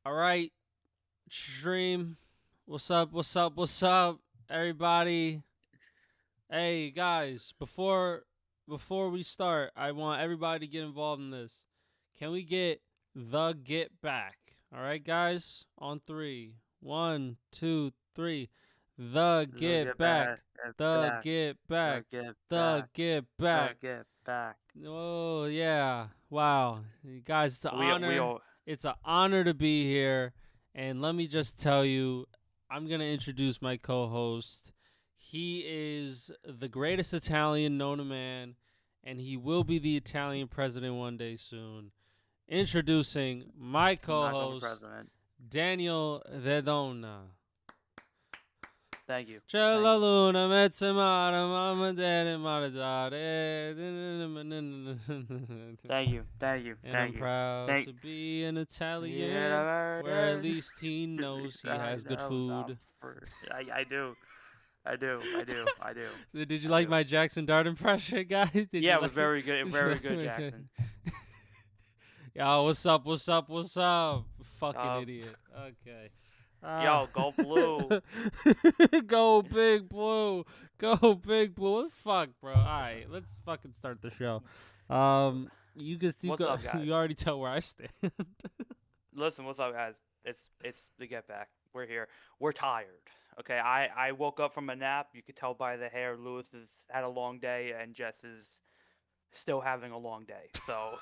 All right, stream. What's up? What's up? What's up, everybody? Hey guys, before we start, I want everybody to get involved in this. Can we get the get back? All right, guys, on three. One, two, three. The The get get back. back, get The back, get the back. get The back, get the back. get back. Oh yeah! Wow, you guys, it's an We honor. all It's an honor to be here. And let me just tell you, I'm gonna introduce my co-host. He is the greatest Italian known to man, and he will be the Italian president one day soon. Introducing my not gonna be co-host, president. Daniel Vedona. Thank you, C'è thank la you. luna, mezza mare, mamma dere maritare. Thank you, thank you, And I'm thank you. proud Thank to be an Italian, yeah, where at least he knows he I has good know food. I do. I do. I do. I do. Did you I like do. my Jackson Dart impression, guys? Did Yeah, you it was like it? very good. Did you Very like good, my Jackson. Yo, what's up? What's up? What's up? Fucking Um, idiot. Okay. yo, go blue. Go big blue. Go big blue. What the fuck, bro? All right, let's fucking start the show. You can see, What's up, guys? you already tell where I stand. Listen, what's up, guys? It's the get back. We're here. We're tired. Okay, I woke up from a nap. You could tell by the hair. Lewis has had a long day, and Jess is still having a long day. So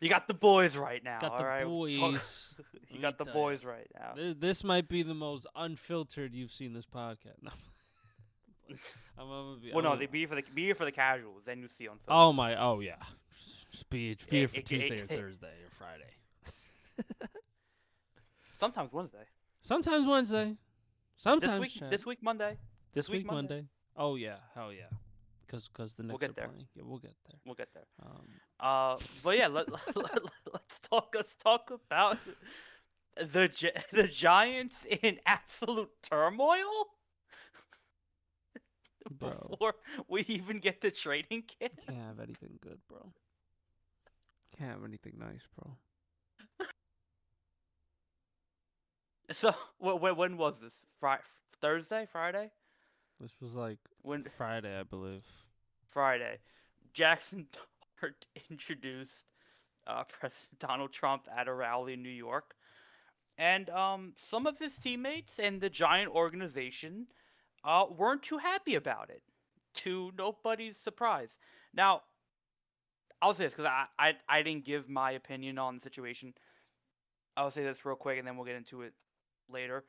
you got the boys right now. Got All the right, boys. you Let me got the tell you. boys right now. This might be the most unfiltered you've seen this podcast. No. I'm gonna be. Well, no, they be for the casuals. Then you see on film. Oh my. Oh yeah. Just be here for It, Tuesday or it, Thursday or Friday. sometimes Wednesday. Sometimes Wednesday. Sometimes This week Monday. This week Monday. Oh yeah. Hell yeah. Because the We'll Knicks are get there. playing. Yeah, we'll get there. We'll get there. Um, But yeah, let's talk about the Giants in absolute turmoil bro, before we even get to trading camp. can't have anything good, bro. Can't have anything nice, bro. So when was this? Thursday, Friday? This was like When Friday, I believe. Friday, Jackson Dart introduced President Donald Trump at a rally in New York, and some of his teammates and the Giant organization weren't too happy about it. To nobody's surprise. Now, I'll say this because I didn't give my opinion on the situation. I'll say this real quick and then we'll get into it later.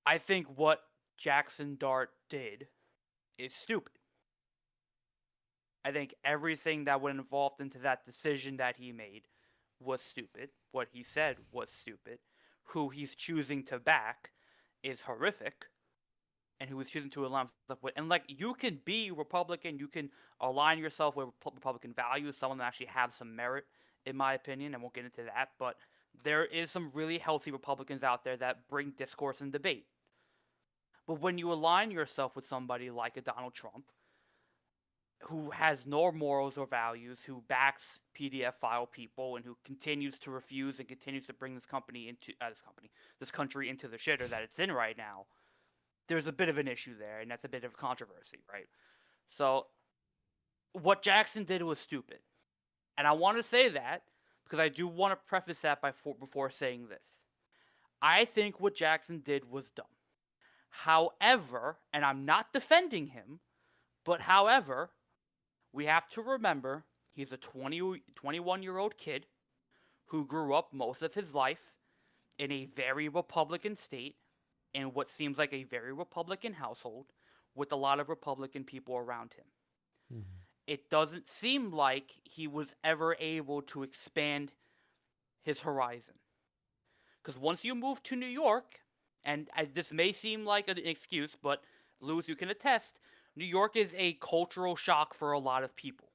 I think what Jackson Dart did is stupid. I think everything that went involved into that decision that he made was stupid. What he said was stupid. Who he's choosing to back is horrific. And who is choosing to align himself with. And like, you can be Republican, you can align yourself with Republican values, someone that actually have some merit, in my opinion, and we'll get into that. But there is some really healthy Republicans out there that bring discourse and debate. But when you align yourself with somebody like a Donald Trump, who has no morals or values, who backs PDF file people, and who continues to refuse and continues to bring this country into the shitter that it's in right now, there's a bit of an issue there, and that's a bit of controversy, right? So, what Jackson did was stupid. And I want to say that because I do want to preface that before saying this. I think what Jackson did was dumb. However, and I'm not defending him, but however, we have to remember he's a 21-year-old kid who grew up most of his life in a very Republican state in what seems like a very Republican household with a lot of Republican people around him. Mm-hmm. It doesn't seem like he was ever able to expand his horizon. Because once you move to New York, and this may seem like an excuse, but Lewis, you can attest, New York is a cultural shock for a lot of people.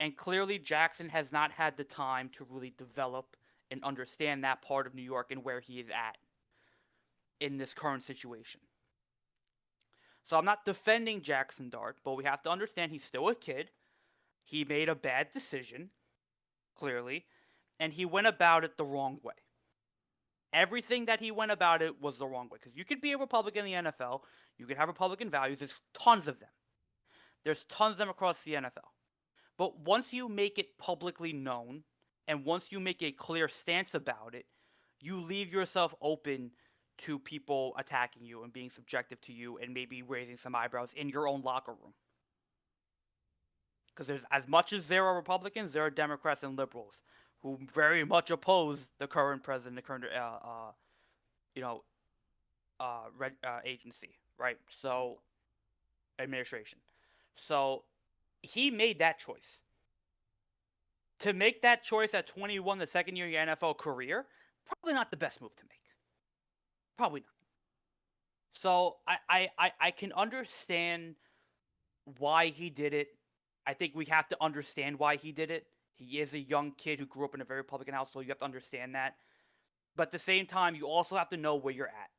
And clearly, Jackson has not had the time to really develop and understand that part of New York and where he is at in this current situation. So I'm not defending Jackson Dart, but we have to understand he's still a kid. He made a bad decision. clearly, and he went about it the wrong way. Everything that he went about it was the wrong way. Because you could be a Republican in the NFL, you could have Republican values. There's tons of them. There's tons of them across the NFL. But once you make it publicly known, and once you make a clear stance about it, you leave yourself open to people attacking you and being subjective to you and maybe raising some eyebrows in your own locker room. Because there's, as much as there are Republicans, there are Democrats and liberals who very much oppose the current president, the current agency, right? So administration. So he made that choice. To make that choice at 21, the second year of your NFL career, probably not the best move to make. Probably not. So I can understand why he did it. I think we have to understand why he did it. He is a young kid who grew up in a very Republican household. You have to understand that. But at the same time, you also have to know where you're at.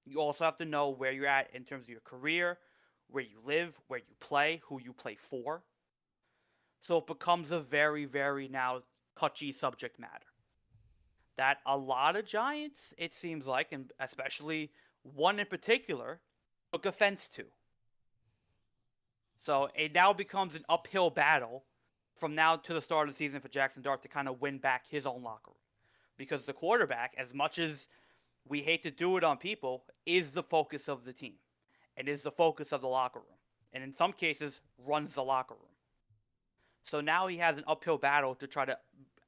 You also have to know where you're at in terms of your career, where you live, where you play, who you play for. So it becomes a very, very now touchy subject matter that a lot of Giants, it seems like, and especially one in particular, took offense to. So it now becomes an uphill battle from now to the start of the season for Jackson Dart to kind of win back his own locker room. Because the quarterback, as much as we hate to do it on people, is the focus of the team and is the focus of the locker room. And in some cases, runs the locker room. So now he has an uphill battle to try to,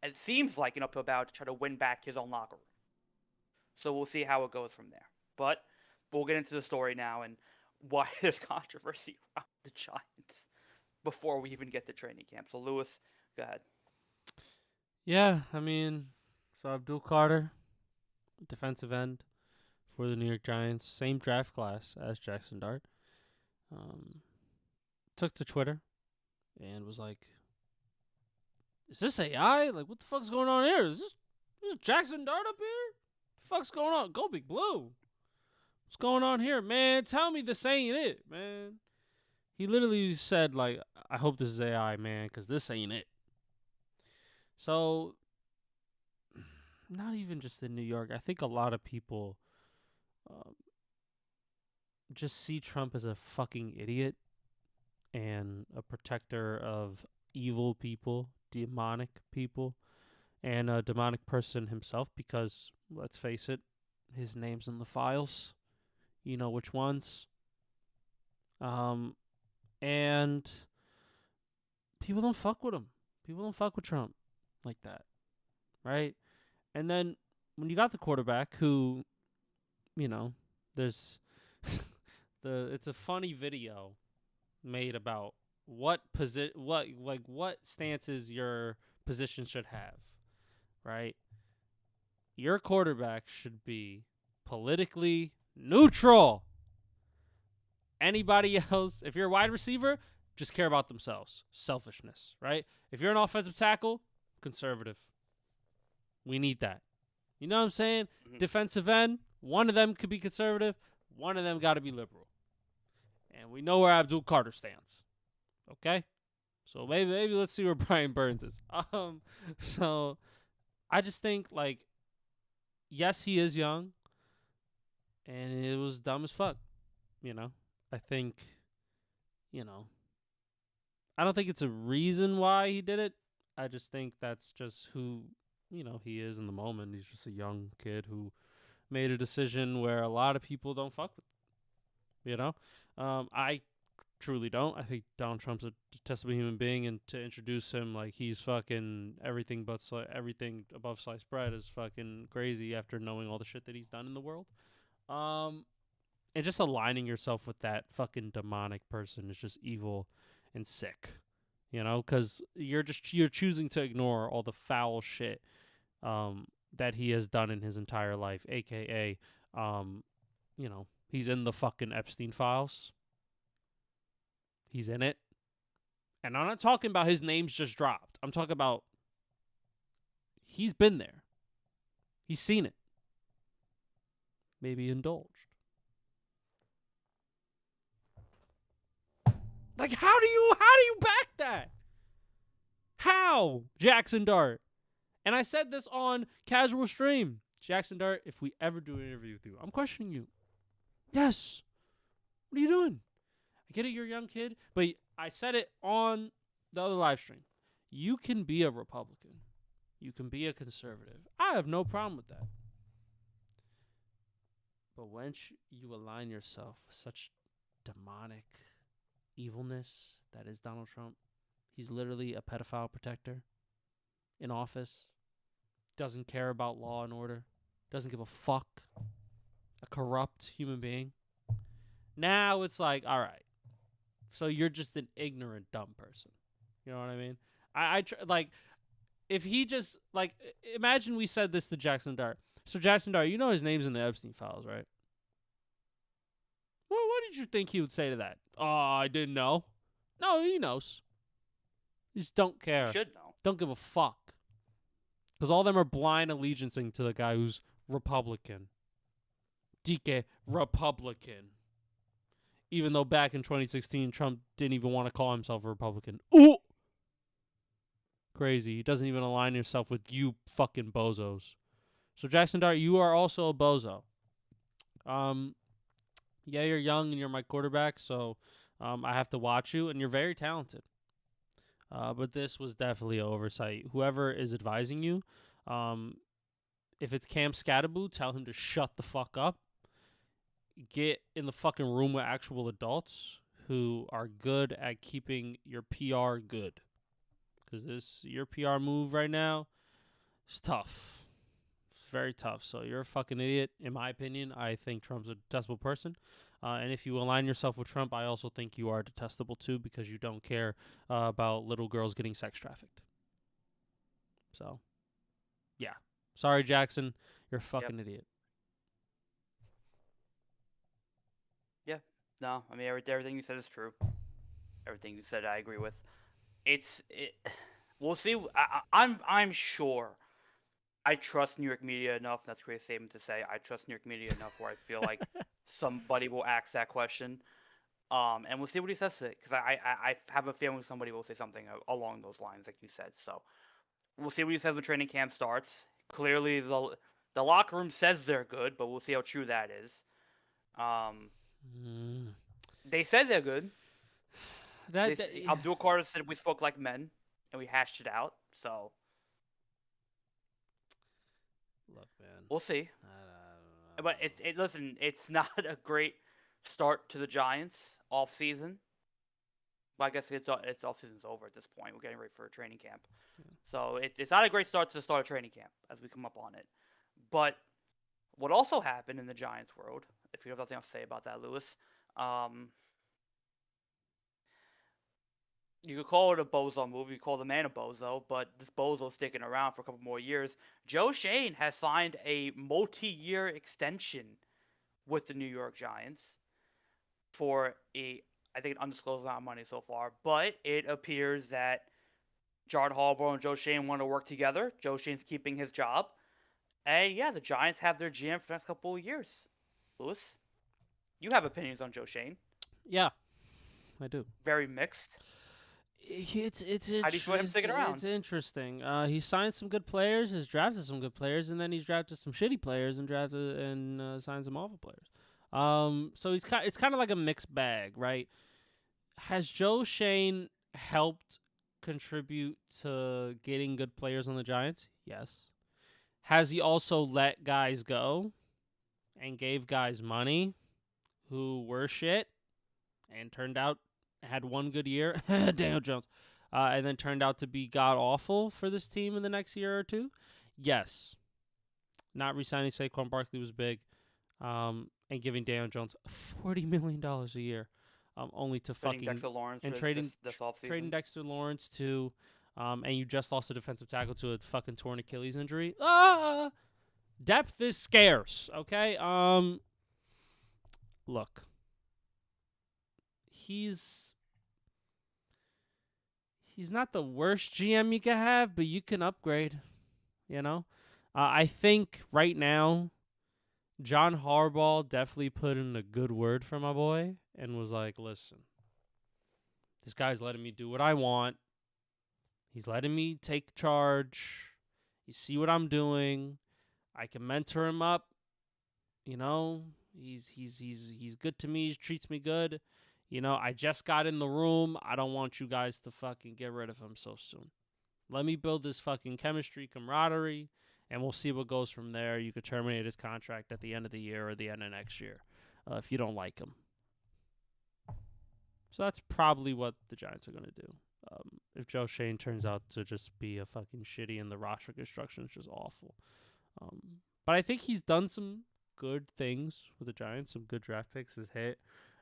it seems like an uphill battle to try to win back his own locker room. So we'll see how it goes from there. But we'll get into the story now and why there's controversy around the Giants before we even get to training camp. So Lewis, go ahead. Yeah, I mean, so Abdul Carter, defensive end for the New York Giants, same draft class as Jackson Dart, took to Twitter and was like, "Is this AI? Like, what the fuck's going on here? Is this Jackson Dart up here? What the fuck's going on? Go Big Blue. What's going on here, man? Tell me this ain't it, man." He literally said, like, "I hope this is AI, man, because this ain't it." So, not even just in New York. I think a lot of people just see Trump as a fucking idiot and a protector of evil people, demonic people, and a demonic person himself because, let's face it, his name's in the files. You know which ones. And people don't fuck with him. People don't fuck with Trump like that, right? And then when you got the quarterback who, there's it's a funny video made about what stances your position should have, right? Your quarterback should be politically neutral. Anybody else, if you're a wide receiver, just care about themselves. Selfishness, right? If you're an offensive tackle, conservative. We need that. You know what I'm saying? Mm-hmm. Defensive end, one of them could be conservative, one of them got to be liberal. And we know where Abdul Carter stands. Okay? So maybe let's see where Brian Burns is. So I just think, like, yes, he is young, and it was dumb as fuck, I think, I don't think it's a reason why he did it. I just think that's just who, he is in the moment. He's just a young kid who made a decision where a lot of people don't fuck with. I truly don't. I think Donald Trump's a detestable human being, and to introduce him like he's fucking everything but everything above sliced bread is fucking crazy after knowing all the shit that he's done in the world. And just aligning yourself with that fucking demonic person is just evil and sick, because you're choosing to ignore all the foul shit that he has done in his entire life, aka, he's in the fucking Epstein files. He's in it. And I'm not talking about his name's just dropped. I'm talking about he's been there. He's seen it. Maybe indulged. Like, how do you back that? How? now, Jackson Dart. And I said this on Casual Stream. Jackson Dart, if we ever do an interview with you, I'm questioning you. Yes. What are you doing? I get it, you're a young kid, but I said it on the other live stream. You can be a Republican. You can be a conservative. I have no problem with that. But when you align yourself with such demonic evilness that is Donald Trump, he's literally a pedophile protector in office, doesn't care about law and order, doesn't give a fuck, a corrupt human being. Now it's like, all right, so you're just an ignorant, dumb person. You know what I mean? Like, if he just, like, imagine we said this to Jackson Dart. So Jackson Dart, you know his name's in the Epstein files, right? Well, what did you think he would say to that? Oh, I didn't know. No, he knows. You just don't care. You should know. Don't give a fuck. Because all of them are blind allegiancing to the guy who's Republican. DK, Republican. Even though back in 2016, Trump didn't even want to call himself a Republican. Ooh! Crazy. He doesn't even align himself with you fucking bozos. So Jackson Dart, you are also a bozo. Yeah, you're young and you're my quarterback, so I have to watch you, and you're very talented. But this was definitely an oversight. Whoever is advising you, if it's Cam Scattaboo, tell him to shut the fuck up. Get in the fucking room with actual adults who are good at keeping your PR good. Because your PR move right now is tough. It's very tough. So you're a fucking idiot, in my opinion. I think Trump's a detestable person. And if you align yourself with Trump, I also think you are detestable too, because you don't care about little girls getting sex trafficked. So, yeah. Sorry, Jackson. You're a fucking idiot. Yeah. No, I mean, everything you said is true. Everything you said, I agree with. We'll see. I'm sure. I trust New York media enough. That's a great statement to say. I trust New York media enough where I feel like somebody will ask that question. And we'll see what he says to it, because I have a feeling somebody will say something along those lines, like you said. So we'll see what he says when training camp starts. Clearly, the locker room says they're good, but we'll see how true that is. They said they're good. Abdul Carter said we spoke like men, and we hashed it out. So, look, man, we'll see. I don't know. But listen, it's not a great start to the Giants off season. Well, I guess it's off season's over at this point. We're getting ready for a training camp, so it's not a great start to the start of training camp as we come up on it. But what also happened in the Giants world, if you have nothing else to say about that, Lewis, you could call it a bozo move. You call the man a bozo, but this bozo's sticking around for a couple more years. Joe Schoen has signed a multi-year extension with the New York Giants for I think, an undisclosed amount of money so far. But it appears that Jared Harbaugh and Joe Schoen want to work together. Joe Schoen's keeping his job. And yeah, the Giants have their GM for the next couple of years. Lewis, you have opinions on Joe Schoen. Yeah, I do. Very mixed. It's How do you feel him sticking around? It's interesting. He signed some good players, has drafted some good players, and then he's drafted some shitty players and signed some awful players. So it's kind of like a mixed bag, right? Has Joe Schoen helped contribute to getting good players on the Giants? Yes. Has he also let guys go and gave guys money who were shit and had one good year? Daniel Jones. And then turned out to be god-awful for this team in the next year or two? Yes. Not re-signing Saquon Barkley was big. And giving Daniel Jones $40 million a year. Only to trading fucking... Dexter Lawrence and this offseason. Trading Dexter Lawrence too. And you just lost a defensive tackle to a fucking torn Achilles injury. Depth is scarce, okay? Look. He's not the worst GM you can have, but you can upgrade, you know? I think right now, John Harbaugh definitely put in a good word for my boy and was like, listen, this guy's letting me do what I want. He's letting me take charge. You see what I'm doing. I can mentor him up. You know, he's good to me. He treats me good. You know, I just got in the room. I don't want you guys to fucking get rid of him so soon. Let me build this fucking chemistry, camaraderie, and we'll see what goes from there. You could terminate his contract at the end of the year or the end of next year if you don't like him. So that's probably what the Giants are going to do. If Joe Shane turns out to just be a fucking shitty and the roster construction is just awful. But I think he's done some good things with the Giants, some good draft picks has hit.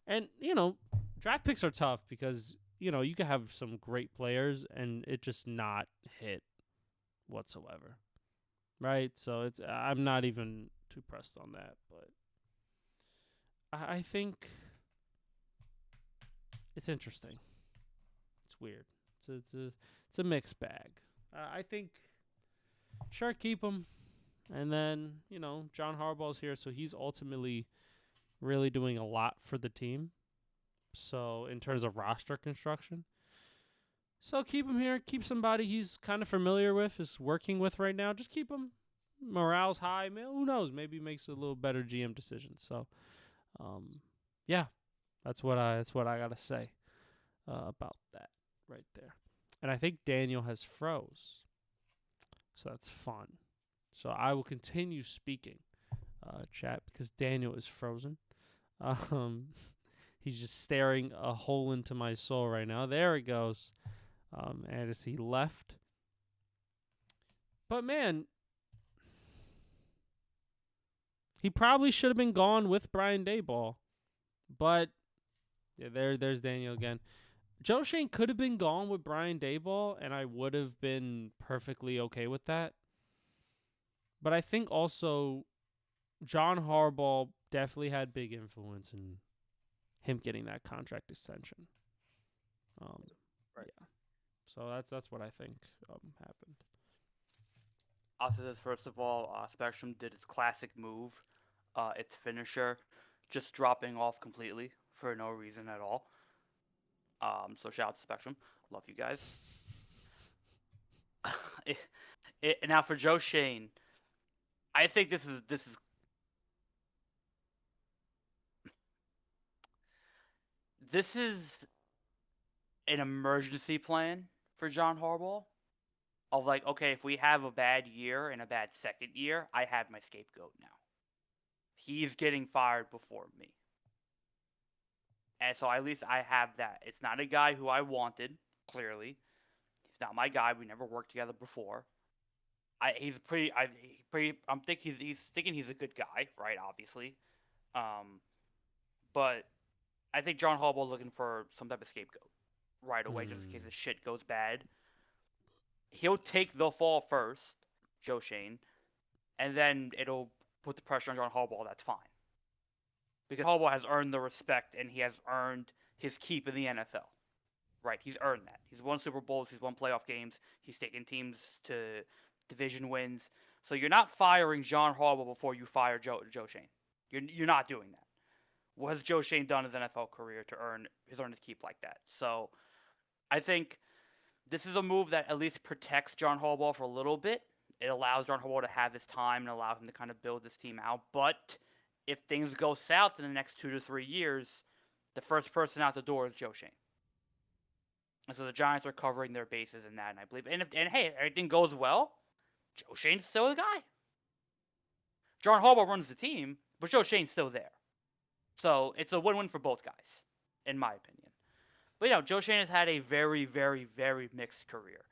And, you know, draft picks are tough because, you know, you can have some great players and it just not hit whatsoever. Right? So I'm not even too pressed on that, but I think it's interesting. It's weird. It's a mixed bag. I think sure keep him, and then you know John Harbaugh's here, so he's ultimately really doing a lot for the team. So in terms of roster construction, so keep him here. Keep somebody he's kind of familiar with, is working with right now. Just keep him. Morale's high. Man, who knows? Maybe he makes a little better GM decisions. So, yeah, that's what I gotta say about that right there. And I think Daniel has froze, so that's fun. So I will continue speaking, chat, because Daniel is frozen. He's just staring a hole into my soul right now. There it goes. And as he left. But man, he probably should have been gone with Brian Daboll. But yeah, there's Daniel again. Joe Shane could have been gone with Brian Daboll, and I would have been perfectly okay with that. But I think also John Harbaugh definitely had big influence in him getting that contract extension. Right. Yeah. So that's what I think happened. I'll say this first of all. Spectrum did its classic move, its finisher, just dropping off completely for no reason at all. So shout out to Spectrum. Love you guys. Now for Joe Shane, I think this is an emergency plan for John Harbaugh. Of like, okay, if we have a bad year and a bad second year, I have my scapegoat now. He's getting fired before me. And so at least I have that. It's not a guy who I wanted, clearly. He's not my guy. We never worked together before. He's pretty. I'm thinking he's a good guy, right? Obviously, but I think John Harbaugh looking for some type of scapegoat right away, just in case the shit goes bad. He'll take the fall first, Joe Shane, and then it'll put the pressure on John Harbaugh. That's fine, because Harbaugh has earned the respect and he has earned his keep in the NFL. Right, he's earned that. He's won Super Bowls. He's won playoff games. He's taken teams to division wins. So you're not firing John Harbaugh before you fire Joe Shane. You're not doing that. What has Joe Shane done in his NFL career to earn his keep like that? So I think this is a move that at least protects John Harbaugh for a little bit. It allows John Harbaugh to have his time and allow him to kind of build this team out. But if things go south in the next 2 to 3 years, the first person out the door is Joe Shane. And so the Giants are covering their bases in that, and I believe. And hey, everything goes well, Joe Shane's still the guy. John Harbaugh runs the team, but Joe Shane's still there. So it's a win-win for both guys, in my opinion. But, you know, Joe Shane has had a very, very, very mixed career.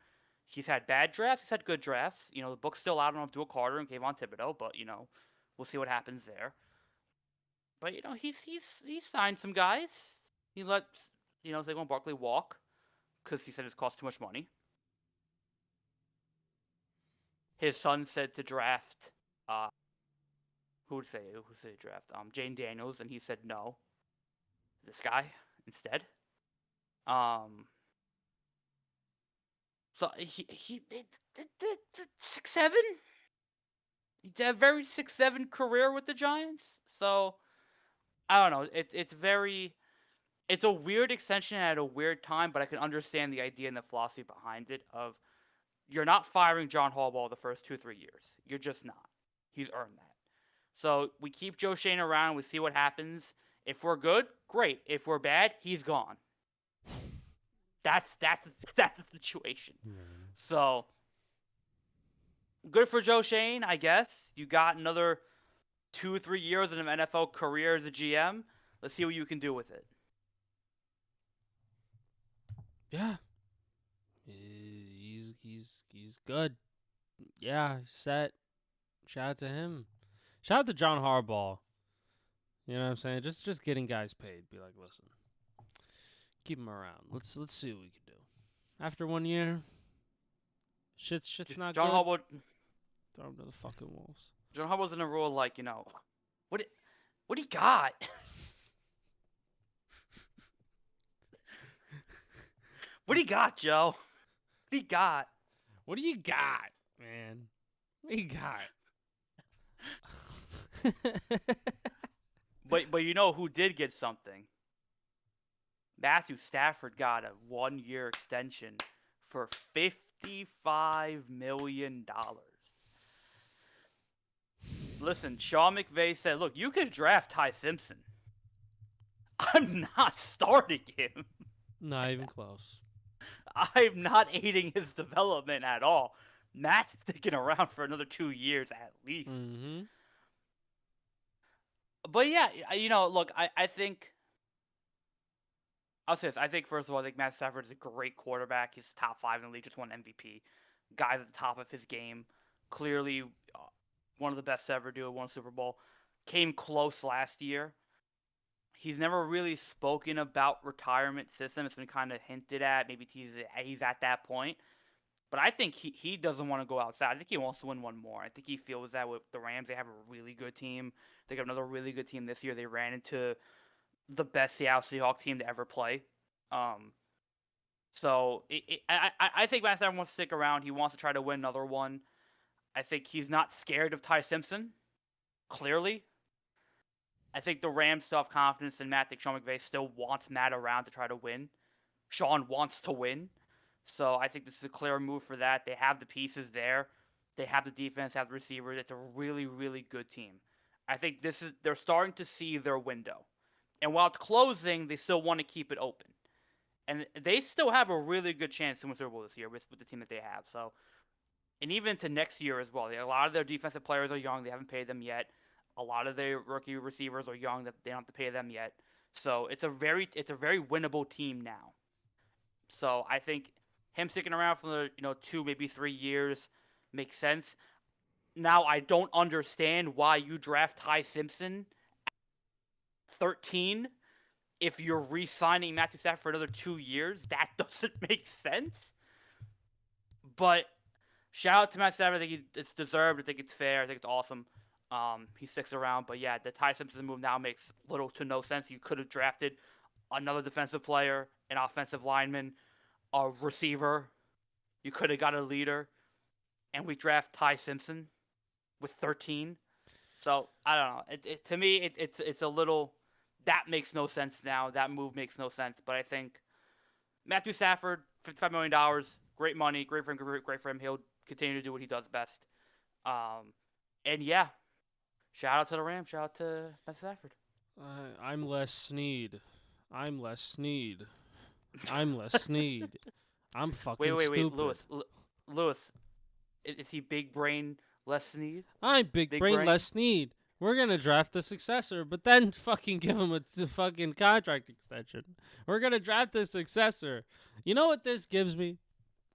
He's had bad drafts. He's had good drafts. You know, the book's still out on Abdul Carter and Kayvon Thibodeau, but, you know, we'll see what happens there. But, you know, he's signed some guys. He let, you know, Saquon Barkley walk because he said it cost too much money. His son said to draft, who would say draft? Jane Daniels, and he said no. This guy instead. So he 6'7". He had a very 6'7" career with the Giants. So I don't know. It's very. it's a weird extension at a weird time, but I can understand the idea and the philosophy behind it of you're not firing John Harbaugh the first 2-3 years. You're just not. He's earned that. So we keep Joe Shane around. We see what happens. If we're good, great. If we're bad, he's gone. That's the situation. So good for Joe Shane, I guess. You got another 2-3 years in an NFL career as a GM. Let's see what you can do with it. Yeah. He's good. Yeah, set. Shout out to him. Shout out to John Harbaugh. You know what I'm saying? Just getting guys paid. Be like, listen, keep him around. Let's see what we can do. After 1 year, shit's not John good. Harbaugh. Throw him to the fucking wolves. John Harbaugh's in a role like, what do you got? What do you got, Joe? What do you got? What do you got, man? What do you got? But you know who did get something? Matthew Stafford got a 1-year extension for $55 million. Listen, Sean McVay said, look, you could draft Ty Simpson. I'm not starting him. Not even close. I'm not aiding his development at all. Matt's sticking around for another 2 years at least. Mm-hmm. But yeah, look, I think I'll say this. I think, first of all, I think Matt Stafford is a great quarterback. He's top 5 in the league, just won MVP. Guy's at the top of his game. Clearly one of the best to ever do it, won a Super Bowl. Came close last year. He's never really spoken about retirement system. It's been kind of hinted at. Maybe he's at that point. But I think he doesn't want to go outside. I think he wants to win one more. I think he feels that with the Rams, they have a really good team. They got another really good team this year. They ran into the best Seattle Seahawks team to ever play. So I think Matt Stafford wants to stick around. He wants to try to win another one. I think he's not scared of Ty Simpson, clearly. I think the Rams still have confidence in Matt. I think Sean McVay still wants Matt around to try to win. Sean wants to win. So I think this is a clear move for that. They have the pieces there. They have the defense, have the receivers. It's a really, really good team. I think they're starting to see their window. And while it's closing, they still want to keep it open. And they still have a really good chance to win Super Bowl this year with the team that they have. So, and even to next year as well. A lot of their defensive players are young. They haven't paid them yet. A lot of their rookie receivers are young. That they don't have to pay them yet. So it's a very winnable team now. So I think him sticking around for the 2, maybe 3 years makes sense. Now I don't understand why you draft Ty Simpson at 13 if you're re-signing Matthew Stafford for another 2 years. That doesn't make sense. But shout out to Matt Stafford. I think it's deserved. I think it's fair. I think it's awesome. He sticks around. But yeah, the Ty Simpson move now makes little to no sense. You could have drafted another defensive player, an offensive lineman, a receiver. You could have got a leader. And we draft Ty Simpson with 13. So, I don't know. To me, it's a little... That makes no sense now. That move makes no sense. But I think Matthew Stafford, $55 million, great money, great for him. He'll continue to do what he does best. And yeah, shout out to the Rams. Shout out to Matt Stafford. I'm Les Snead. I'm Les Snead. I'm Les Snead. I'm fucking stupid. Lewis, is he big brain Les Snead? I'm big brain Les Snead. We're going to draft a successor, but then fucking give him a fucking contract extension. We're going to draft a successor. You know what this gives me?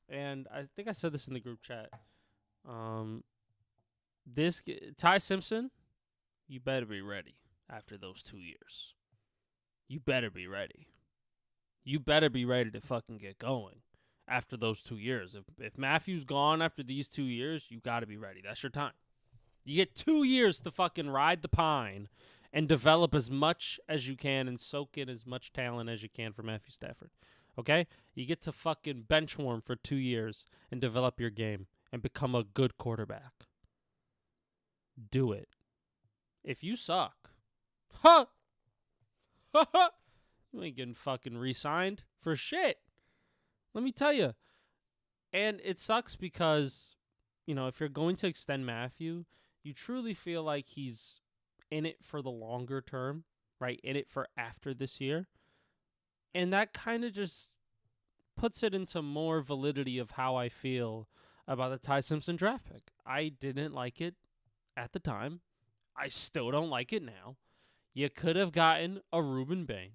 And I think I said this in the group chat. Ty Simpson, you better be ready after those 2 years. You better be ready. You better be ready to fucking get going after those 2 years. If Matthew's gone after these 2 years, you got to be ready. That's your time. You get 2 years to fucking ride the pine and develop as much as you can and soak in as much talent as you can for Matthew Stafford. Okay? You get to fucking bench warm for 2 years and develop your game and become a good quarterback. Do it. If you suck, You ain't getting fucking re-signed for shit. Let me tell you. And it sucks because, if you're going to extend Matthew, you truly feel like he's in it for the longer term, right? In it for after this year. And that kind of just puts it into more validity of how I feel about the Ty Simpson draft pick. I didn't like it at the time. I still don't like it now. You could have gotten a Reuben Bain.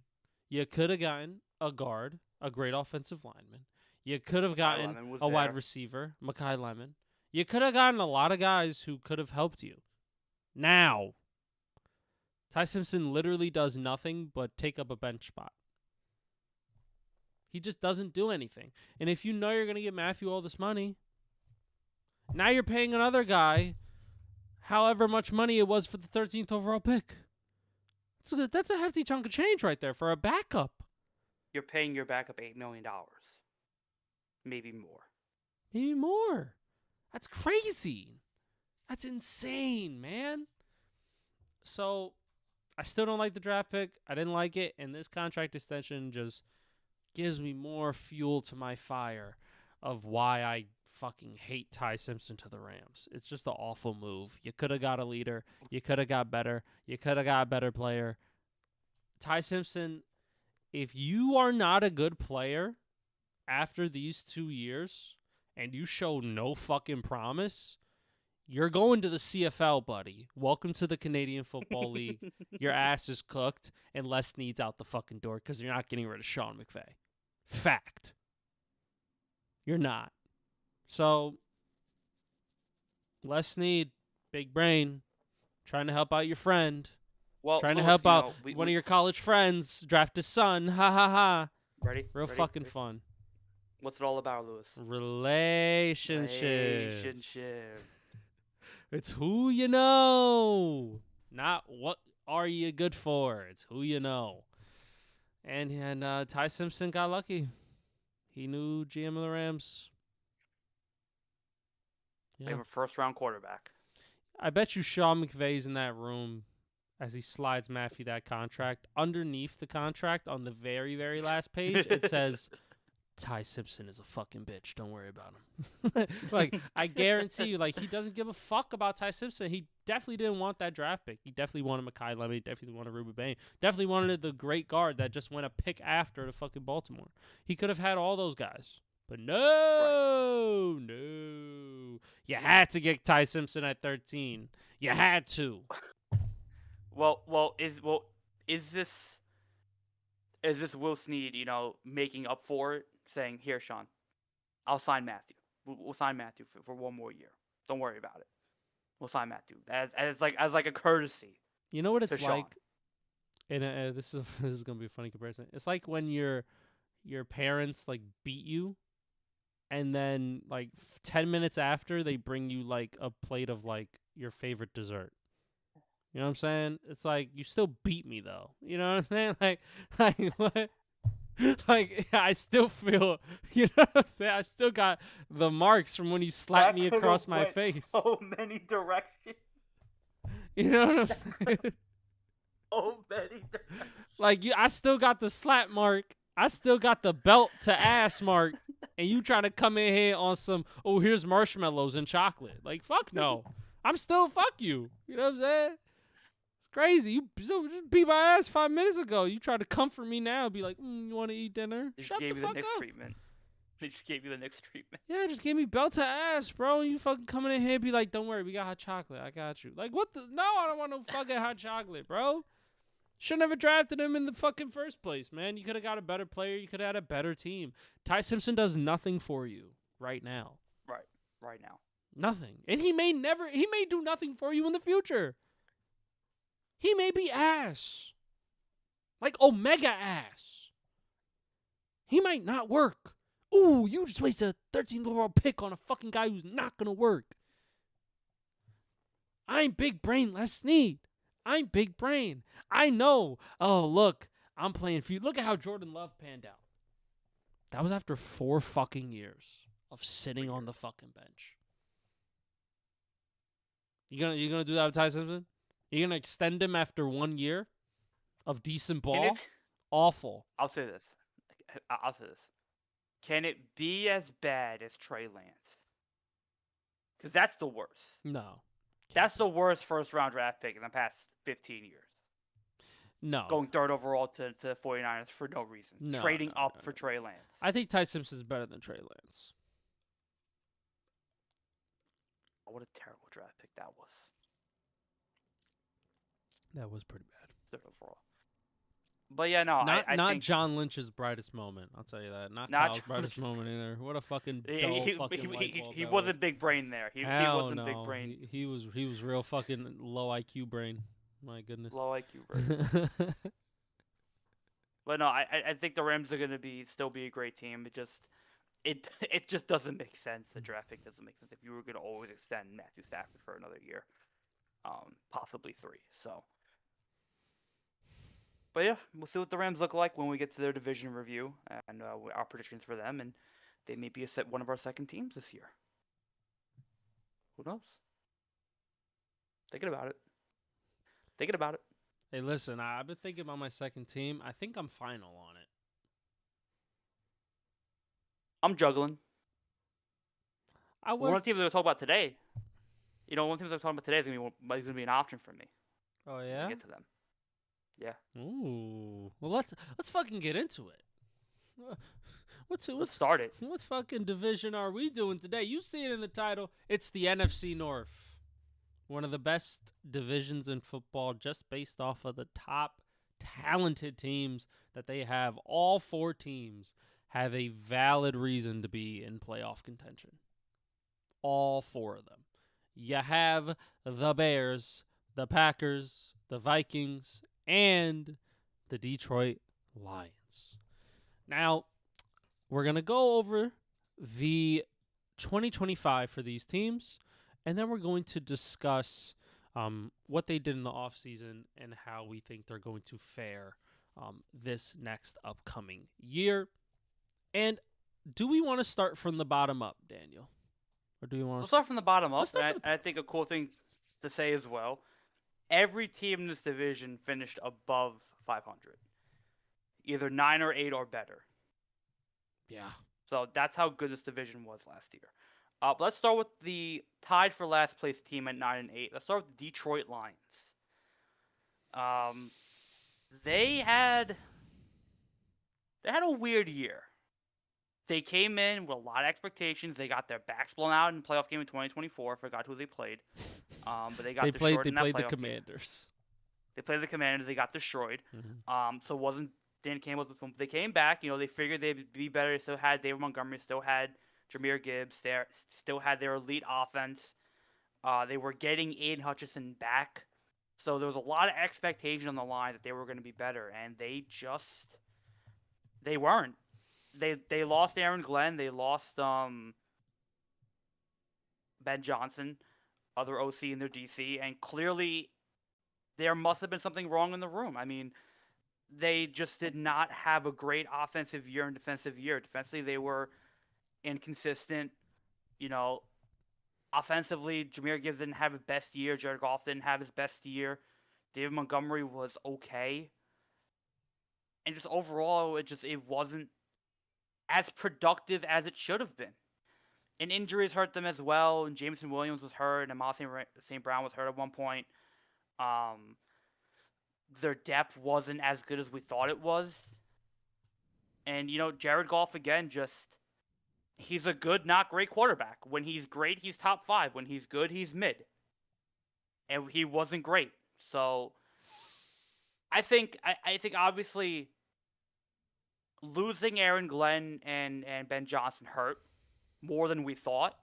You could have gotten a guard, a great offensive lineman. You could have gotten a wide receiver, Mekhi Lemon. You could have gotten a lot of guys who could have helped you. Now, Ty Simpson literally does nothing but take up a bench spot. He just doesn't do anything. And if you know you're going to give Matthew all this money, now you're paying another guy however much money it was for the 13th overall pick. That's a hefty chunk of change right there for a backup. You're paying your backup $8 million. Maybe more. Maybe more. That's crazy. That's insane, man. So, I still don't like the draft pick. I didn't like it. And this contract extension just gives me more fuel to my fire of why I fucking hate Ty Simpson to the Rams. It's just an awful move. You could have got a leader. You could have got better. You could have got a better player. Ty Simpson, if you are not a good player after these 2 years and you show no fucking promise, you're going to the CFL, buddy. Welcome to the Canadian Football League. Your ass is cooked and Les Snead's out the fucking door because you're not getting rid of Sean McVay. Fact. You're not. So, Les Snead, big brain, trying to help out your friend. Well, trying to help out one of your college friends, draft his son. Ha ha ha. Ready? Real fucking fun. What's it all about, Lewis? Relationships. It's who you know, not what are you good for. It's who you know. And Ty Simpson got lucky. He knew GM of the Rams. Yeah. We have a first-round quarterback. I bet you Sean McVay's in that room as he slides Matthew that contract. Underneath the contract, on the very, very last page, it says, Ty Simpson is a fucking bitch. Don't worry about him. Like, I guarantee you, like, he doesn't give a fuck about Ty Simpson. He definitely didn't want that draft pick. He definitely wanted Mekhi Lemon. He definitely wanted Reuben Bain. Definitely wanted the great guard that just went a pick after to fucking Baltimore. He could have had all those guys. But no. You had to get Ty Simpson at 13. You had to. Is this Will Snead, making up for it? Saying, here, Sean, I'll sign Matthew. We'll sign Matthew for one more year. Don't worry about it. We'll sign Matthew as like a courtesy. You know what it's like? And this is gonna be a funny comparison. It's like when your parents like beat you, and then like 10 minutes after they bring you like a plate of like your favorite dessert. You know what I'm saying? It's like you still beat me though. You know what I'm saying? Like what? Like, I still feel, you know what I'm saying? I still got the marks from when you slapped me across my face. So many directions. You know what I'm saying? So many directions. Like, I still got the slap mark. I still got the belt to ass mark. And you trying to come in here on some, oh, here's marshmallows and chocolate. Like, fuck no. I'm still fuck you. You know what I'm saying? Crazy. You just beat my ass 5 minutes ago. You try to comfort me now. Be like, you want to eat dinner? Shut the fuck up. They just gave you the Knicks treatment. Yeah, just gave me belt to ass, bro. You fucking coming in here and be like, don't worry, we got hot chocolate. I got you. Like, what the? No, I don't want no fucking hot chocolate, bro. Should never drafted him in the fucking first place, man. You could have got a better player. You could have had a better team. Ty Simpson does nothing for you right now. Right now. Nothing. And he may do nothing for you in the future. He may be ass. Like Omega ass. He might not work. Ooh, you just wasted a 13th overall pick on a fucking guy who's not going to work. I'm big brain Les Snead. I'm big brain. I know. Oh, look. I'm playing for you. Look at how Jordan Love panned out. That was after 4 fucking years of sitting on the fucking bench. You gonna do that with Ty Simpson? You're going to extend him after 1 year of decent ball Awful. I'll say this. I'll say this. Can it be as bad as Trey Lance? Because that's the worst. No. That's the worst first-round draft pick in the past 15 years. No. Going third overall to the 49ers for no reason. No, Trading no, up no, for no. Trey Lance. I think Ty Simpson's better than Trey Lance. What a terrible draft pick that was. That was pretty bad. Third overall. But yeah, no, Not I think John Lynch's brightest moment. I'll tell you that. Not Kyle's brightest moment either. What a fucking dull fucking light bulb he that wasn't was. big brain there. He Hell wasn't no. big brain. He was real fucking low IQ brain. My goodness. Low IQ brain. But no, I think the Rams are gonna still be a great team. It just doesn't make sense. The draft pick doesn't make sense if you were gonna always extend Matthew Stafford for another year, possibly 3. So. But yeah, we'll see what the Rams look like when we get to their division review and our predictions for them, and they may be one of our second teams this year. Who knows? Thinking about it. Hey, listen, I've been thinking about my second team. I think I'm final on it. I'm juggling. One of the teams we're going to talk about today, one of the teams I'm talking about today is going to be an option for me. Oh, yeah? We'll get to them. Yeah. Ooh. Well, let's fucking get into it. Let's start it. What fucking division are we doing today? You see it in the title. It's the NFC North. One of the best divisions in football just based off of the top talented teams that they have. All 4 teams have a valid reason to be in playoff contention. All 4 of them. You have the Bears, the Packers, the Vikings, and the Detroit Lions. Now, we're going to go over the 2025 for these teams, and then we're going to discuss what they did in the offseason and how we think they're going to fare this next upcoming year. And do we want to start from the bottom up, Daniel? Or do we want to start from the bottom up? I think a cool thing to say as well, every team in this division finished above 500. Either 9 or 8 or better. Yeah. So that's how good this division was last year. But let's start with the tied for last place team at 9 and 8. Let's start with the Detroit Lions. They had a weird year. They came in with a lot of expectations. They got their backs blown out in the playoff game in 2024. I forgot who they played. But they got destroyed in that playoff game. They played the Commanders. They played the Commanders. They got destroyed. Mm-hmm. So it wasn't Dan Campbell's. They came back. They figured they'd be better. They still had David Montgomery. Still had Jahmyr Gibbs. They still had their elite offense. They were getting Aiden Hutchinson back. So there was a lot of expectation on the line that they were going to be better, and they weren't. They lost Aaron Glenn. They lost Ben Johnson, other OC in their DC, and clearly there must have been something wrong in the room. I mean, they just did not have a great offensive year and defensive year. Defensively, they were inconsistent. Offensively, Jahmyr Gibbs didn't have his best year. Jared Goff didn't have his best year. David Montgomery was okay. And just overall, it wasn't as productive as it should have been. And injuries hurt them as well. And Jameson Williams was hurt. And Amon St. Brown was hurt at one point. Their depth wasn't as good as we thought it was. And, Jared Goff, again, he's a good, not great quarterback. When he's great, he's top 5. When he's good, he's mid. And he wasn't great. So, I think obviously losing Aaron Glenn and Ben Johnson hurt more than we thought.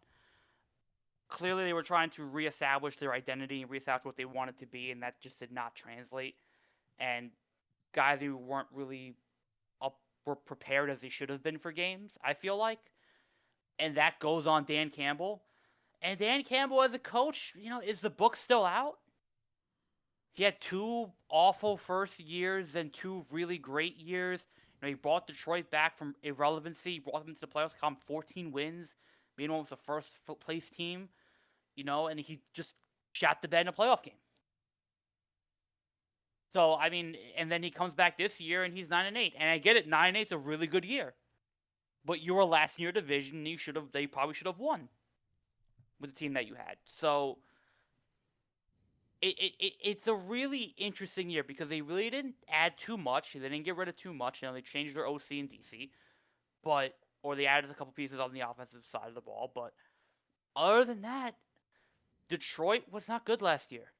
Clearly, they were trying to reestablish their identity and reestablish what they wanted to be, and that just did not translate. And guys who weren't really were prepared as they should have been for games, I feel like. And that goes on Dan Campbell. And Dan Campbell as a coach, is the book still out? He had 2 awful first years and 2 really great years. He brought Detroit back from irrelevancy. He brought them to the playoffs, got 14 wins. Meanwhile, it was the first place team. And he just shot the bed in a playoff game. So I mean, and then he comes back this year and he's 9-8, and I get it, 9-8's a really good year, but you were last in your division, and they probably should have won with the team that you had. So it's a really interesting year because they really didn't add too much. They didn't get rid of too much. They changed their OC and DC, or they added a couple pieces on the offensive side of the ball. But other than that, Detroit was not good last year.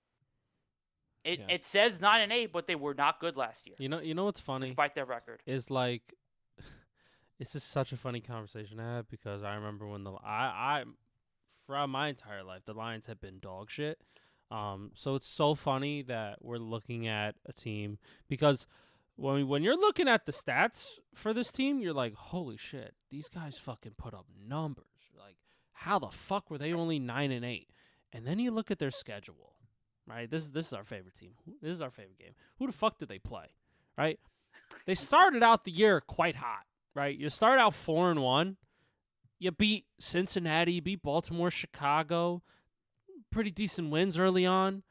It says 9-8, but they were not good last year. You know what's funny? Despite their record, is like, this is such a funny conversation to have because I remember when I throughout my entire life the Lions have been dog shit. So it's so funny that we're looking at a team because when you're looking at the stats for this team, you're like, holy shit, these guys fucking put up numbers. Like, how the fuck were they only 9-8? And then you look at their schedule, right? This is our favorite team. This is our favorite game. Who the fuck did they play, right? They started out the year quite hot, right? You start out 4-1. You beat Cincinnati, you beat Baltimore, Chicago. Pretty decent wins early on. And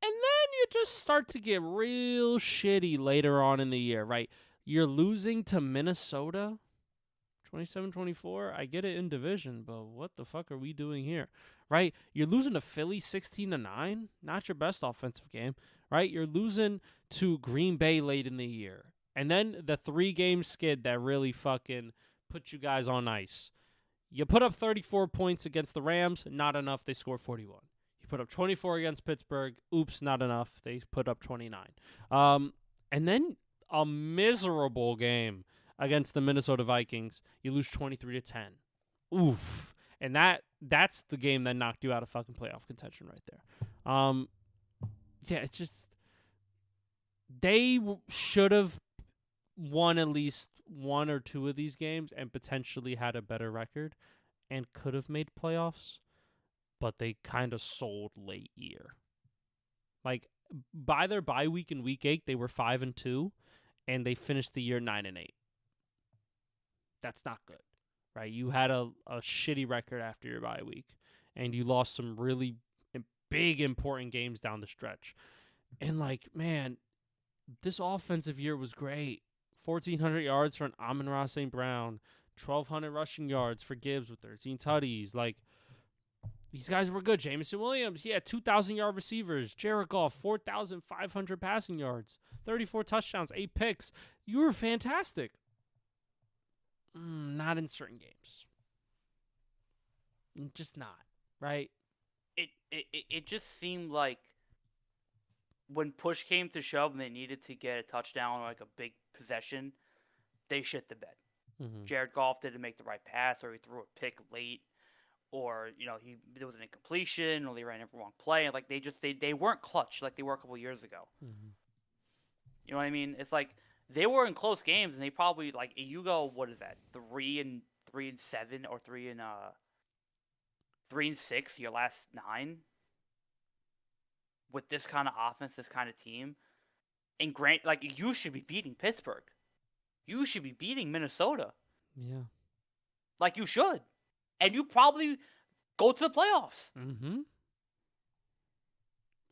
then you just start to get real shitty later on in the year, right? You're losing to Minnesota 27-24. I get it in division, but what the fuck are we doing here, right? You're losing to Philly 16-9. Not your best offensive game, right? You're losing to Green Bay late in the year. And then the 3-game skid that really fucking put you guys on ice. You put up 34 points against the Rams, not enough. They scored 41. You put up 24 against Pittsburgh. Oops, not enough. They put up 29. And then a miserable game against the Minnesota Vikings. You lose 23-10. Oof. And that's the game that knocked you out of fucking playoff contention right there. Yeah, it's just they should have won at least one or two of these games and potentially had a better record and could have made playoffs, but they kind of sold late year. Like, by their bye week in week 8, they were 5-2, and they finished the year 9-8. That's not good, right? You had a shitty record after your bye week, and you lost some really big, important games down the stretch. And, like, man, this offensive year was great. 1,400 yards for an Amon-Ra St. Brown, 1,200 rushing yards for Gibbs with 13 tutties. Like, these guys were good. Jameson Williams, he had 2,000-yard receivers. Jared Goff, 4,500 passing yards, 34 touchdowns, 8 picks. You were fantastic. Not in certain games. Just not, right? It just seemed like when push came to shove and they needed to get a touchdown or like a big possession, they shit the bed. Mm-hmm. Jared Goff didn't make the right pass, or he threw a pick late, or there was an incompletion, or they ran a wrong play. Like they weren't clutch like they were a couple years ago. Mm-hmm. You know what I mean? It's like they were in close games, and they probably like you go, what is that? 3-7 or 3-6 your last 9 with this kind of offense, this kind of team. And like you should be beating Pittsburgh. You should be beating Minnesota. Yeah. Like you should. And you probably go to the playoffs. Mm-hmm.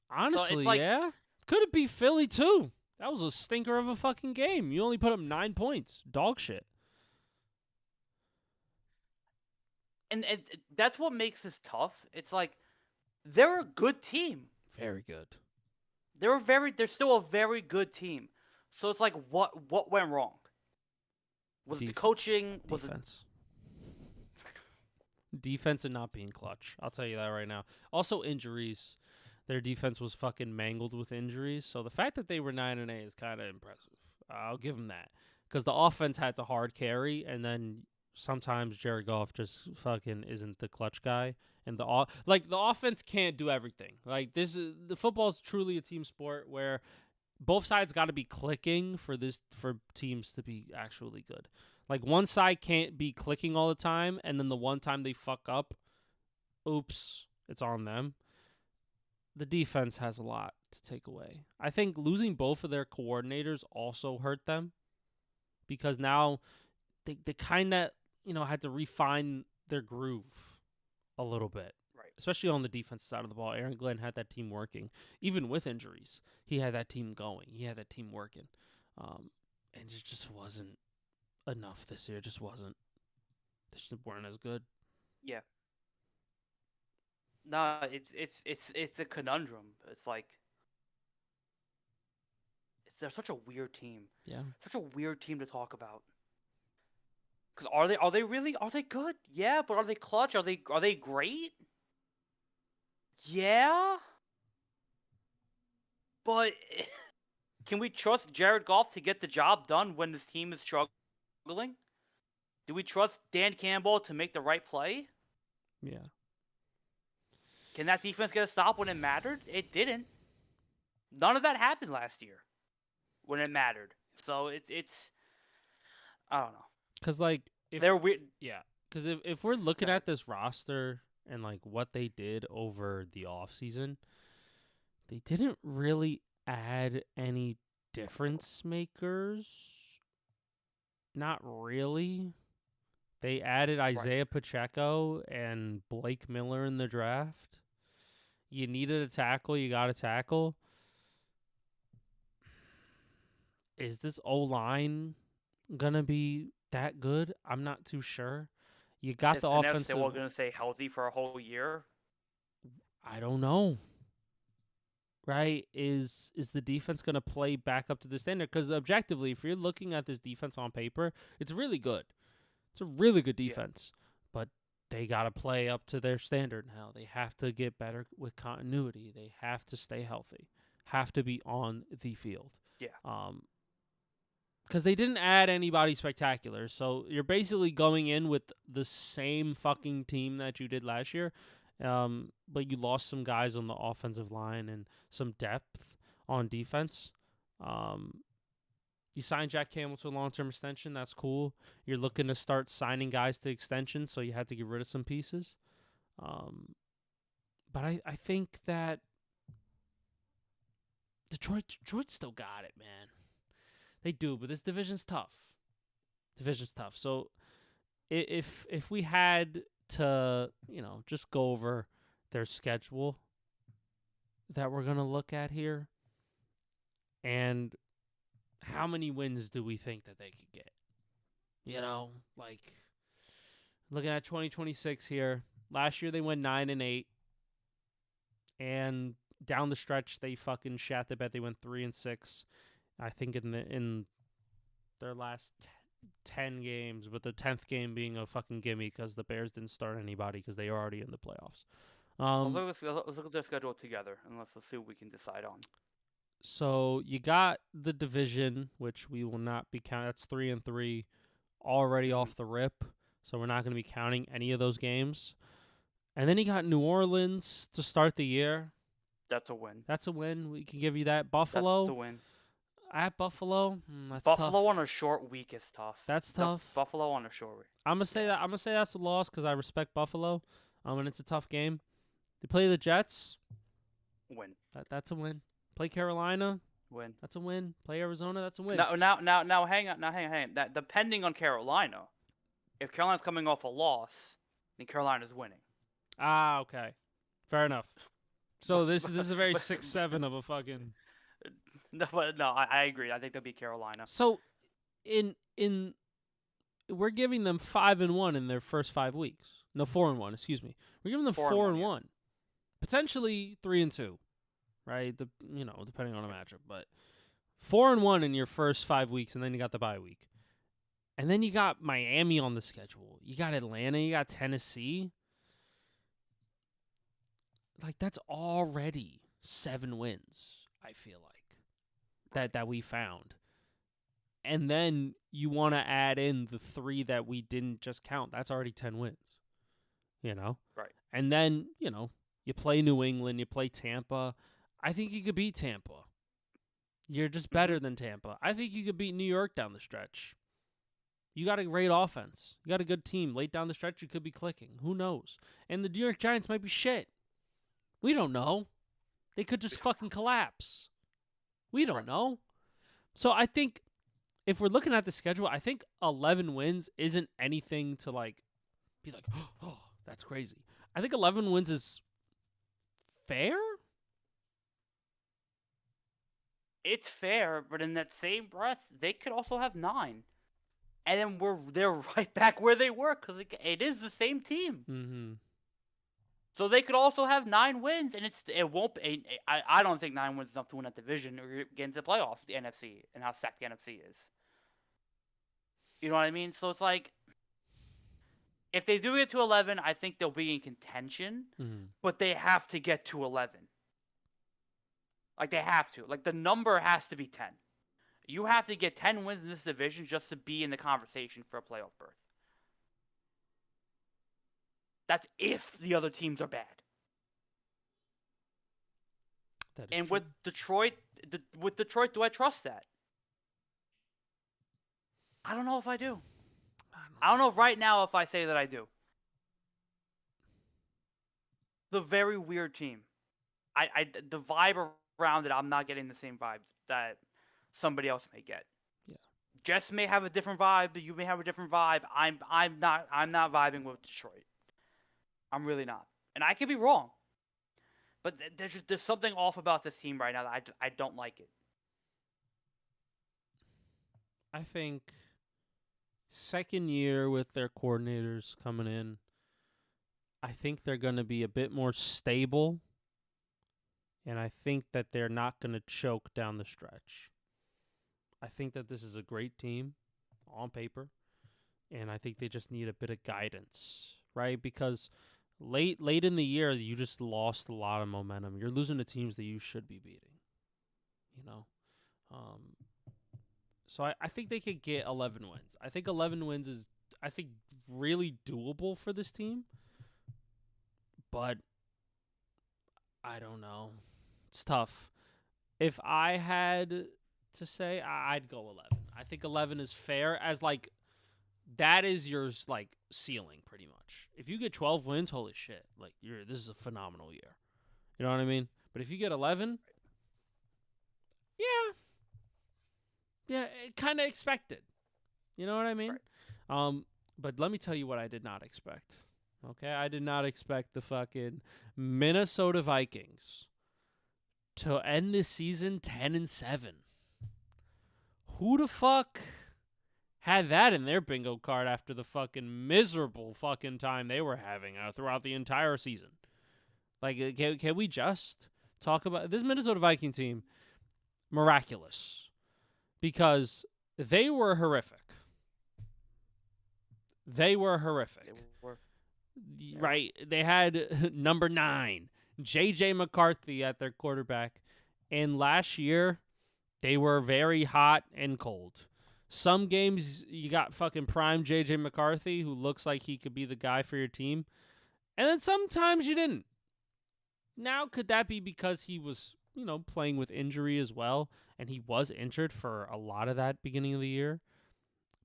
Honestly, so like, yeah. Could it be Philly too? That was a stinker of a fucking game. You only put up 9 points. Dog shit. And that's what makes this tough. It's like they're a good team. Very good. They're still a very good team. So it's like what went wrong? Was it the coaching? Was defense? Defense and not being clutch. I'll tell you that right now. Also injuries. Their defense was fucking mangled with injuries. So the fact that they were 9-8 is kind of impressive. I'll give them that. Because the offense had to hard carry, and then sometimes Jared Goff just fucking isn't the clutch guy. And the offense can't do everything. Like the football is truly a team sport where both sides got to be clicking for teams to be actually good. Like one side can't be clicking all the time, and then the one time they fuck up, oops, it's on them. The defense has a lot to take away. I think losing both of their coordinators also hurt them because now they kind of had to refine their groove a little bit. Right. especially on the defensive side of the ball. Aaron Glenn had that team working, even with injuries. He had that team going. He had that team working, and it just wasn't enough this year. It just wasn't. They just weren't as good. Yeah. No, it's a conundrum. It's like they're such a weird team. Yeah. Such a weird team to talk about. Because are they good? Yeah, but are they clutch? Are they great? Yeah. But can we trust Jared Goff to get the job done when this team is struggling? Do we trust Dan Campbell to make the right play? Yeah. Can that defense get a stop when it mattered? It didn't. None of that happened last year when it mattered. So it's I don't know. Because, like, they're weird. Yeah. Because if we're looking at this roster and, like, what they did over the offseason, they didn't really add any difference makers. Not really. They added Isaiah Pacheco and Blake Miller in the draft. You needed a tackle. You got a tackle. Is this O-line going to be that good? I'm not too sure. You got the offensive. We're going to say healthy for a whole year? I don't know. Right? Is the defense going to play back up to the standard? Because objectively, if you're looking at this defense on paper, it's really good. It's a really good defense. Yeah. But they got to play up to their standard now. They have to get better with continuity. They have to stay healthy. Have to be on the field. Yeah. Because they didn't add anybody spectacular. So you're basically going in with the same fucking team that you did last year. But you lost some guys on the offensive line and some depth on defense. You signed Jack Campbell to a long-term extension. That's cool. You're looking to start signing guys to extensions, so you had to get rid of some pieces. But I think that Detroit still got it, man. They do, but this division's tough. So if we had to, just go over their schedule that we're going to look at here, and how many wins do we think that they could get? Looking at 2026 here. Last year they went 9-8, and down the stretch they fucking shat the bed. They went 3-6. I think in their last 10 games, but the 10th game being a fucking gimme because the Bears didn't start anybody because they were already in the playoffs. Let's look at their schedule together, and let's see what we can decide on. So you got the division, which we will not be counting. That's 3-3 already off the rip, so we're not going to be counting any of those games. And then you got New Orleans to start the year. That's a win. We can give you that. Buffalo. That's a win. At Buffalo, that's Buffalo tough. on a short week is tough. That's tough. Buffalo on a short week. I'm gonna say that's a loss because I respect Buffalo. And it's a tough game. They play the Jets. Win. That's a win. Play Carolina. Win. That's a win. Play Arizona. That's a win. Now, hang on. That depending on Carolina, if Carolina's coming off a loss, then Carolina's winning. Ah, okay, fair enough. So this is a very 6-7 of a fucking. No, I agree. I think they'll beat Carolina. So, in we're giving them 5-1 in their first 5 weeks. No, 4-1. Excuse me. We're giving them 4-1, potentially 3-2, right? Depending on the matchup, but 4-1 in your first 5 weeks, and then you got the bye week, and then you got Miami on the schedule. You got Atlanta. You got Tennessee. Like that's already 7 wins. I feel like. That we found. And then you want to add in the 3 that we didn't just count. That's already 10 wins. Right. And then, you play New England, you play Tampa. I think you could beat Tampa. You're just better than Tampa. I think you could beat New York down the stretch. You got a great offense. You got a good team. Late down the stretch, you could be clicking. Who knows? And the New York Giants might be shit. We don't know. They could just fucking collapse. We don't know. So I think if we're looking at the schedule, I think 11 wins isn't anything to be like, oh, that's crazy. I think 11 wins is fair. It's fair, but in that same breath, they could also have 9. And then they're right back where they were because it is the same team. Mm-hmm. So they could also have 9 wins, and it won't. I don't think 9 wins is enough to win that division or get into the playoffs. The NFC and how stacked the NFC is. You know what I mean? So it's like, if they do get to 11, I think they'll be in contention. Mm-hmm. But they have to get to 11. Like they have to. Like the number has to be 10. You have to get 10 wins in this division just to be in the conversation for a playoff berth. That's if the other teams are bad. That is And true. with Detroit, do I trust that? I don't know if I do. I don't know right now if I say that I do. The very weird team. The vibe around it, I'm not getting the same vibe that somebody else may get. Yeah. Jess may have a different vibe, but you may have a different vibe. I'm not vibing with Detroit. I'm really not. And I could be wrong. But there's something off about this team right now that I don't like it. I think second year with their coordinators coming in, I think they're going to be a bit more stable, and I think that they're not going to choke down the stretch. I think that this is a great team on paper, and I think they just need a bit of guidance, right? Because late in the year, you just lost a lot of momentum. You're losing to teams that you should be beating, you know? So I think they could get 11 wins. I think 11 wins is, I think, really doable for this team. But I don't know. It's tough. If I had to say, I'd go 11. I think 11 is fair as, like, that is your, like, ceiling pretty much. If you get 12 wins, holy shit. Like, this is a phenomenal year. You know what I mean? But if you get 11, yeah, kind of expected. You know what I mean? Right. But let me tell you what I did not expect. Okay, I did not expect the fucking Minnesota Vikings to end this season 10-7. Who the fuck had that in their bingo card after the fucking miserable fucking time they were having throughout the entire season? Like, can we just talk about this Minnesota Viking team? Miraculous. Because they were horrific. They were horrific. Right. They had number 9, J.J. McCarthy at their quarterback. And last year, they were very hot and cold. Some games, you got fucking prime J.J. McCarthy, who looks like he could be the guy for your team. And then sometimes you didn't. Now, could that be because he was, playing with injury as well? And he was injured for a lot of that beginning of the year.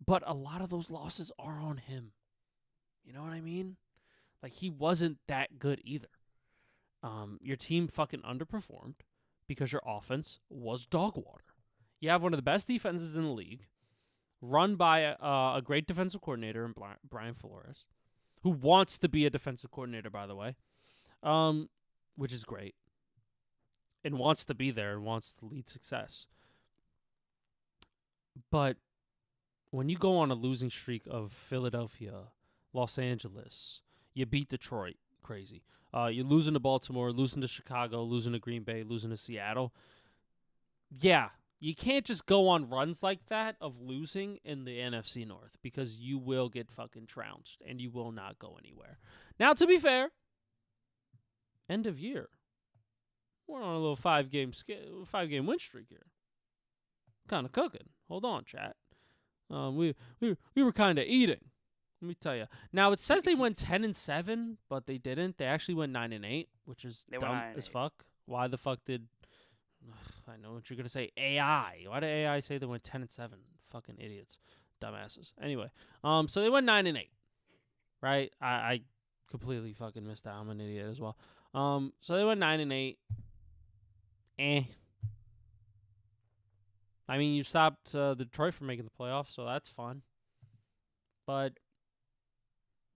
But a lot of those losses are on him. You know what I mean? Like, he wasn't that good either. Your team fucking underperformed because your offense was dog water. You have one of the best defenses in the league, run by a great defensive coordinator in Brian Flores, who wants to be a defensive coordinator, by the way, which is great, and wants to be there and wants to lead success. But when you go on a losing streak of Philadelphia, Los Angeles, you beat Detroit, crazy. You're losing to Baltimore, losing to Chicago, losing to Green Bay, losing to Seattle. Yeah, you can't just go on runs like that of losing in the NFC North because you will get fucking trounced and you will not go anywhere. Now, to be fair, end of year, we're on a little 5-game win streak here. Kind of cooking. Hold on, chat. We were kind of eating. Let me tell you. Now, it says they went 10-7, but they didn't. They actually went 9-8, which is dumb as fuck. Why the fuck did... I know what you're going to say. AI. Why did AI say they went 10-7? Fucking idiots. Dumbasses. Anyway, so they went 9-8, right? I completely fucking missed out. I'm an idiot as well. So they went 9-8. I mean, you stopped the Detroit from making the playoffs, so that's fun. But,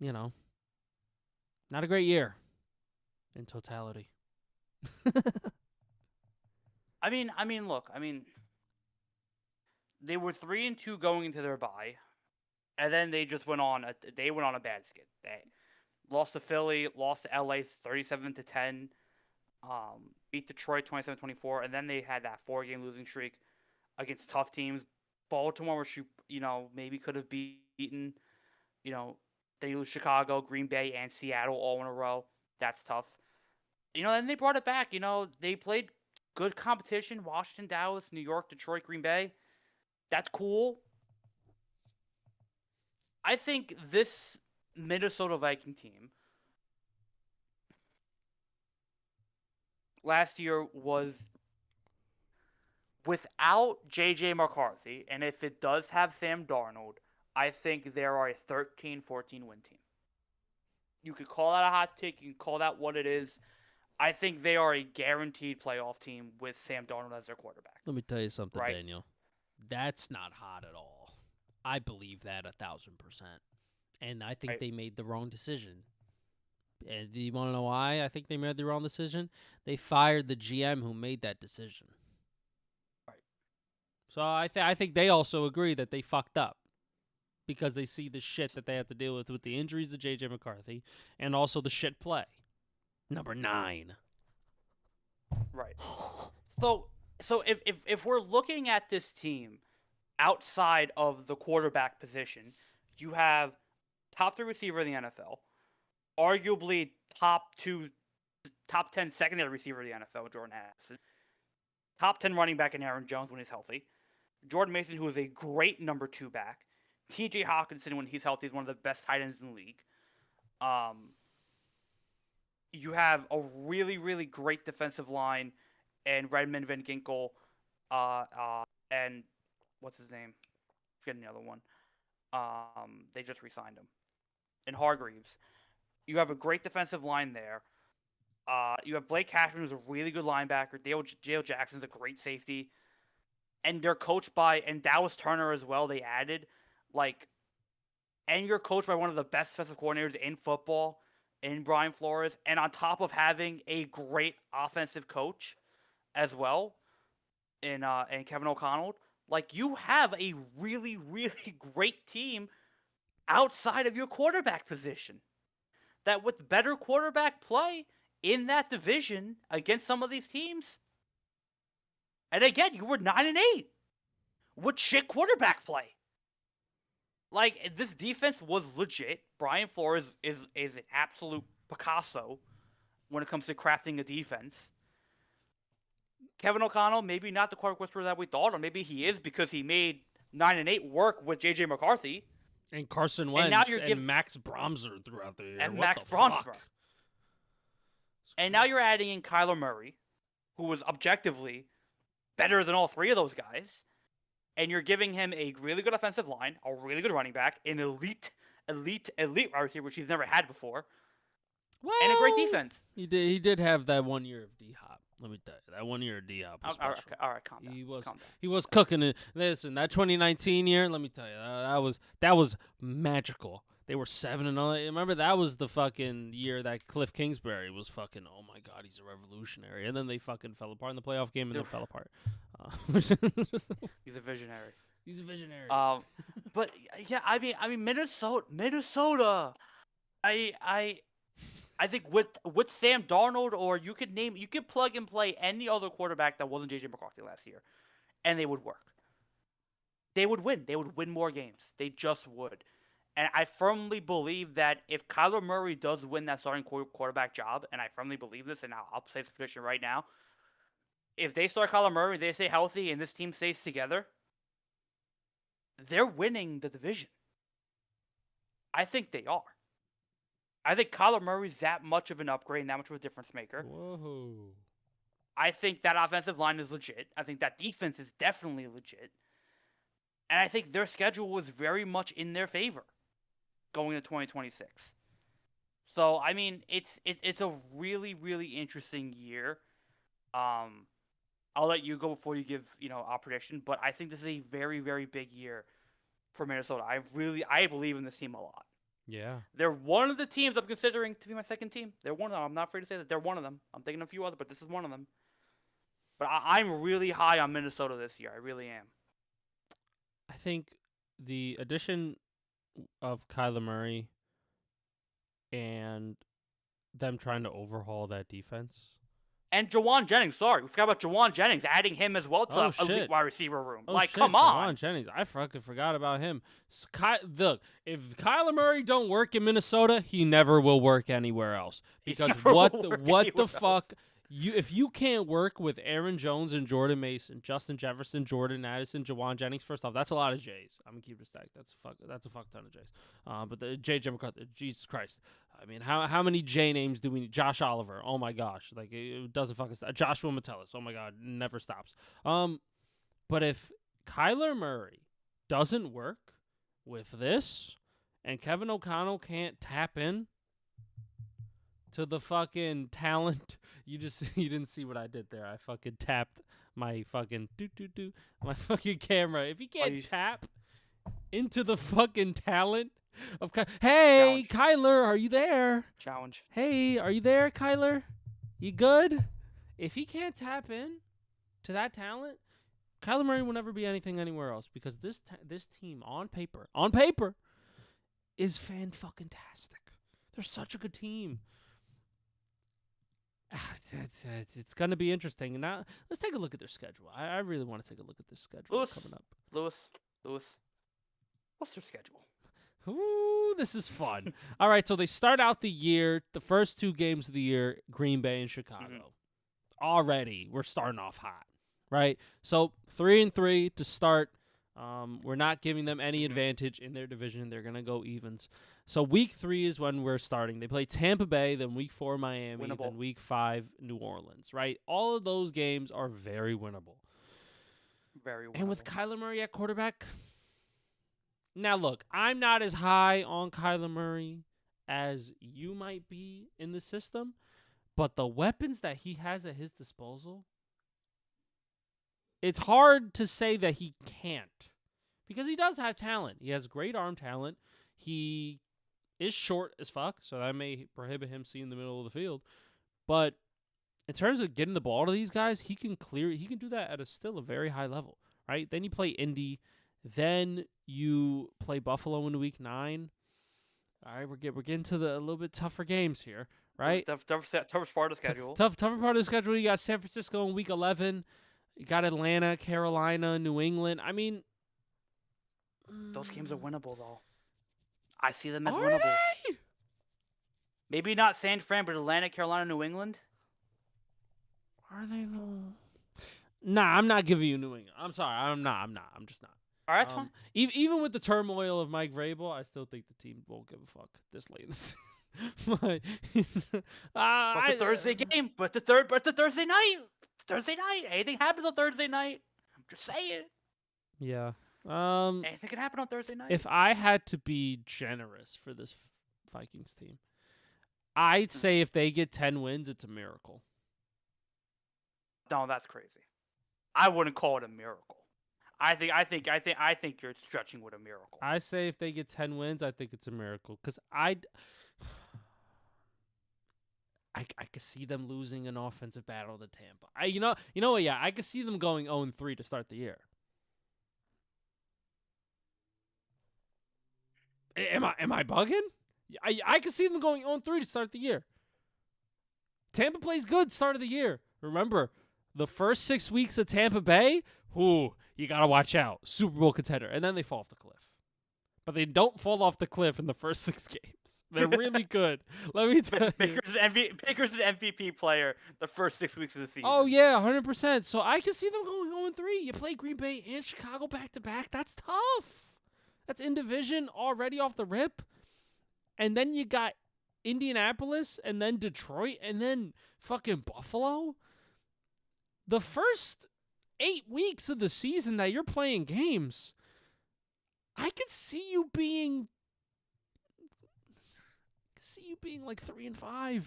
not a great year. in totality. Look, they were 3-2 going into their bye, and then they just went on a bad skid. They lost to Philly, lost to LA 37-10, beat Detroit 27-24, and then they had that 4-game losing streak against tough teams. Baltimore, which maybe could have beaten. They lose Chicago, Green Bay, and Seattle all in a row. That's tough. Then they brought it back. They played good competition: Washington, Dallas, New York, Detroit, Green Bay. That's cool. I think this Minnesota Viking team last year was without J.J. McCarthy, and if it does have Sam Darnold, I think they are a 13-14 win team. You could call that a hot take. You can call that what it is. I think they are a guaranteed playoff team with Sam Darnold as their quarterback. Let me tell you something, right? Daniel. That's not hot at all. I believe that 1,000%. And I think they made the wrong decision. And do you want to know why I think they made the wrong decision? They fired the GM who made that decision. Right. So I think they also agree that they fucked up because they see the shit that they have to deal with the injuries to J.J. McCarthy and also the shit play. Number 9. Right. So if we're looking at this team outside of the quarterback position, you have top 3 receiver in the NFL, arguably top 10 secondary receiver in the NFL, Jordan Addison, top 10 running back in Aaron Jones when he's healthy, Jordan Mason, who is a great number 2 back, T.J. Hawkinson, when he's healthy, is one of the best tight ends in the league. You have a really, really great defensive line, and Redmond, Van Ginkel, and what's his name? Forgetting the other one. They just re-signed him. And Hargreaves. You have a great defensive line there. You have Blake Cashman, who's a really good linebacker. Dale Jackson's a great safety. And they're coached by, and Dallas Turner as well, they added. And you're coached by one of the best defensive coordinators in football, in Brian Flores. And on top of having a great offensive coach as well, in Kevin O'Connell, you have a really, really great team outside of your quarterback position. That with better quarterback play in that division against some of these teams, and again, you were 9-8 with shit quarterback play. This defense was legit. Brian Flores is an absolute Picasso when it comes to crafting a defense. Kevin O'Connell, maybe not the quarterback whisperer that we thought, or maybe he is because he made 9-8 work with J.J. McCarthy. And Carson Wentz and Max Bromser throughout the year. And what Max the Bromser. Fuck? And now you're adding in Kyler Murray, who was objectively better than all 3 of those guys. And you're giving him a really good offensive line, a really good running back, an elite wide receiver, which he's never had before, and a great defense. He did have that 1 year of D-Hop. Let me tell you, that 1 year of D-Hop was special. All right, calm down. He was cooking it. Listen, that 2019 year, let me tell you, that was magical. They were 7-0. Remember, that was the fucking year that Cliff Kingsbury was fucking, oh my God, he's a revolutionary. And then they fucking fell apart in the playoff game and then fell apart. He's a visionary. He's a visionary. But yeah, Minnesota. I think with Sam Darnold, or you could plug and play any other quarterback that wasn't J.J. McCarthy last year, and they would work. They would win. They would win more games. They just would. And I firmly believe that if Kyler Murray does win that starting quarterback job, and I firmly believe this, and I'll say this prediction right now, if they start Kyler Murray, they stay healthy, and this team stays together, they're winning the division. I think they are. I think Kyler Murray's that much of an upgrade and that much of a difference maker. Whoa. I think that offensive line is legit. I think that defense is definitely legit. And I think their schedule was very much in their favor going into 2026. So, it's a really, really interesting year. I'll let you go before you give, our prediction, but I think this is a very, very big year for Minnesota. I believe in this team a lot. Yeah. They're one of the teams I'm considering to be my second team. They're one of them. I'm not afraid to say that they're one of them. I'm thinking a few others, but this is one of them. But I'm really high on Minnesota this year. I really am. I think the addition of Kyler Murray and them trying to overhaul that defense. And Jawan Jennings, sorry, we forgot about Jawan Jennings, adding him as well to Oh, elite shit. wide receiver room. Oh Like, shit, come Jawan on. Jennings. I fucking forgot about him. Look, if Kyler Murray don't work in Minnesota, he never will work anywhere else. Because what the fuck? If you can't work with Aaron Jones and Jordan Mason, Justin Jefferson, Jordan Addison, Jawan Jennings, first off, that's a lot of J's. I'm gonna keep it stacked. That's a fuck ton of J's. But the J.J. McCarthy, Jesus Christ. I mean, how many J names do we need? Josh Oliver. Oh my gosh, like it doesn't fucking stop. Joshua Metellus. Oh my god, never stops. But if Kyler Murray doesn't work with this, and Kevin O'Connell can't tap in to the fucking talent, you didn't see what I did there. I fucking tapped my fucking my fucking camera. If he can't tap into the fucking talent of hey, Kyler, are you there? Challenge. Hey, are you there, Kyler? You good? If he can't tap in to that talent, Kyler Murray will never be anything anywhere else because this team on paper is fan-fucking-tastic. They're such a good team. It's going to be interesting. Now, let's take a look at their schedule. I really want to take a look at this schedule coming up. Lewis, what's their schedule? Ooh, this is fun. All right, so they start out the year, the first 2 games of the year, Green Bay and Chicago. Mm-hmm. Already, we're starting off hot, right? So 3-3 to start. We're not giving them any advantage in their division. They're going to go evens. So week 3 is when we're starting. They play Tampa Bay, then week 4 Miami, then week 5 New Orleans, right? All of those games are very winnable. Very winnable. And with Kyler Murray at quarterback, now look, I'm not as high on Kyler Murray as you might be in the system, but the weapons that he has at his disposal, it's hard to say that he can't because he does have talent. He has great arm talent. He is short as fuck, so that may prohibit him seeing the middle of the field. But in terms of getting the ball to these guys, he can do that at still a very high level, right? Then you play Indy, then you play Buffalo in week 9. All right, we're getting to a little bit tougher games here, right? Tougher part of the schedule. Tougher part of the schedule. You got San Francisco in week 11. You got Atlanta, Carolina, New England. I mean, those games are winnable, though. I see them as are winnable. They? Maybe not San Fran, but Atlanta, Carolina, New England. Are they though? Nah, I'm not giving you New England. I'm sorry. I'm not. I'm just not. All right, that's fine. Even with the turmoil of Mike Vrabel, I still think the team won't give a fuck this late in the season. But the Thursday game. But the Thursday night. Thursday night. Anything happens on Thursday night. I'm just saying. Yeah. Anything can happen on Thursday night. If I had to be generous for this Vikings team, I'd say if they get 10 wins, it's a miracle. No, that's crazy. I wouldn't call it a miracle. I think you're stretching with a miracle. I say if they get 10 wins, I think it's a miracle because I could see them losing an offensive battle to Tampa. You know what? Yeah, I could see them going 0-3 to start the year. Am I bugging? I could see them going 0-3 to start the year. Tampa plays good start of the year. Remember, the first 6 weeks of Tampa Bay, you got to watch out. Super Bowl contender. And then they fall off the cliff. But they don't fall off the cliff in the first 6 games. They're really good. Let me tell you. Baker's an MVP player the first 6 weeks of the season. Oh, yeah, 100%. So I can see them going 0-3. You play Green Bay and Chicago back-to-back. That's tough. That's in division already off the rip. And then you got Indianapolis and then Detroit and then fucking Buffalo. The first 8 weeks of the season that you're playing games, I could see you being like 3-5.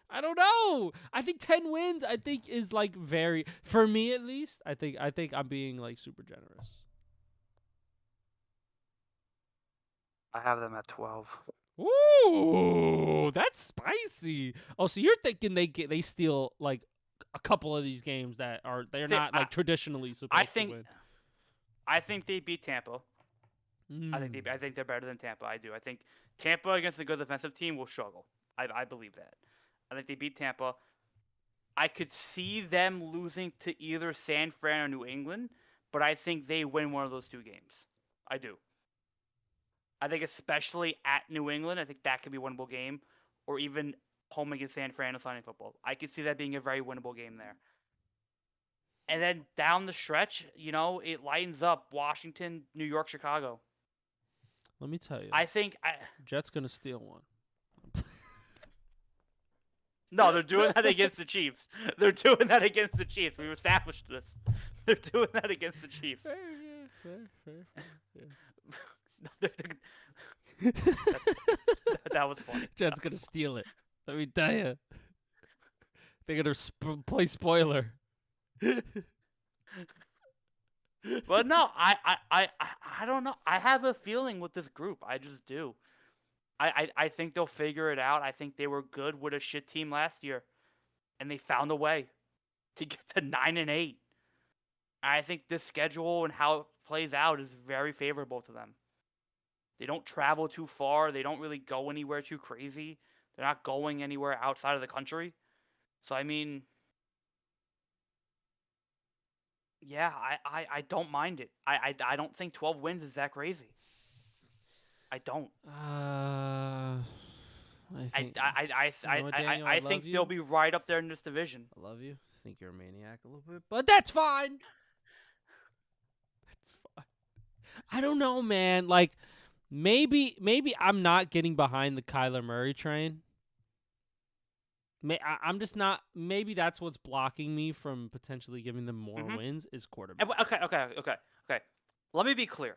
I don't know. I think 10 wins. I think is like very for me at least. I think I'm being like super generous. I have them at 12. Ooh, that's spicy. Oh, so you're thinking they steal like a couple of these games that they're not like traditionally supposed to win. I think they beat Tampa. Mm. I think they're better than Tampa. I do. I think Tampa against a good defensive team will struggle. I believe that. I think they beat Tampa. I could see them losing to either San Fran or New England, but I think they win one of those two games. I do. I think especially at New England, I think that could be a winnable game, or even home against San Fran on Sunday Football. I could see that being a very winnable game there. And then down the stretch, it lightens up Washington, New York, Chicago. Let me tell you. I think Jets gonna steal one. No, they're doing that against the Chiefs. They're doing that against the Chiefs. We've established this. They're doing that against the Chiefs. Fair. That was funny. Jets gonna steal it. Let me tell you. They're gonna play spoiler. But no, I don't know. I have a feeling with this group. I just do. I think they'll figure it out. I think they were good with a shit team last year, and they found a way to get to 9-8. I think this schedule and how it plays out is very favorable to them. They don't travel too far. They don't really go anywhere too crazy. They're not going anywhere outside of the country. So I mean, yeah, I don't mind it. I don't think 12 wins is that crazy. I don't. I think they'll be right up there in this division. I love you. I think you're a maniac a little bit, but that's fine. That's fine. I don't know, man. Like maybe I'm not getting behind the Kyler Murray train. I'm just not. Maybe that's what's blocking me from potentially giving them more wins is quarterback. Okay. Let me be clear.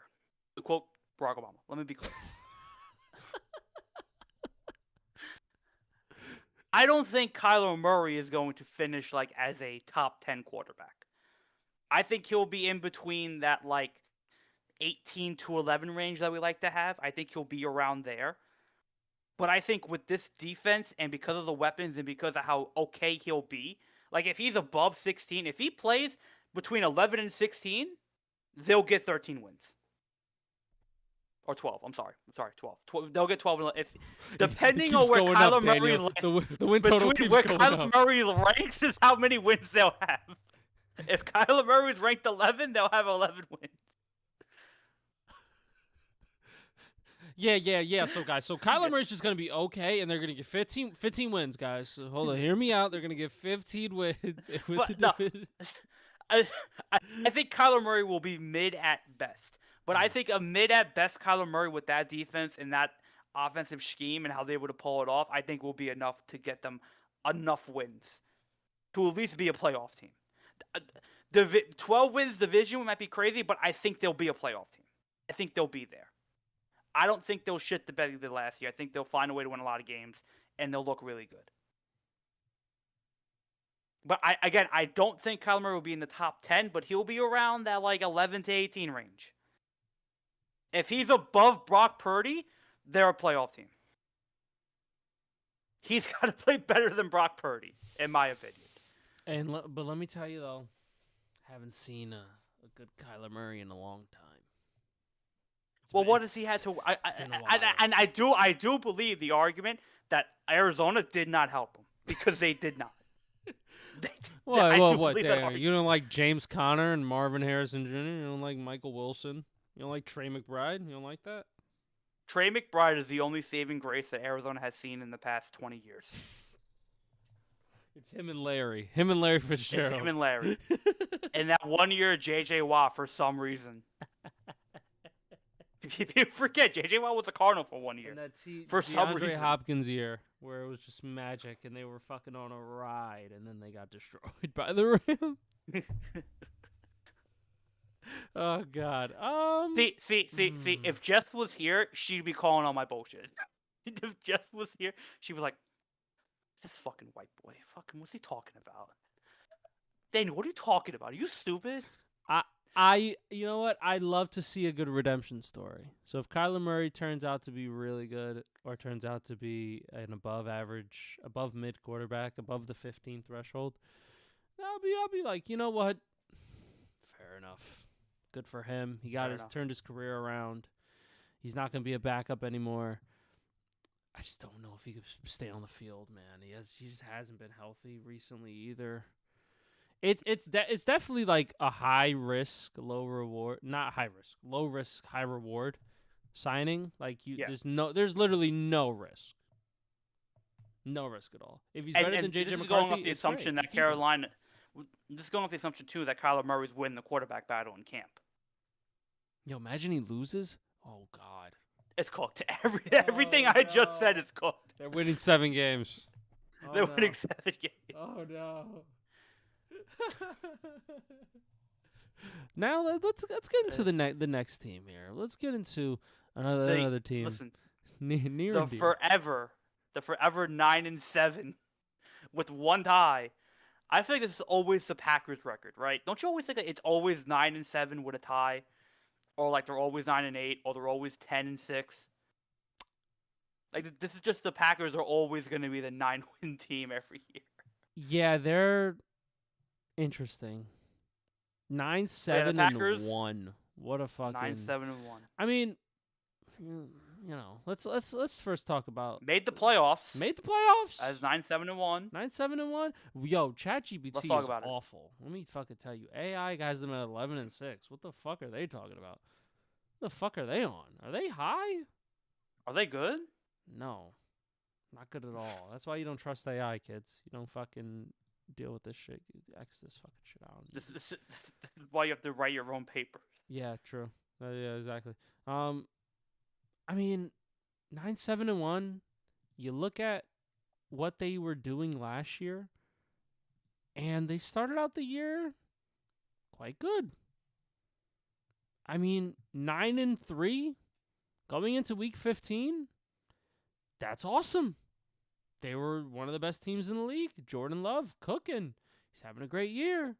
To quote Barack Obama. Let me be clear. I don't think Kyler Murray is going to finish like as a top 10 quarterback. I think he'll be in between that like 18 to 11 range that we like to have. I think he'll be around there. But I think with this defense and because of the weapons and because of how okay he'll be, like if he's above 16, if he plays between 11 and 16, they'll get 13 wins. Or 12. I'm sorry, 12. They'll get 12. If depending on where Kyler Murray the win total keeps where going Kyler up. Murray ranks is how many wins they'll have. If Kyler Murray's ranked 11, they'll have 11 wins. Yeah. So guys, Kyler Murray's just gonna be okay, and they're gonna get 15 wins, guys. So hold on, hear me out. They're gonna get 15 wins. I think Kyler Murray will be mid at best. But I think a mid at best Kyler Murray with that defense and that offensive scheme and how they would pull it off, I think will be enough to get them enough wins to at least be a playoff team. 12 wins division might be crazy, but I think they'll be a playoff team. I think they'll be there. I don't think they'll shit the bed they did last year. I think they'll find a way to win a lot of games, and they'll look really good. But I don't think Kyler Murray will be in the top 10, but he'll be around that like 11 to 18 range. If he's above Brock Purdy, they're a playoff team. He's got to play better than Brock Purdy, in my opinion. But let me tell you though, haven't seen a good Kyler Murray in a long time. What does he have to? I do believe the argument that Arizona did not help him because they did not. What? You don't like James Conner and Marvin Harrison Jr. You don't like Michael Wilson. You don't like Trey McBride? You don't like that? Trey McBride is the only saving grace that Arizona has seen in the past 20 years. It's him and Larry. Him and Larry Fitzgerald. It's him and Larry. And that 1 year, J.J. Watt, for some reason. You forget, J.J. Watt was a Cardinal for 1 year. And that for some reason. Hopkins year, where it was just magic, and they were fucking on a ride, and then they got destroyed by the Rams. Oh God. See. If Jess was here, she'd be calling on my bullshit. If Jess was here, she'd be like, This fucking white boy. Fucking, what's he talking about? Daniel, what are you talking about? Are you stupid? You know what? I'd love to see a good redemption story. So if Kyler Murray turns out to be really good, or turns out to be an above average, above mid quarterback, above the 15 threshold, I'll be like, you know what? Fair enough. Good for him. He got turned his career around. He's not going to be a backup anymore. I just don't know if he could stay on the field, man. He just hasn't been healthy recently either. It's definitely like a high risk, low reward. Not high risk, low risk, high reward signing. Like there's literally no risk. No risk at all. If he's better than JJ this McCarthy, is going off the it's assumption great. that Carolina. This is going off the assumption too that Kyler Murray's win the quarterback battle in camp. Yo, imagine he loses. Oh God. It's cooked. Everything I just said is cooked. They're winning 7 games. They're winning 7 games. Oh no. Now let's get into the next team here. Let's get into another team. Listen, near the forever 9-7 with one tie. I feel like this is always the Packers' record, right? Don't you always think that it's always 9-7 with a tie, or like they're always 9-8, or they're always 10-6? Like this is just the Packers are always going to be the 9-win team every year. Yeah, they're interesting. 9-7-1. What a fucking 9-7-1. I mean, you know, let's first talk about made the playoffs. As 9-7-1. 9-7-1. Yo, ChatGPT is about awful. Let me fucking tell you. AI guys them at 11-6. What the fuck are they talking about? What the fuck are they on? Are they high? Are they good? No. Not good at all. That's why you don't trust AI, kids. You don't fucking deal with this shit. You X this fucking shit out. This is why you have to write your own paper. Yeah, true. Yeah, exactly. I mean, 9-7-1. You look at what they were doing last year, and they started out the year quite good. I mean, 9-3 going into week 15. That's awesome. They were one of the best teams in the league. Jordan Love cooking. He's having a great year.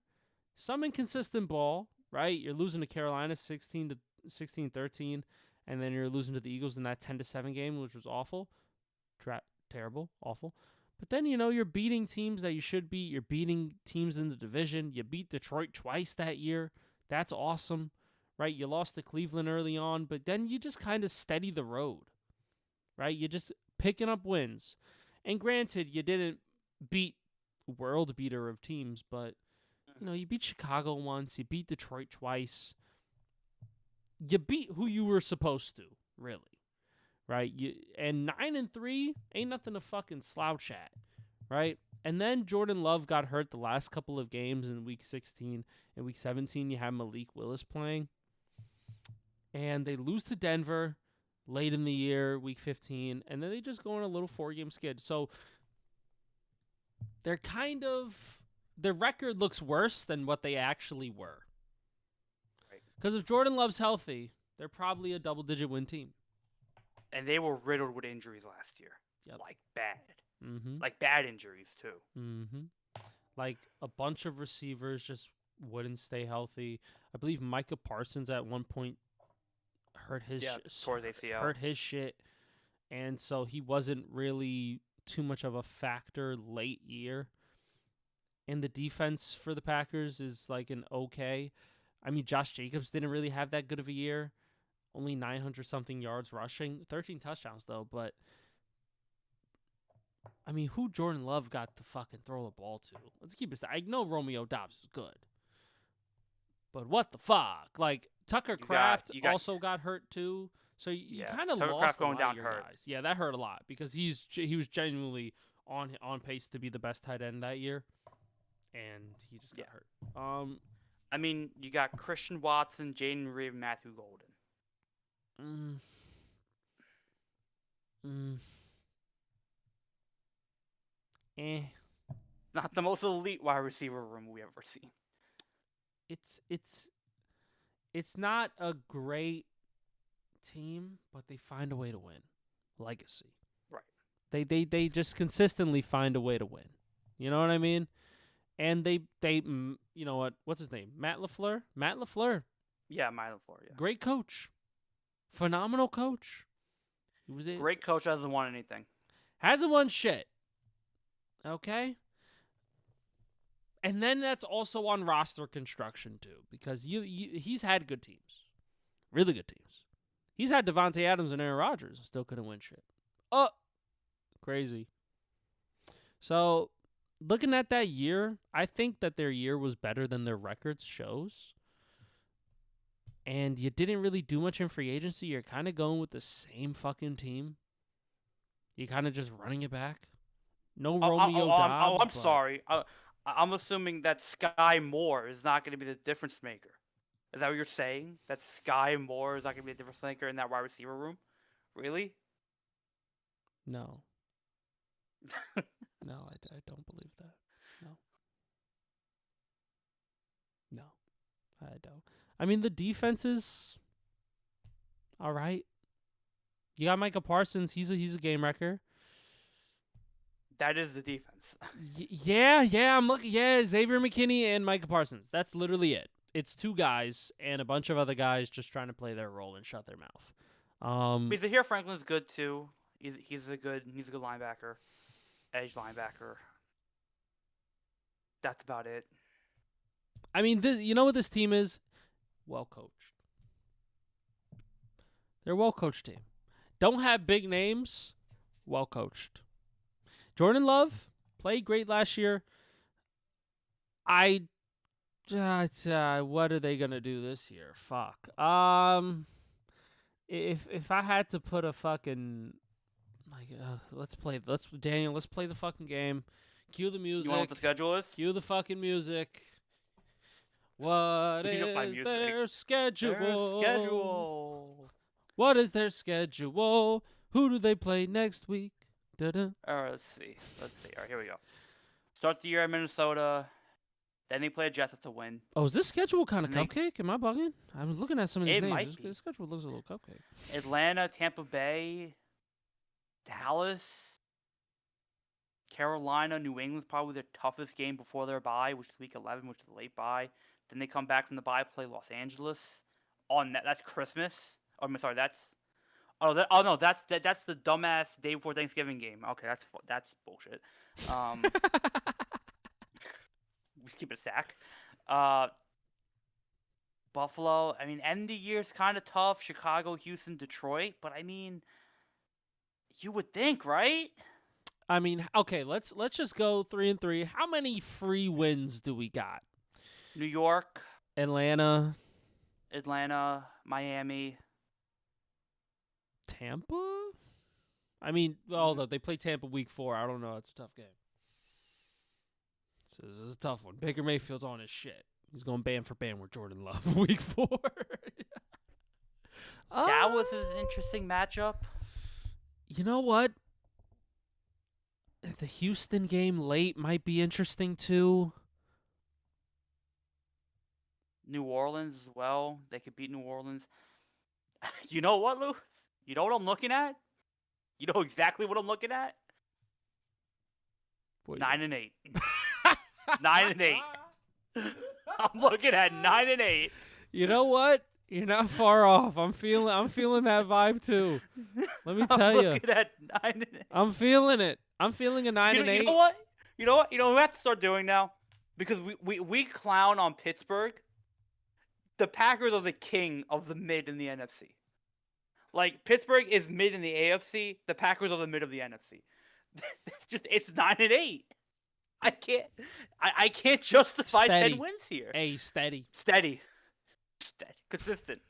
Some inconsistent ball, right? You're losing to Carolina 16-13, and then you're losing to the Eagles in that 10-7 game, which was awful. Terrible, awful. But then, you know, you're beating teams that you should beat. You're beating teams in the division. You beat Detroit twice that year. That's awesome, right? You lost to Cleveland early on, but then you just kind of steady the road, right? You just picking up wins. And granted, you didn't beat world beater of teams, but you know, you beat Chicago once, you beat Detroit twice. You beat who you were supposed to, really. Right? And 9-3 ain't nothing to fucking slouch at, right? And then Jordan Love got hurt the last couple of games in week 16. In week 17, you have Malik Willis playing. And they lose to Denver late in the year, week 15, and then they just go on a little 4-game skid. So they're kind of, their record looks worse than what they actually were. Because if Jordan Love's healthy, they're probably a double-digit win team. And they were riddled with injuries last year. Yep. Like bad. Mm-hmm. Like bad injuries, too. Mm-hmm. Like a bunch of receivers just wouldn't stay healthy. I believe Micah Parsons at one point hurt his shit, and so he wasn't really too much of a factor late year. And the defense for the Packers is like an okay. I mean, Josh Jacobs didn't really have that good of a year. Only 900 something yards rushing, 13 touchdowns though. But I mean, who Jordan Love got to fucking throw the ball to? Let's keep it. I know Romeo Doubs is good, but what the fuck? Like Tucker Kraft also got hurt too. So you kind of lost a lot of your guys. Yeah, that hurt a lot because he was genuinely on pace to be the best tight end that year, and he just got hurt. I mean, you got Christian Watson, Jaden Reed, Matthew Golden. Not the most elite wide receiver room we ever seen. It's not a great team, but they find a way to win. Legacy. Right. They just consistently find a way to win. You know what I mean? And you know what's his name? Matt LaFleur. Matt LaFleur, Yeah, Milo Floor, yeah. great coach, phenomenal coach. He was Great coach, hasn't won anything. hasn't won shit. Okay. And then that's also on roster construction too, because he's had good teams, really good teams. He's had Devontae Adams and Aaron Rodgers, and still couldn't win shit. Oh, crazy. So, looking at that year, I think that their year was better than their records shows. And you didn't really do much in free agency. You're kind of going with the same fucking team. You're kind of just running it back. No Romeo Dobbs. I'm sorry. I'm assuming that Sky Moore is not going to be the difference maker. Is that what you're saying? That Sky Moore is not going to be a difference maker in that wide receiver room? Really? No. No, I don't believe that. No, I don't. I mean, the defense is all right. You got Micah Parsons. He's a game wrecker. That is the defense. Yeah. I'm looking. Yeah, Xavier McKinney and Micah Parsons. That's literally it. It's two guys and a bunch of other guys just trying to play their role and shut their mouth. Because here Franklin's good too. He's a good linebacker, edge linebacker. That's about it. I mean, you know what this team is? Well coached. They're a well coached team. Don't have big names. Well coached. Jordan Love played great last year. What are they gonna do this year? Fuck. If I had to put a fucking let's play the fucking game. Cue the music. You want what the schedule is? Cue the fucking music. What is their schedule? What is their schedule? Who do they play next week? Da-da. All right, let's see. All right, here we go. Start the year at Minnesota. Then they play Jets to win. Oh, is this schedule kind of cupcake? Am I bugging? I was looking at some of these names. Might be. This schedule looks a little cupcake. Atlanta, Tampa Bay, Dallas, Carolina, New England's probably their toughest game before their bye, which is week 11, which is a late bye. Then they come back from the bye, play Los Angeles. That's Christmas. Oh, I'm sorry, that's the dumbass day before Thanksgiving game. Okay, that's bullshit. We keep it a sack. Buffalo. I mean, end of the year's kind of tough. Chicago, Houston, Detroit. But I mean, you would think, right? I mean, okay, let's just go 3-3. How many free wins do we got? New York, Atlanta, Miami, Tampa. I mean, although they play Tampa week 4, I don't know. It's a tough game. So this is a tough one. Baker Mayfield's on his shit. He's going band for band with Jordan Love week 4. That was an interesting matchup. You know what? The Houston game late might be interesting too. New Orleans as well. They could beat New Orleans. You know what, Lou? You know what I'm looking at? You know exactly what I'm looking at? 9-8. 9-8. I'm looking at 9-8. You know what? You're not far off. I'm feeling that vibe too. Let me tell you. I'm looking at 9-8. I'm feeling it. I'm feeling a 9-8. You know what? You know what? We have to start doing now, because we clown on Pittsburgh. The Packers are the king of the mid in the NFC. Like, Pittsburgh is mid in the AFC. The Packers are the mid of the NFC. It's 9-8. I can't justify Steady. 10 wins here. Hey, steady. Consistent.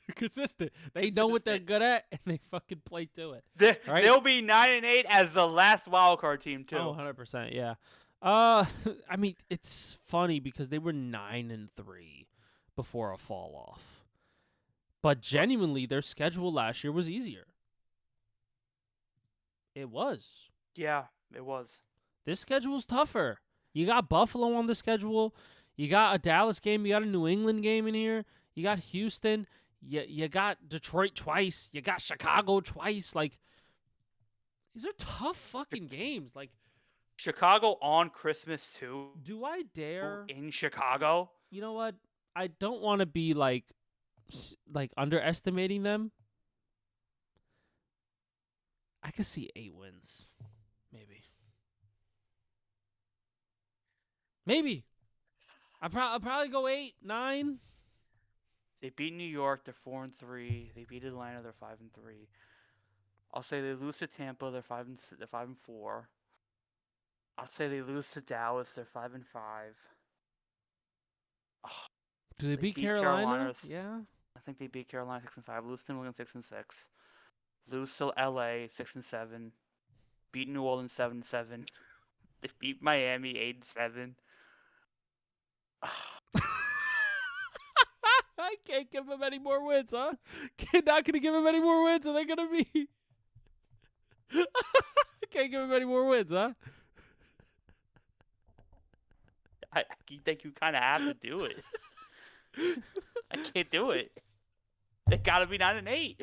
They know what they're good at, and they fucking play to it. They'll be 9-8 as the last wildcard team too. Oh, 100%, yeah. I mean, it's funny because they were 9-3 before a fall off. But genuinely, their schedule last year was easier. It was. Yeah, it was. This schedule's tougher. You got Buffalo on the schedule. You got a Dallas game. You got a New England game in here. You got Houston. You got Detroit twice. You got Chicago twice. Like, These are tough fucking games. Like, Chicago on Christmas too do I dare? in Chicago. You know what? I don't want to be like underestimating them. I could see 8 wins, maybe. Maybe. I'll probably go 8, 9. They beat New York, they're 4-3. They beat Atlanta, they're 5-3. I'll say they lose to Tampa, they're 5-4. I'll say they lose to Dallas, they're 5-5. Do they beat beat Carolina? Yeah. I think they beat Carolina 6-5. Lose to New England 6-6. Lose to LA 6-7. Beat New Orleans 7-7. They beat Miami 8-7. I can't give them any more wins, huh? Not gonna give them any more wins, and they're gonna be. Can't give them any more wins, huh? I think you kind of have to do it. I can't do it. They gotta be 9-8.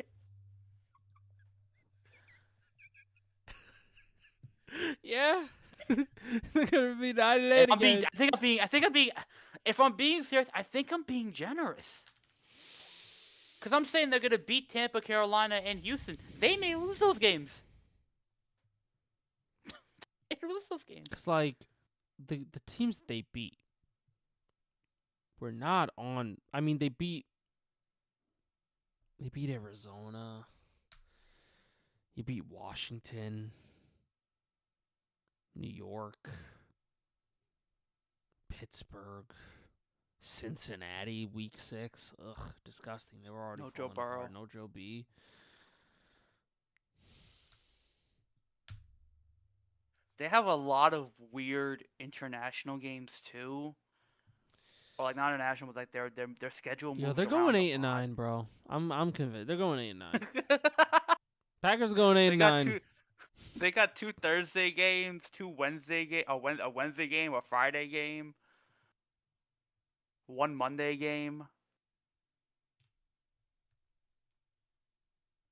Yeah. They're gonna be 9-8 again. I think I'm being. If I'm being serious, I think I'm being generous. Because I'm saying they're gonna beat Tampa, Carolina, and Houston. They may lose those games. They lose those games. Cause like the teams that they beat were not on. I mean, they beat Arizona. You beat Washington, New York, Pittsburgh, Cincinnati, Week 6. Ugh, disgusting. They were already No Joe falling Burrow. apart. No Joe B. They have a lot of weird international games too. Or like not international, but like their schedule moves. Yo, they're around going a 8-9, bro. I'm convinced. They're going 8-9. lot. Packers are going 8-9. They got 2 Thursday games, 2 Wednesday game, a Wednesday game, a Friday game, 1 Monday game.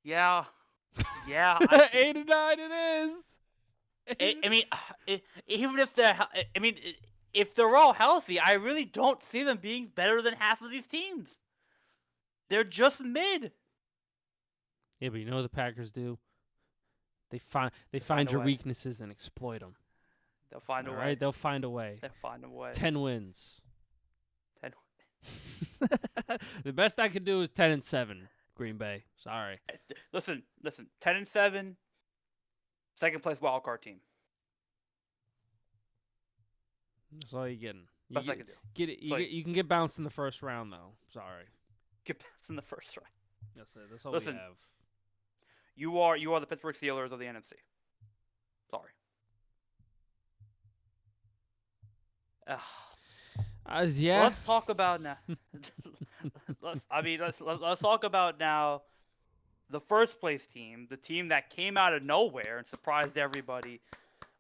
Yeah, yeah. 8-9 it is. I mean, even if if they're all healthy, I really don't see them being better than half of these teams. They're just mid. Yeah, but you know what the Packers do? They find find a your way. weaknesses and exploit them. They'll find a way. Right? They'll find a way. They'll find a way. 10 wins. 10. The best I could do is 10-7. Green Bay. Sorry. Listen. 10-7. Second place wild card team. That's all you're getting. Best I can do. Get it. You can get bounced in the first round though. Sorry. Get past in the first round. That's it. That's all Listen, we have. You are the Pittsburgh Steelers of the NFC. Sorry. Yeah. Let's talk about now. let's talk about now. The first place team, the team that came out of nowhere and surprised everybody,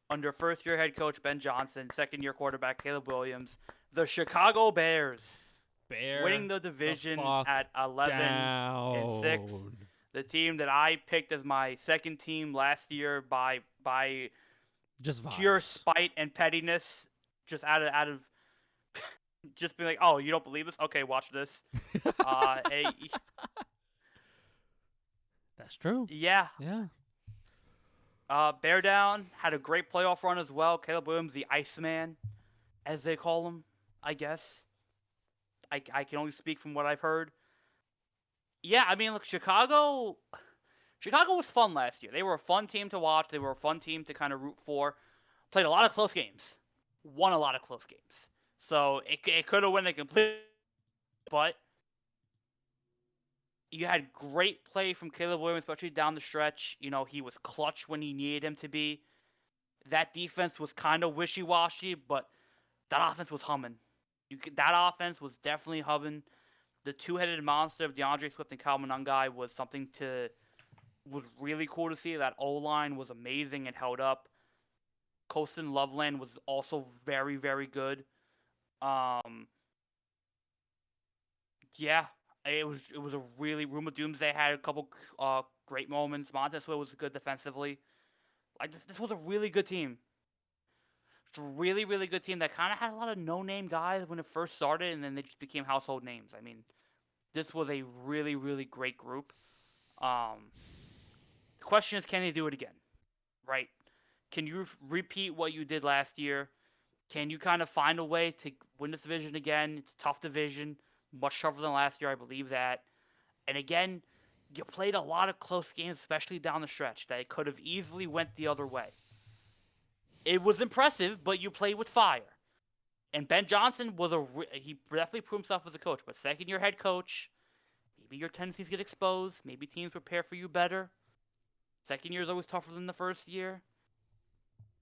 under first-year head coach Ben Johnson, second-year quarterback Caleb Williams, the Chicago Bears, winning the division at 11-6. The team that I picked as my second team last year by just vibes. Pure spite and pettiness, just out of just being like, oh, you don't believe us? Okay, watch this. That's true. Yeah. Bear Down had a great playoff run as well. Caleb Williams, the Iceman, as they call him, I guess. I can only speak from what I've heard. Yeah, I mean, look, Chicago was fun last year. They were a fun team to watch. They were a fun team to kind of root for. Played a lot of close games. Won a lot of close games. So it could have won a complete, but you had great play from Caleb Williams, especially down the stretch. You know, he was clutch when he needed him to be. That defense was kind of wishy-washy, but that offense was humming. That offense was definitely humming. The two-headed monster of DeAndre Swift and Kyle Monangai was really cool to see. That O-line was amazing and held up. Colston Loveland was also very, very good. Yeah, it was a really Ruma Doomsday had a couple great moments. Montez Sweat was good defensively. Like this was a really good team. It's a really, really good team that kind of had a lot of no-name guys when it first started, and then they just became household names. I mean, this was a really, really great group. The question is, can they do it again? Right? Can you repeat what you did last year? Can you kind of find a way to win this division again? It's a tough division, much tougher than last year, I believe that. And again, you played a lot of close games, especially down the stretch, that it could have easily went the other way. It was impressive, but you played with fire. And Ben Johnson he definitely proved himself as a coach. But second-year head coach, maybe your tendencies get exposed. Maybe teams prepare for you better. Second year is always tougher than the first year.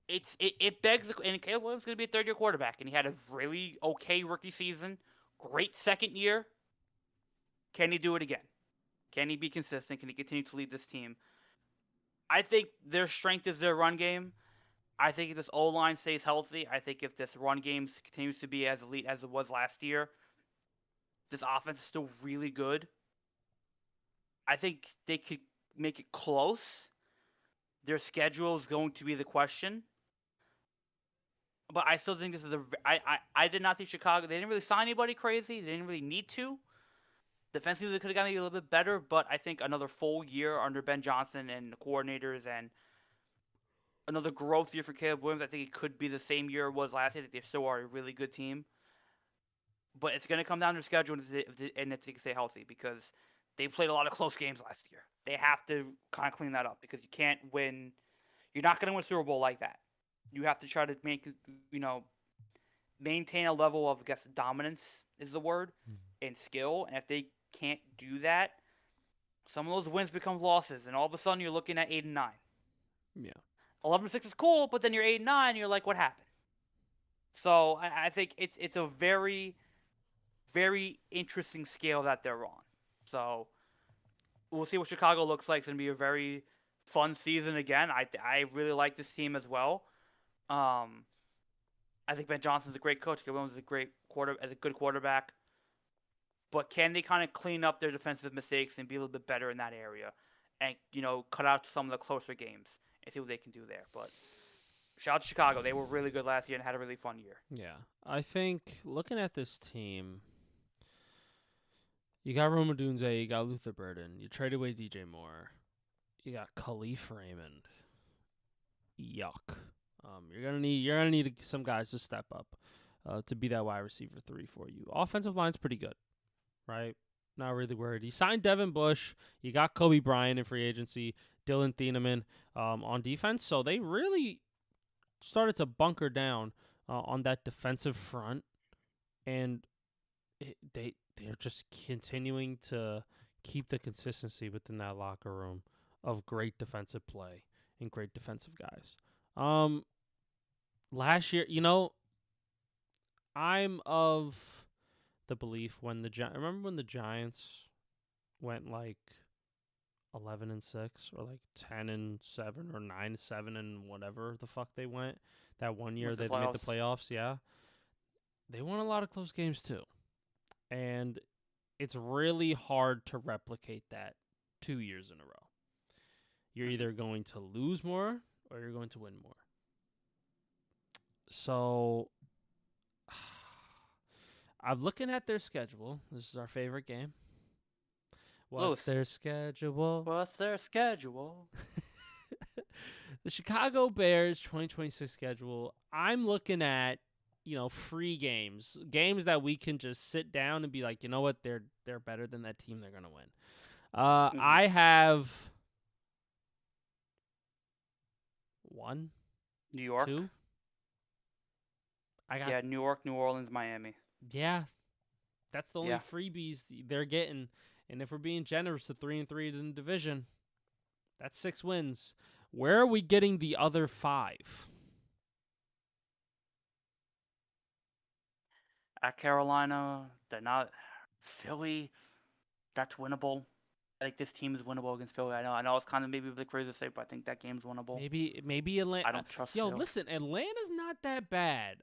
It begs and Caleb Williams is going to be a third-year quarterback, and he had a really okay rookie season, great second year. Can he do it again? Can he be consistent? Can he continue to lead this team? I think their strength is their run game. I think if this O-line stays healthy, I think if this run game continues to be as elite as it was last year, this offense is still really good. I think they could make it close. Their schedule is going to be the question. But I still think this is I did not see Chicago. They didn't really sign anybody crazy. They didn't really need to. Defensively, they could have gotten maybe a little bit better, but I think another full year under Ben Johnson and the coordinators and another growth year for Caleb Williams, I think it could be the same year it was last year. I think they still are a really good team. But it's going to come down to schedule and if they can stay healthy because they played a lot of close games last year. They have to kind of clean that up because you can't win. You're not going to win a Super Bowl like that. You have to try to maintain a level of, I guess, dominance is the word, and skill. And if they can't do that, some of those wins become losses, and all of a sudden you're looking at 8-9. Yeah. 11-6 is cool, but then you're 8-9, and you're like, what happened? So I think it's a very, very interesting scale that they're on. So we'll see what Chicago looks like. It's going to be a very fun season again. I really like this team as well. I think Ben Johnson's a great coach. Caleb Williams is a good quarterback. But can they kind of clean up their defensive mistakes and be a little bit better in that area, and cut out some of the closer games and see what they can do there? But shout out to Chicago. They were really good last year and had a really fun year. Yeah. I think looking at this team, you got Roma Dunze, you got Luther Burden, you trade away DJ Moore, you got Khalif Raymond. Yuck. You're gonna need some guys to step up to be that wide receiver 3 for you. Offensive line's pretty good, right? Not really worried. You signed Devin Bush. You got Kobe Bryant in free agency. Dylan Thieneman on defense. So they really started to bunker down on that defensive front, and they're just continuing to keep the consistency within that locker room of great defensive play and great defensive guys. Last year, I'm of the belief remember when the Giants went like 11-6 or like 10-7 or 9-7 and whatever the fuck they went that one year they made the playoffs. Yeah, they won a lot of close games too, and it's really hard to replicate that 2 years in a row. You're either going to lose more or you're going to win more. So I'm looking at their schedule. This is our favorite game. What's their schedule? What's their schedule? The Chicago Bears 2026 schedule. I'm looking at, free games that we can just sit down and be like, you know what, they're better than that team. They're gonna win. I have 1, New York, 2. New York, New Orleans, Miami. Yeah, that's the only freebies they're getting. And if we're being generous, the 3-3 in the division, that's 6 wins. Where are we getting the other 5? At Carolina, they're not. Philly, that's winnable. I think this team is winnable against Philly. I know it's kind of maybe a bit crazy to say, but I think that game's winnable. Maybe Atlanta. I don't trust Philly. Listen, Atlanta's not that bad.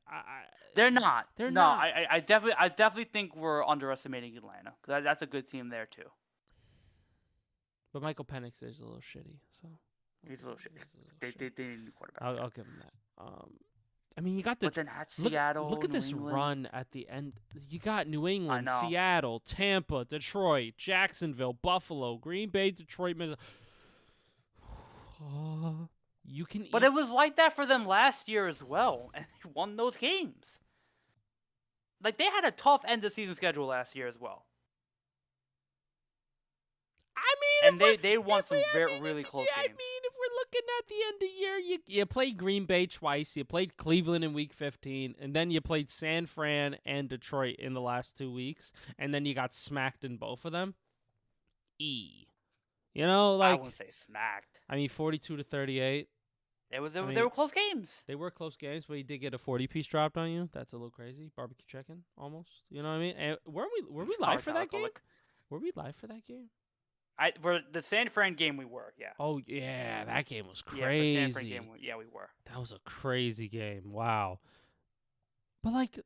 They're not. They're not. I definitely think we're underestimating Atlanta. That's a good team there too. But Michael Penix is a little shitty, so He's a little shaky. They need a new quarterback. I'll give him that. I mean, you got the But then at Seattle, look at New this England. run at the end. You got New England, know. Seattle, Tampa, Detroit, Jacksonville, Buffalo, Green Bay, Detroit, Minnesota. You can. But it was like that for them last year as well, and they won those games. Like, they had a tough end of season schedule last year as well. I mean, And they won some really close games. I mean, if we're looking at the end of the year, you played Green Bay twice, you played Cleveland in Week 15, and then you played San Fran and Detroit in the last 2 weeks, and then you got smacked in both of them. You know, like, I wouldn't say smacked. I mean, 42-38. They were close games. They were close games, but you did get a 40-piece dropped on you. That's a little crazy. Barbecue chicken, almost. You know what I mean? And were we live for that game? Were we live for that game? For the San Fran game, we were, yeah. Oh, yeah, that game was crazy. Yeah, the San Fran game, we were. That was a crazy game. Wow. But, like,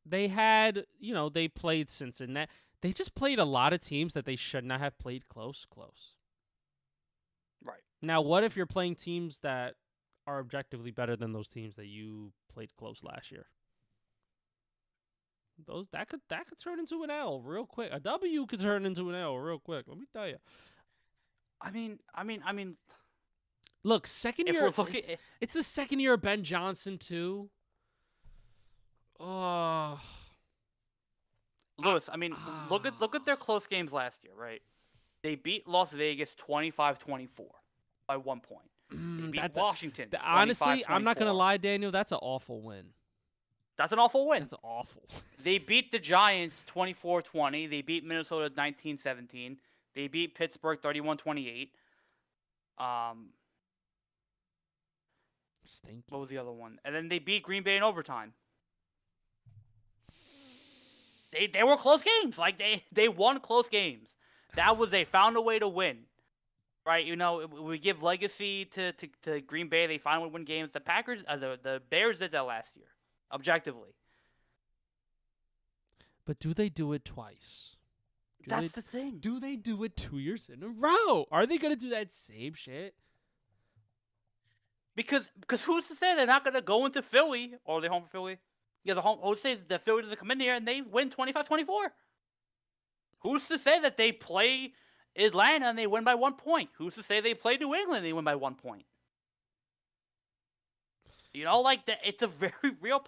they had, they played Cincinnati. They just played a lot of teams that they should not have played close. Right. Now, what if you're playing teams that are objectively better than those teams that you played close last year? That could turn into an L real quick. A W could turn into an L real quick. Let me tell you. I mean. Look, second if year. We're looking, it's the second year of Ben Johnson too. Oh. Lewis, I mean, look at their close games last year, right? They beat Las Vegas 25-24 by 1 point. They beat Washington. Honestly, I'm not gonna lie, Daniel. That's an awful win. That's an awful win. That's awful. They beat the Giants 24-20. They beat Minnesota 19-17. They beat Pittsburgh 31-28. Stinky. What was the other one? And then they beat Green Bay in overtime. They were close games. Like, they won close games. They found a way to win. Right? We give legacy to Green Bay. They finally win games. The Packers, the Bears did that last year, objectively. But do they do it twice? That's the thing. Do they do it 2 years in a row? Are they going to do that same shit? Because who's to say they're not going to go into Philly, or are they home for Philly? Yeah, who's to say that Philly doesn't come in here and they win 25-24? Who's to say that they play Atlanta and they win by 1 point? Who's to say they play New England and they win by 1 point? It's a very real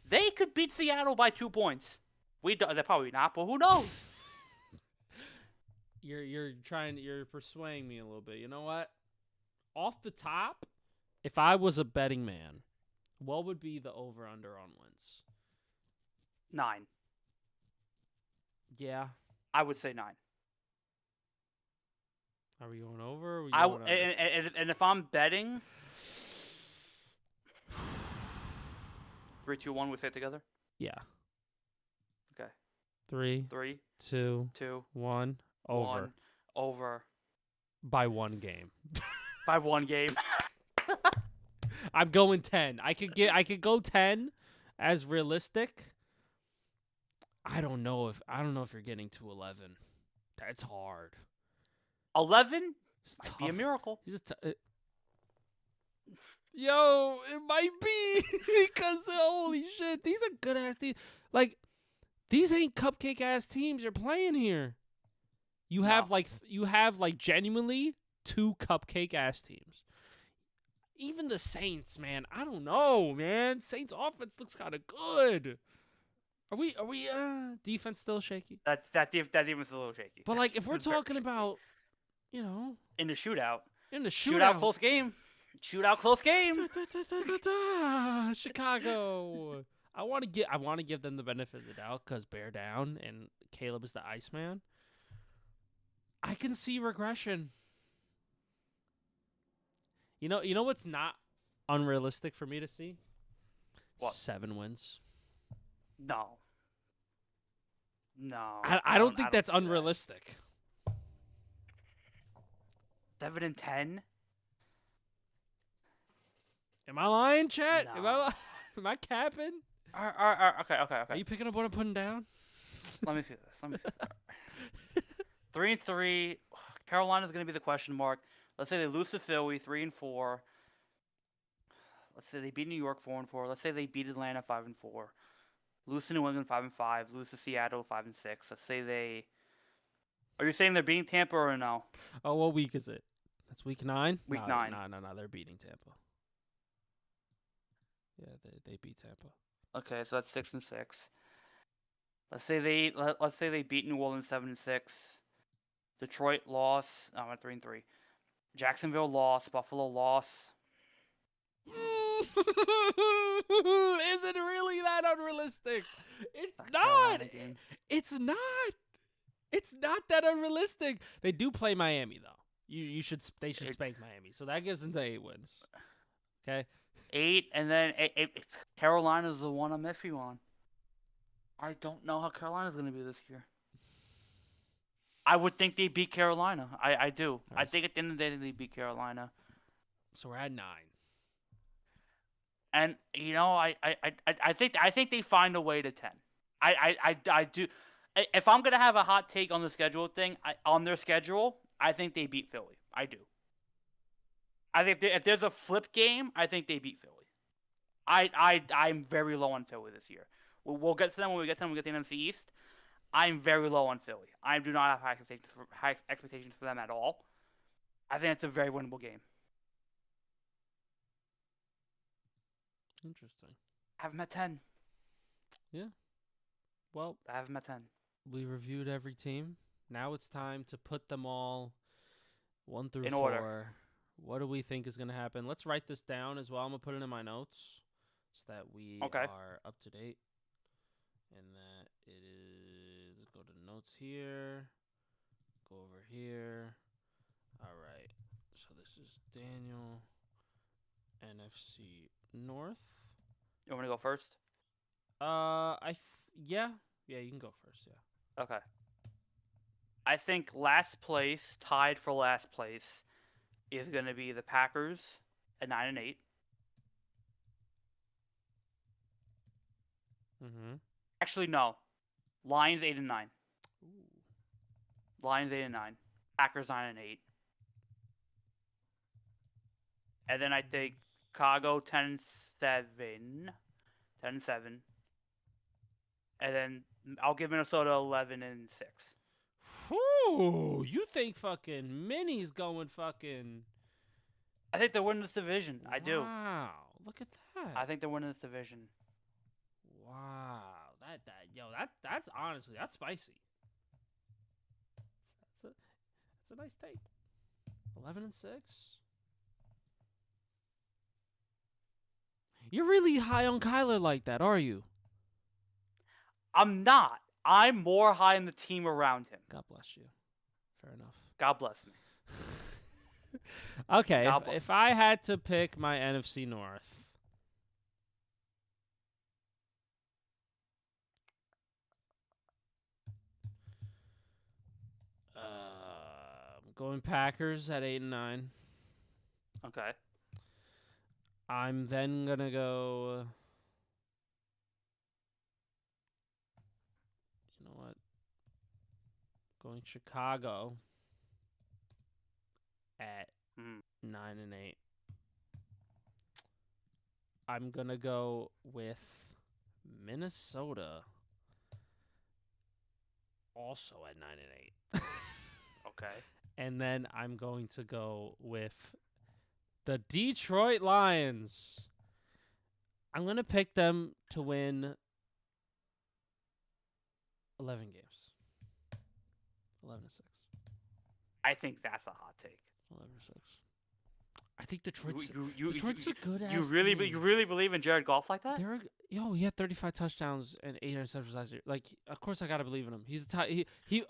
they could beat Seattle by 2 points. They're probably not, but who knows? You're persuading me a little bit. You know what? Off the top, if I was a betting man, what would be the over/under on wins? 9. Yeah. I would say 9. Are we going over? Or are we going under? And if I'm betting, 3, 2, 1, we say it together? Yeah. Okay. 3, 2, 1, over. 1, over. By 1 game. By 1 game. I'm going 10. I could go 10 as realistic. I don't know if you're getting to 11. That's hard. 11 might be a miracle. Yo, it might be because holy shit, these are good ass teams. Like, these ain't cupcake ass teams you're playing here. You have genuinely 2 cupcake ass teams. Even the Saints, man. I don't know, man. Saints offense looks kind of good. Are we defense still shaky? That defense is a little shaky. But like, if we're talking about, in the shootout. Shootout Close game. Shootout close game. Chicago. I want to give them the benefit of the doubt because bear down and Caleb is the Iceman. I can see regression. You know what's not unrealistic for me to see? What? 7 wins. No. I don't think that's unrealistic. 7-10. Am I lying, Chet? No. Am I capping? Okay. Are you picking up what I'm putting down? Let me see this. 3-3. Carolina's going to be the question mark. Let's say they lose to Philly 3-4. Let's say they beat New York 4-4. Let's say they beat Atlanta 5-4. Lose to New England 5-5. Lose to Seattle 5-6. Let's say they. Are you saying they're beating Tampa or no? Oh, what week is it? That's week 9? Week No, 9. no. They're beating Tampa. Yeah, they beat Tampa. Okay, so that's 6-6. Let's say they beat New Orleans 7-6. Detroit lost. I'm at 3-3. Jacksonville lost. Buffalo lost. Is it really that unrealistic? It's That not. Carolina game. It's not. It's not that unrealistic. They do play Miami though. They should spank Miami. So that gives them to 8 wins. Okay. 8, and then Carolina's the one I'm iffy on. I don't know how Carolina's going to be this year. I would think they beat Carolina. I do. Nice. I think at the end of the day they beat Carolina. So we're at 9. And I think they find a way to 10. I do. If I'm gonna have a hot take on the schedule thing, on their schedule, I think they beat Philly. I do. I think if there's a flip game, I think they beat Philly. I'm very low on Philly this year. We'll get to them when we get to them. We get to the NFC East. I'm very low on Philly. I do not have high expectations for them at all. I think it's a very winnable game. Interesting. I have them at 10. Yeah. Well, I have them at 10. We reviewed every team. Now it's time to put them all 1 through In 4. order. What do we think is going to happen? Let's write this down as well. I'm going to put it in my notes so that we are up to date. And that it is, go to notes here, go over here. All right. So this is Daniel, NFC North. You want me to go first? Yeah, you can go first. Yeah. Okay. I think last place, tied for last place, is going to be the Packers at 9-8. Mm-hmm. Actually, no. Lions 8-9. Ooh. Lions 8-9. Packers 9-8. And then I think Chicago 10-7. 10-7. And then I'll give Minnesota 11-6. Whew, you think fucking Minnie's going fucking... I think they're winning this division. I do. Wow, look at that. I think they're winning this division. Wow, that's honestly, that's spicy. That's a nice take. 11-6. You're really high on Kyler like that, are you? I'm not. I'm more high on the team around him. God bless you. Fair enough. God bless me. Okay, if I had to pick my NFC North, I'm going Packers at 8-9. Okay. I'm then gonna go. You know what? Going Chicago at 9-8. I'm gonna go with Minnesota also at 9-8. Okay. And then I'm going to go with the Detroit Lions. I'm going to pick them to win 11 games. 11-6. I think that's a hot take. 11-6. I think Detroit's Detroit's a good ass You really team. believe in Jared Goff like that? He had 35 touchdowns and 8 interceptions last year. Like, of course I gotta believe in him. He's the top.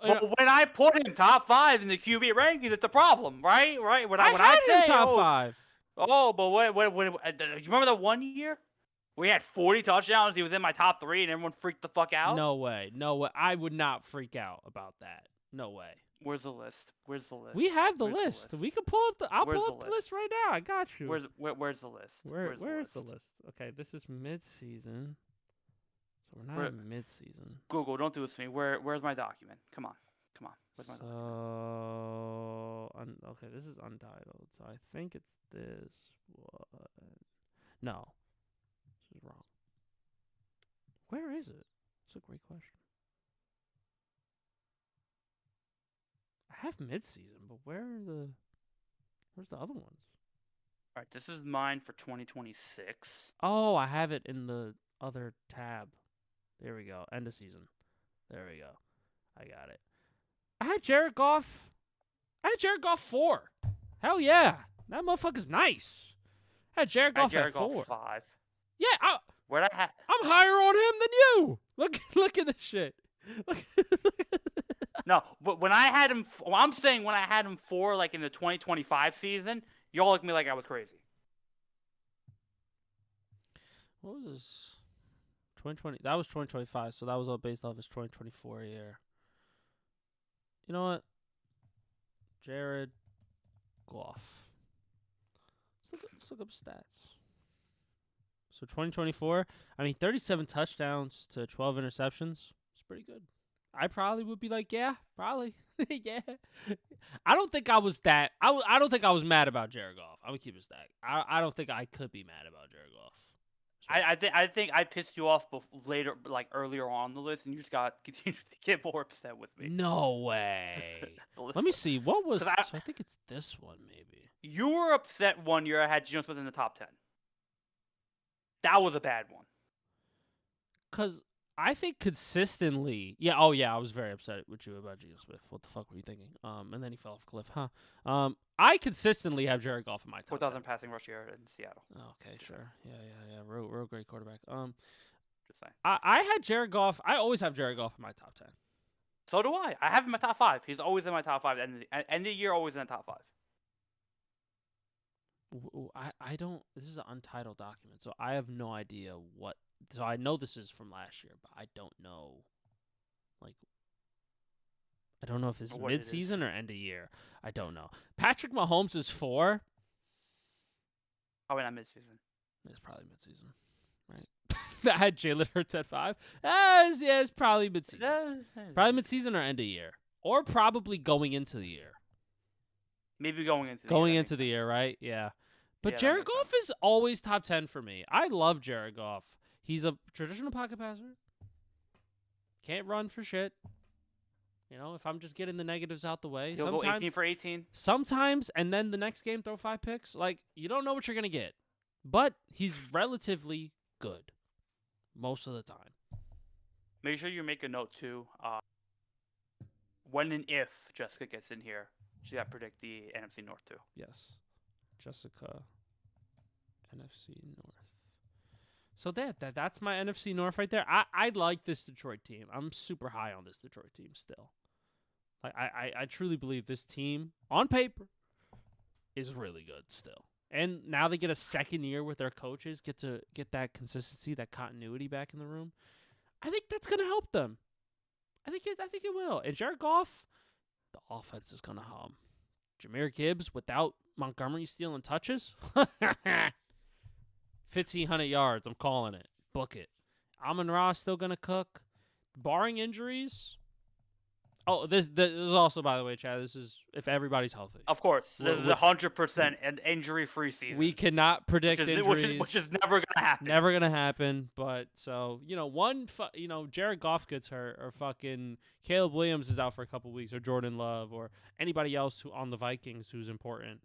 Well, when I put him top 5 in the QB rankings, it's a problem, right? When I had him say, top 5. Oh, but you remember that one year where he had 40 touchdowns? He was in my top 3, and everyone freaked the fuck out. No way. I would not freak out about that. No way. Where's the list? We have the list. We can pull up I'll pull up the list right now. I got you. Where's the list? Where's the list? Okay, this is mid-season. So we're not in mid-season. Google, don't do this to me. Where's my document? Come on. Come on. Where's my document? Okay, this is untitled, so I think it's this one. No, this is wrong. Where is it? It's a great question. I have mid-season, but where's the other ones? All right, this is mine for 2026. Oh, I have it in the other tab. There we go. End of season. There we go. I got it. I had Jared Goff 4. Hell yeah. That motherfucker's nice. I had Jared Goff at 4. 5. Yeah, Where'd I have? I'm higher on him than you. Look at this shit. No, but when I had him, I'm saying when I had him 4, like in the 2025 season, y'all looked at me like I was crazy. What was 2020? That was 2025, so that was all based off his 2024 year. You know what? Jared Goff. Let's look up stats. So 2024, 37 touchdowns to 12 interceptions. It's pretty good. I probably would be like, yeah, probably. Yeah. I don't think I was that. I don't think I was mad about Jared Goff. I'm going to keep it stacked. I don't think I could be mad about Jared Goff. I think I pissed you off later, like earlier on the list, and you just continue to get more upset with me. No way. Let me see. What was? So I think it's this one, maybe. You were upset one year I had Geno Smith in the top 10. That was a bad one. Because I think consistently, yeah. Oh yeah, I was very upset with you about Geno Smith. What the fuck were you thinking? And then he fell off a cliff, huh? I consistently have Jared Goff in my top 4,000 10. passing rush year in Seattle. Okay, sure. Yeah. Real great quarterback. Just saying. I had Jared Goff. I always have Jared Goff in my top 10. So do I. I have him in my top 5. He's always in my top 5. End of the year, always in the top 5. I don't. This is an untitled document, so I have no idea what. So I know this is from last year, but I don't know. Like, I don't know if it's mid-season or end of year. I don't know. Patrick Mahomes is 4. Probably not mid-season. It's probably mid-season, right? I had Jalen Hurts at 5. It's probably mid-season. Probably mid-season or end of year, or probably going into the year. Maybe going into the year, right? Yeah. But Jared Goff is always top 10 for me. I love Jared Goff. He's a traditional pocket passer. Can't run for shit. You know, if I'm just getting the negatives out the way. He'll go 18 for 18. Sometimes, and then the next game throw 5 picks. Like, you don't know what you're going to get. But he's relatively good most of the time. Make sure you make a note, too. When and if Jessica gets in here, she got to predict the NFC North, too. Yes. Jessica, NFC North. So that's my NFC North right there. I like this Detroit team. I'm super high on this Detroit team still. Like I truly believe this team, on paper, is really good still. And now they get a second year with their coaches, get to get that consistency, that continuity back in the room. I think that's gonna help them. I think it will. And Jared Goff, the offense is gonna hum. Jahmyr Gibbs without Montgomery stealing touches. 1,500 yards. I'm calling it. Book it. Amon-Ra still going to cook. Barring injuries. Oh, this is also, by the way, Chad, this is if everybody's healthy. Of course. This is 100% an injury-free season. We cannot predict injuries. Which is never going to happen. Never going to happen. But, so, Jared Goff gets hurt, or fucking Caleb Williams is out for a couple weeks, or Jordan Love, or anybody else on the Vikings who's important.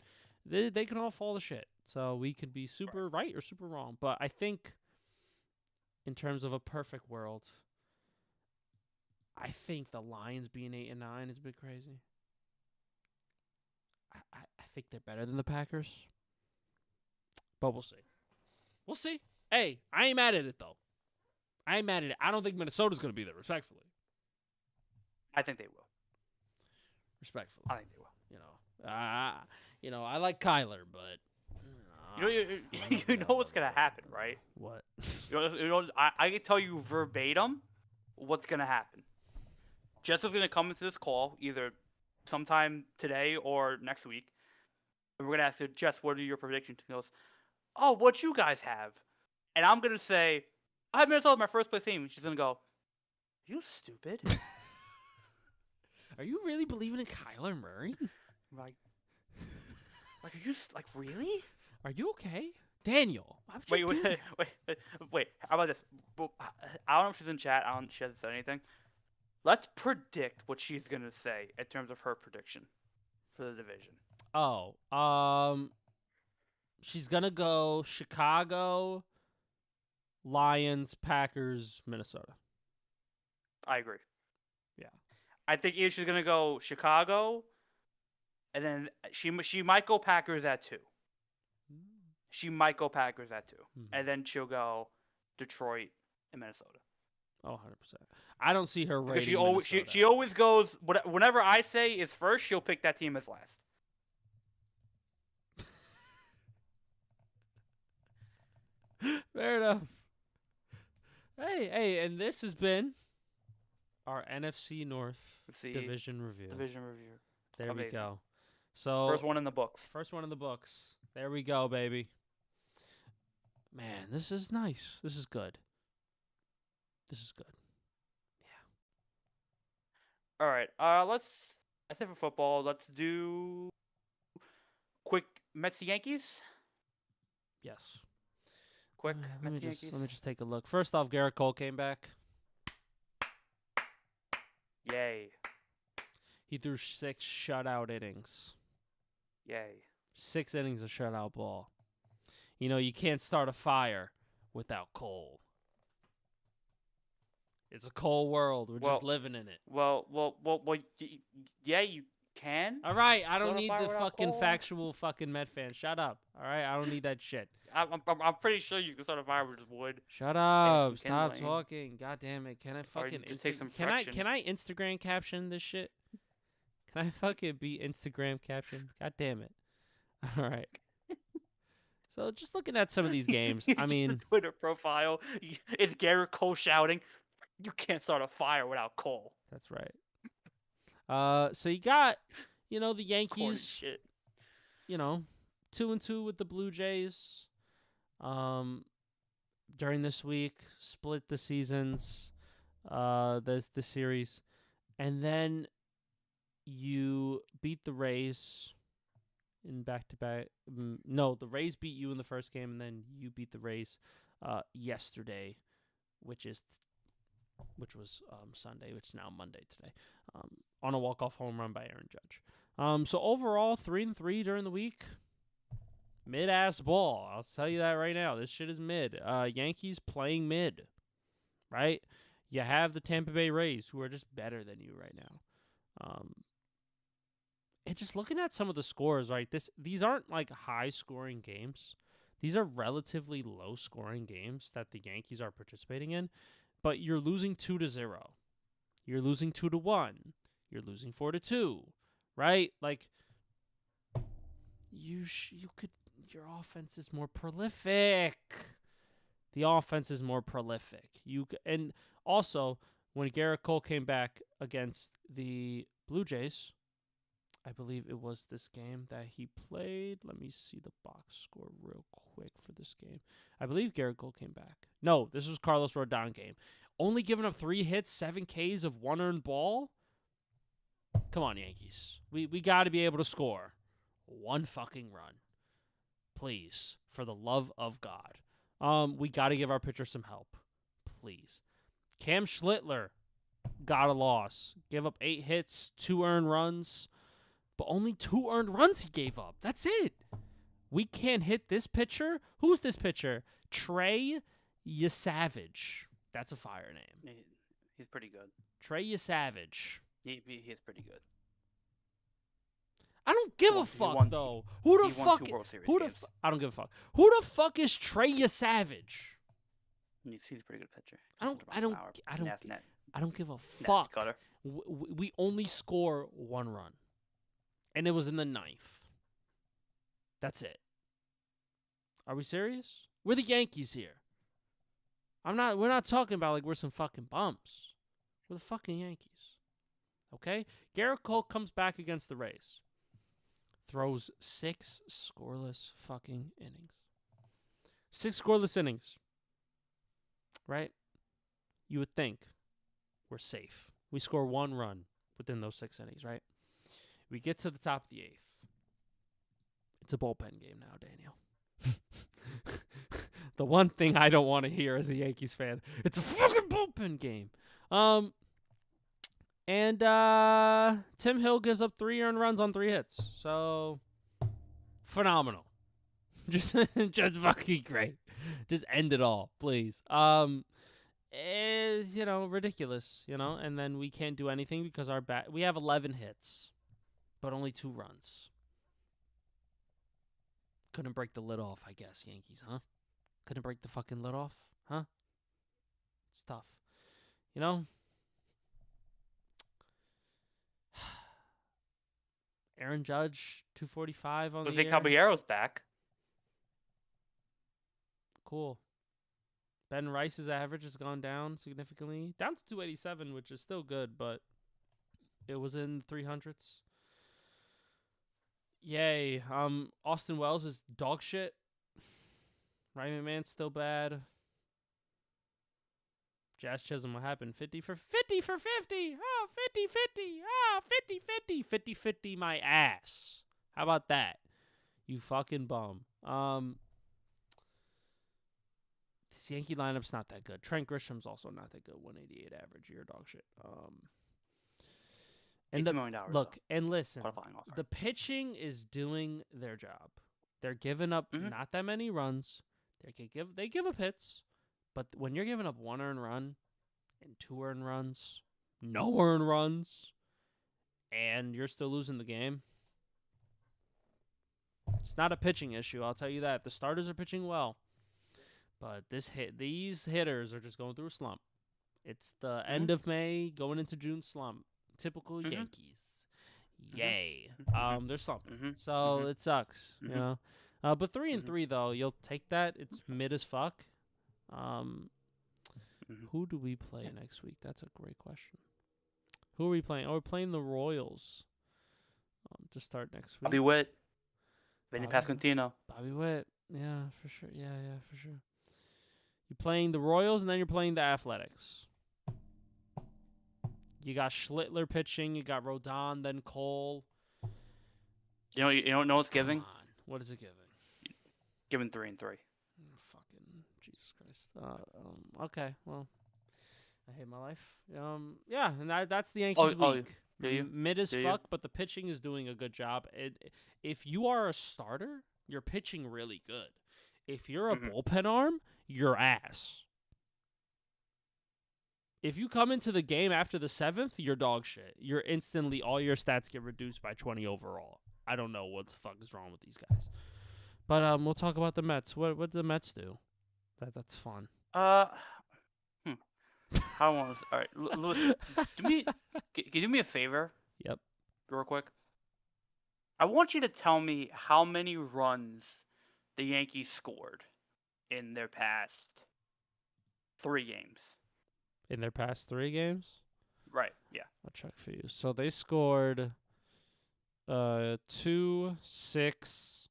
They can all fall to shit. So we could be super right or super wrong. But I think in terms of a perfect world, I think the Lions being 8 and 9 is a bit crazy. I think they're better than the Packers. But we'll see. We'll see. Hey, I ain't mad at it, though. I ain't mad at it. I don't think Minnesota's going to be there, respectfully. I think they will. Respectfully. I think they will. I like Kyler, but... You know what's going to happen, right? What? I can tell you verbatim what's going to happen. Jess is going to come into this call either sometime today or next week. And we're going to ask her, Jess, what are your predictions? She goes, oh, what you guys have? And I'm going to say, I have Minnesota my first place team. She's going to go, you stupid. Are you really believing in Kyler Murray? Like, are you really? Are you okay? Daniel, why would you Wait, do wait, that? wait. How about this? I don't know if she's in chat. I don't. She hasn't said anything. Let's predict what she's gonna say in terms of her prediction for the division. Oh, she's gonna go Chicago, Lions, Packers, Minnesota. I agree. Yeah. I think either she's gonna go Chicago, and then she might go Packers at 2. She might go Packers at 2, and then she'll go Detroit and Minnesota. Oh, 100%. I don't see her Because rating she always Minnesota. she always goes whenever I say is first, she'll pick that team as last. Fair enough. Hey, and this has been our NFC North division review. There Amazing. we go. So First one in the books. There we go, baby. Man, this is nice. This is good. All right. That's it for football. Let's do quick Mets Yankees. Yes. Quick Let Mets Yankees. me just take a look. First off, Garrett Cole came back. Yay. He threw 6 shutout innings. Yay. 6 innings of shutout ball. You know, you can't start a fire without Cole. It's a cold world. We're just living in it. Well, yeah, you can. All right, I don't Start a need fire the without fucking Cole? factual fucking Met fan. Shut up. All right, I don't need that shit. I'm pretty sure you can start a fire with just wood. Shut up. some Stop kindling. talking. God damn it. Can I fucking just take some can I friction. can I Instagram caption this shit? Can I fucking be Instagram caption? God damn it. All right. So just looking at some of these games, I mean, Twitter profile, it's Garrett Cole shouting, "You can't start a fire without Cole." that's right. So you got, the Corny Yankees, shit. 2-2 with the Blue Jays. During this week, split the seasons, the series, and then you beat the Rays in back-to-back. No, the Rays beat you in the first game, and then you beat the Rays yesterday, which was Sunday, which is now Monday today, on a walk-off home run by Aaron Judge. So overall, 3-3 during the week. Mid-ass ball. I'll tell you that right now. This shit is mid. Yankees playing mid, right? You have the Tampa Bay Rays, who are just better than you right now. And just looking at some of the scores, right? These aren't like high-scoring games. These are relatively low-scoring games that the Yankees are participating in. But you're losing 2-0. You're losing 2-1. You're losing 4-2, right? Like you could. Your offense is more prolific. The offense is more prolific. And also when Garrett Cole came back against the Blue Jays, I believe it was this game that he played. Let me see the box score real quick for this game. I believe Garrett Cole came back. No, this was Carlos Rodon game. Only giving up 3 hits, 7 Ks of 1 earned ball. Come on, Yankees. We got to be able to score 1 fucking run. Please, for the love of God. We got to give our pitcher some help. Please. Cam Schlittler got a loss. Gave up 8 hits, 2 earned runs, but only 2 earned runs he gave up. That's it. We can't hit this pitcher. Who's this pitcher? Trey Yesavage. That's a fire name. He's pretty good. Trey Yesavage. He's pretty good. I don't give a fuck, though. Who the fuck? I don't give a fuck. Who the fuck is Trey Yesavage? He's a pretty good pitcher. I don't give a fuck. We only score 1 run, and it was in the 9th. That's it. Are we serious? We're the Yankees here. We're not talking about like we're some fucking bums. We're the fucking Yankees. Okay? Garrett Cole comes back against the Rays. Throws 6 scoreless fucking innings. 6 scoreless innings. Right? You would think we're safe. We score 1 run. within those 6 innings, right? We get to the top of the 8th. It's a bullpen game now, Daniel. The one thing I don't want to hear as a Yankees fan, it's a fucking bullpen game. And Tim Hill gives up 3 earned runs on 3 hits. So phenomenal. Just fucking great. Just end it all, please. Is ridiculous, and then we can't do anything because we have 11 hits, but only 2 runs. Couldn't break the lid off, I guess, Yankees, huh? Couldn't break the fucking lid off, huh? It's tough. Aaron Judge, 245 on the year. Jose Caballero's back. Cool. Ben Rice's average has gone down significantly. Down to 287, which is still good, but it was in 300s. Yay. Austin Wells is dog shit. Ryan McMahon's still bad. Jazz Chisholm, what happened? 50 for 50. Oh, 50-50. Oh, 50-50. 50-50 my ass. How about that? You fucking bum. This Yankee lineup's not that good. Trent Grisham's also not that good. 188 average. You're dog shit. And $18 million, look, and listen, qualifying offer. the pitching is doing their job. They're giving up not that many runs. They give up hits, but when you're giving up 1 earned run and 2 earned runs, no earned runs, and you're still losing the game, it's not a pitching issue. I'll tell you that. The starters are pitching well, but these hitters are just going through a slump. It's the end of May, going into June slump. Typical Yankees. Yay. They're slumping. So it sucks, you know. But 3-3 though, you'll take that. It's mid as fuck. Who do we play next week? That's a great question. Who are we playing? Oh, we're playing the Royals to start next week. Bobby Witt. Vinny Pasquantino. Bobby Witt. Yeah, for sure. Yeah, for sure. You're playing the Royals and then you're playing the Athletics. You got Schlittler pitching. You got Rodon, then Cole. You don't know what's giving? Come on. What is it giving? Giving 3-3. Fucking Jesus Christ. Okay, well, I hate my life. Yeah, and that's the Yankees week. Do you? Mid as fuck, but the pitching is doing a good job. If you are a starter, you're pitching really good. If you're a bullpen arm, you're ass. If you come into the game after the 7th, you're dog shit. You're instantly, all your stats get reduced by 20 overall. I don't know what the fuck is wrong with these guys. But we'll talk about the Mets. What did the Mets do? That's fun. How long? All right, Lewis, can you do me a favor? Yep. Real quick. I want you to tell me how many runs the Yankees scored in their past 3 games. In their past 3 games? Right, yeah. I'll check for you. So they scored 2, 6,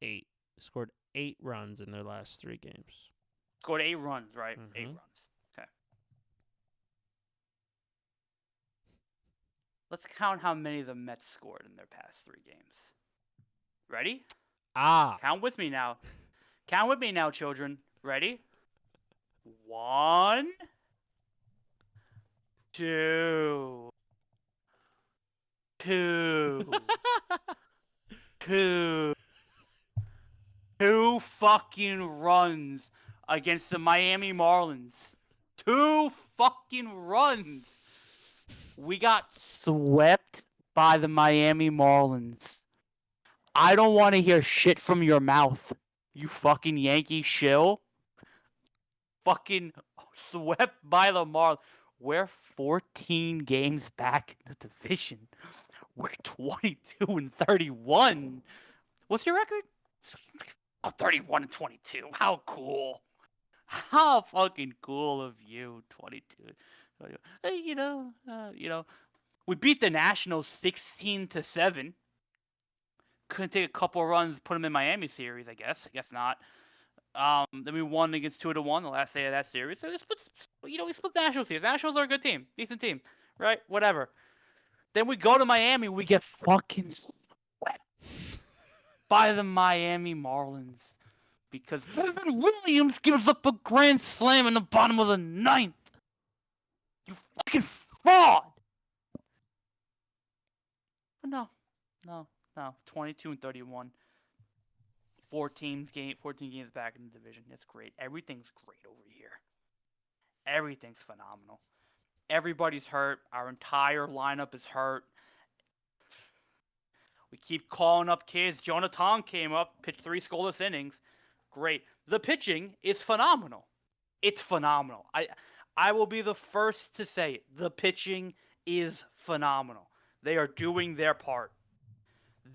8. They scored 8 runs in their last 3 games. Scored 8 runs, right? 8 runs. Okay. Let's count how many the Mets scored in their past 3 games. Ready? Count with me now. Count with me now, children. Ready? 1, 2, 2, 2 fucking runs against the Miami Marlins. 2 fucking runs. We got swept by the Miami Marlins. I don't want to hear shit from your mouth, you fucking Yankee shill. Fucking swept by the Marlins. We're 14 games back in the division. We're 22-31. What's your record? 31-22. How cool. How fucking cool of you, 22. We beat the Nationals 16-7. Couldn't take a couple runs, put them in Miami series, I guess. I guess not. Then we won against 2-1 the last day of that series. So we split the Nationals series. The Nationals are a good team, decent team, right? Whatever. Then we go to Miami, we get fucking swept by the Miami Marlins. Because Devin Williams gives up a grand slam in the bottom of the ninth. You fucking fraud! But no. 22-31. 14 games back in the division. That's great. Everything's great over here. Everything's phenomenal. Everybody's hurt. Our entire lineup is hurt. We keep calling up kids. Jonathan came up, pitched 3 scoreless innings. Great. The pitching is phenomenal. It's phenomenal. I will be the first to say it. The pitching is phenomenal. They are doing their part.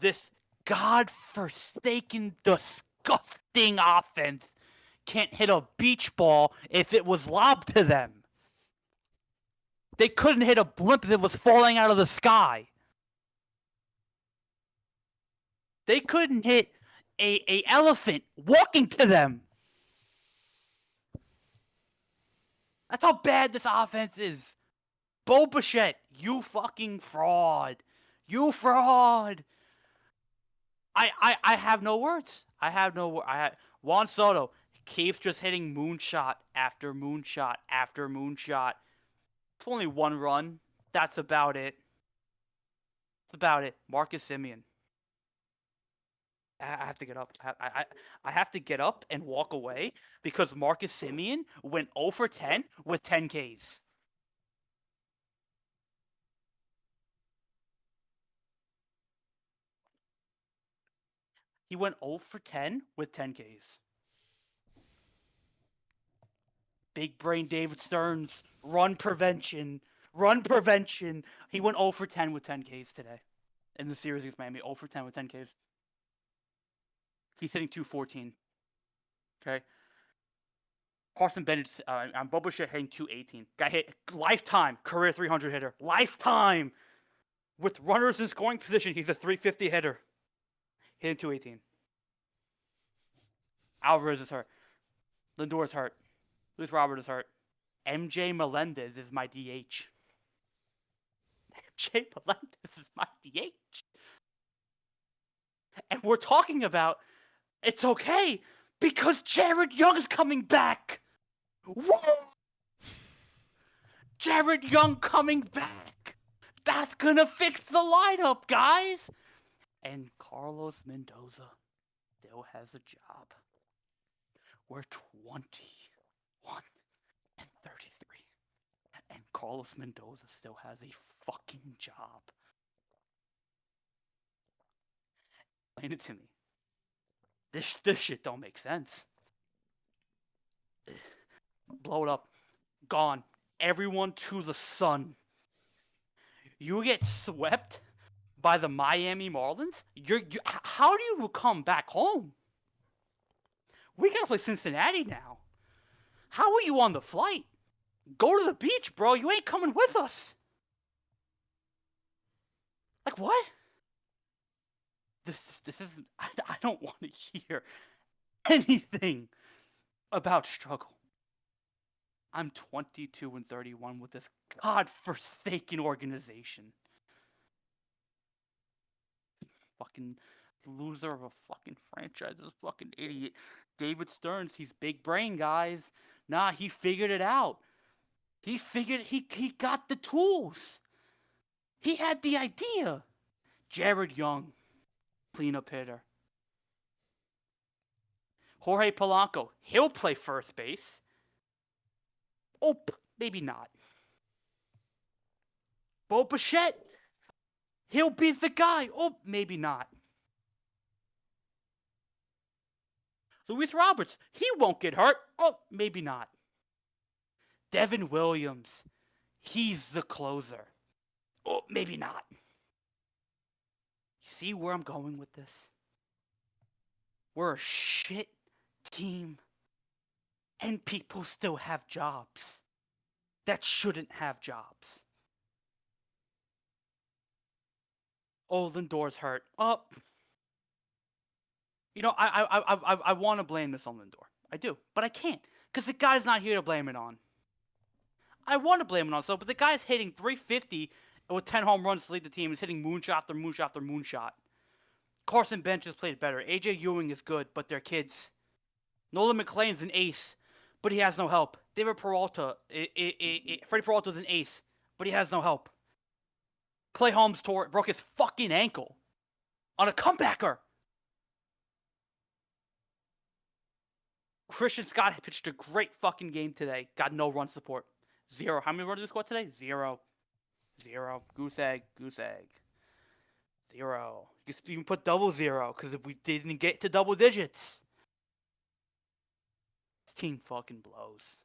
This godforsaken, disgusting offense can't hit a beach ball if it was lobbed to them. They couldn't hit a blimp if it was falling out of the sky. They couldn't hit a elephant walking to them. That's how bad this offense is. Bo Bichette, you fucking fraud. You fraud. I have no words. Juan Soto keeps just hitting moonshot after moonshot after moonshot. It's only 1 run. That's about it. Marcus Semien. I have to get up. I have to get up and walk away because Marcus Semien went 0 for 10 with 10 Ks. He went 0 for 10 with 10 Ks. Big brain David Stearns. Run prevention. He went 0 for 10 with 10 Ks today. In the series against Miami, 0 for 10 with 10 Ks. He's hitting 214. Okay. Carson Bennett on Bo Bichette hitting 218. Guy hit lifetime career 300 hitter. Lifetime. With runners in scoring position, he's a 350 hitter. Hitting 218. Alvarez is hurt. Lindor is hurt. Luis Robert is hurt. MJ Melendez is my DH. MJ Melendez is my DH. And we're talking about it's okay because Jared Young is coming back. Whoa! Jared Young coming back. That's gonna fix the lineup, guys. And Carlos Mendoza still has a job. We're 21-33. And Carlos Mendoza still has a fucking job. Explain it to me. This shit don't make sense. Blow it up. Gone. Everyone to the sun. You get swept by the Miami Marlins? How do you come back home? We gotta play Cincinnati now. How are you on the flight? Go to the beach, bro. You ain't coming with us. Like, what? This isn't... I don't want to hear anything about struggle. I'm 22-31 with this godforsaken organization. Fucking loser of a fucking franchise. This fucking idiot. David Stearns, he's big brain, guys. Nah, he figured it out. He got the tools. He had the idea. Jared Young, cleanup hitter. Jorge Polanco, he'll play first base. Oh, maybe not. Bo Bichette, he'll be the guy. Oh, maybe not. Luis Roberts, he won't get hurt. Oh, maybe not. Devin Williams, he's the closer. Oh, maybe not. You see where I'm going with this? We're a shit team. And people still have jobs that shouldn't have jobs. Oh, Lindor's hurt. Oh. You know, I want to blame this on Lindor. I do. But I can't. Because the guy's not here to blame it on. I want to blame it on so, but the guy's hitting 350 with 10 home runs to lead the team. He's hitting moonshot after moonshot after moonshot. Carson Bench has played better. A.J. Ewing is good, but they're kids. Nolan McLean's an ace, but he has no help. David Peralta, Freddie Peralta's an ace, but he has no help. Clay Holmes broke his fucking ankle on a comebacker. Christian Scott pitched a great fucking game today. Got no run support. 0. How many runs did he score today? 0. Goose egg. 0. You can even put double 0 because if we didn't get to double digits, this team fucking blows.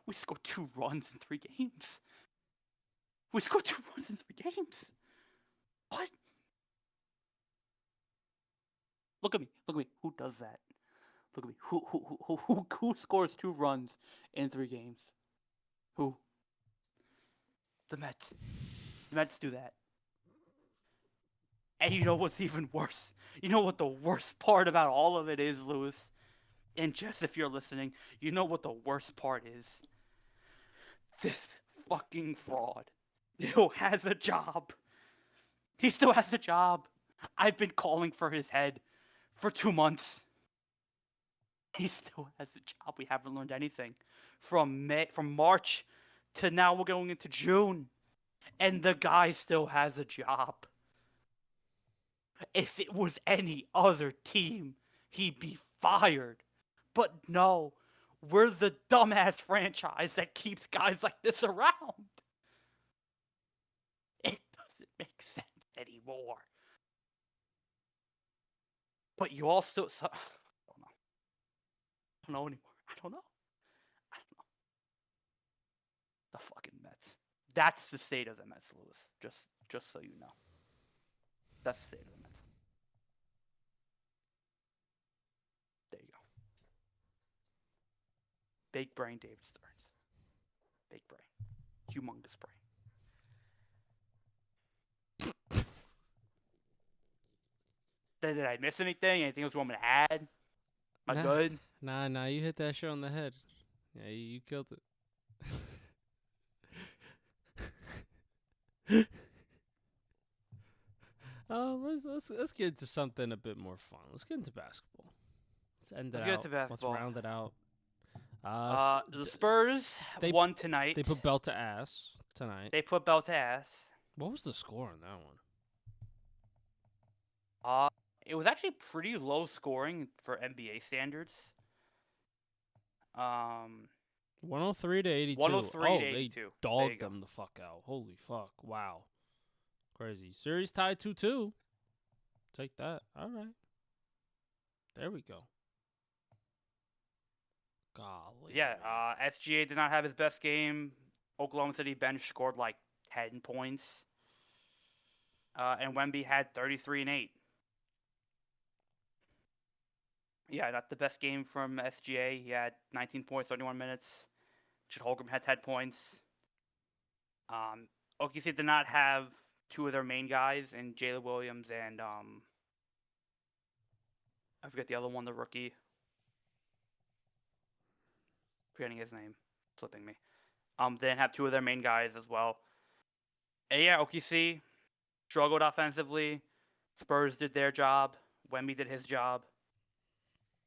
We scored 2 runs in 3 games. What? Look at me. Who does that? Look at me. Who scores 2 runs in 3 games? Who? The Mets. The Mets do that. And you know what's even worse? You know what the worst part about all of it is, Lewis? And Jess, if you're listening, you know what the worst part is? This fucking fraud still has a job. He still has a job. I've been calling for his head for 2 months. He still has a job. We haven't learned anything from March to now we're going into June. And the guy still has a job. If it was any other team, he'd be fired. But no, we're the dumbass franchise that keeps guys like this around. It doesn't make sense anymore. But you all still... I don't know anymore. I don't know. The fucking Mets. That's the state of the Mets, Lewis. Just so you know. That's the state of the Mets. There you go. Big brain David Stearns. Big brain. Humongous brain. Did I miss anything? Anything else you want me to add? Am I good? Nah, you hit that shit on the head. Yeah, you killed it. Let's get into something a bit more fun. Let's get into basketball. Let's get into basketball. Let's round it out. The Spurs won tonight. They put belt to ass tonight. What was the score on that one? It was actually pretty low scoring for NBA standards. 103 to 82. 103 to 82. They dogged them the fuck out. Holy fuck. Wow. Crazy. Series tied 2-2. Take that. All right. There we go. Golly. Yeah, SGA did not have his best game. Oklahoma City bench scored like 10 points. And Wemby had 33 and 8. Yeah, not the best game from SGA. He had 19 points, 31 minutes. Chet Holmgren had 10 points. OKC did not have 2 of their main guys, in Jalen Williams and I forget the other one, the rookie. Forgetting his name, slipping me. They didn't have 2 of their main guys as well. And yeah, OKC struggled offensively. Spurs did their job. Wemby did his job.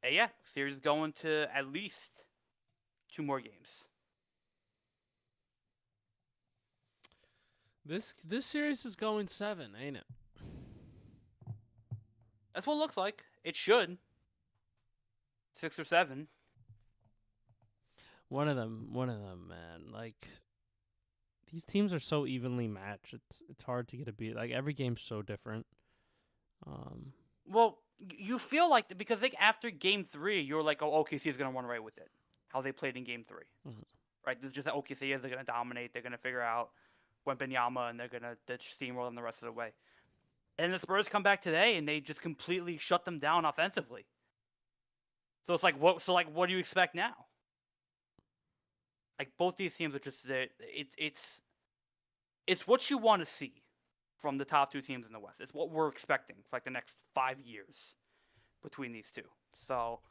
And yeah, series going to at least 2 more games. This series is going 7, ain't it? That's what it looks like. It should. 6 or 7. One of them, man. Like, these teams are so evenly matched. It's hard to get a beat. Like, every game's so different. Well, you feel like because like after Game 3, you're like, oh, OKC is gonna run right with it. How they played in Game 3, right? This is just that OKC is. They're gonna dominate. They're gonna figure out Wembanyama, and they're gonna steamroll them the rest of the way. And the Spurs come back today, and they just completely shut them down offensively. So it's like, what? So like, what do you expect now? Like both these teams are just it's what you want to see from the top 2 teams in the West. It's what we're expecting for like the next 5 years between these 2. So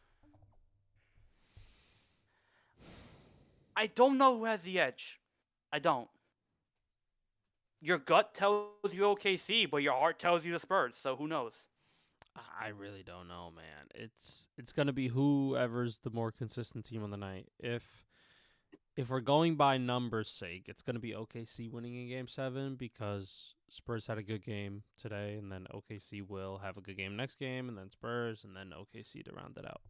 I don't know who has the edge. I don't. Your gut tells you OKC, but your heart tells you the Spurs. So who knows? I really don't know, man. It's gonna be whoever's the more consistent team on the night. If we're going by numbers' sake, it's gonna be OKC winning in Game 7 because Spurs had a good game today, and then OKC will have a good game next game, and then Spurs, and then OKC to round it out.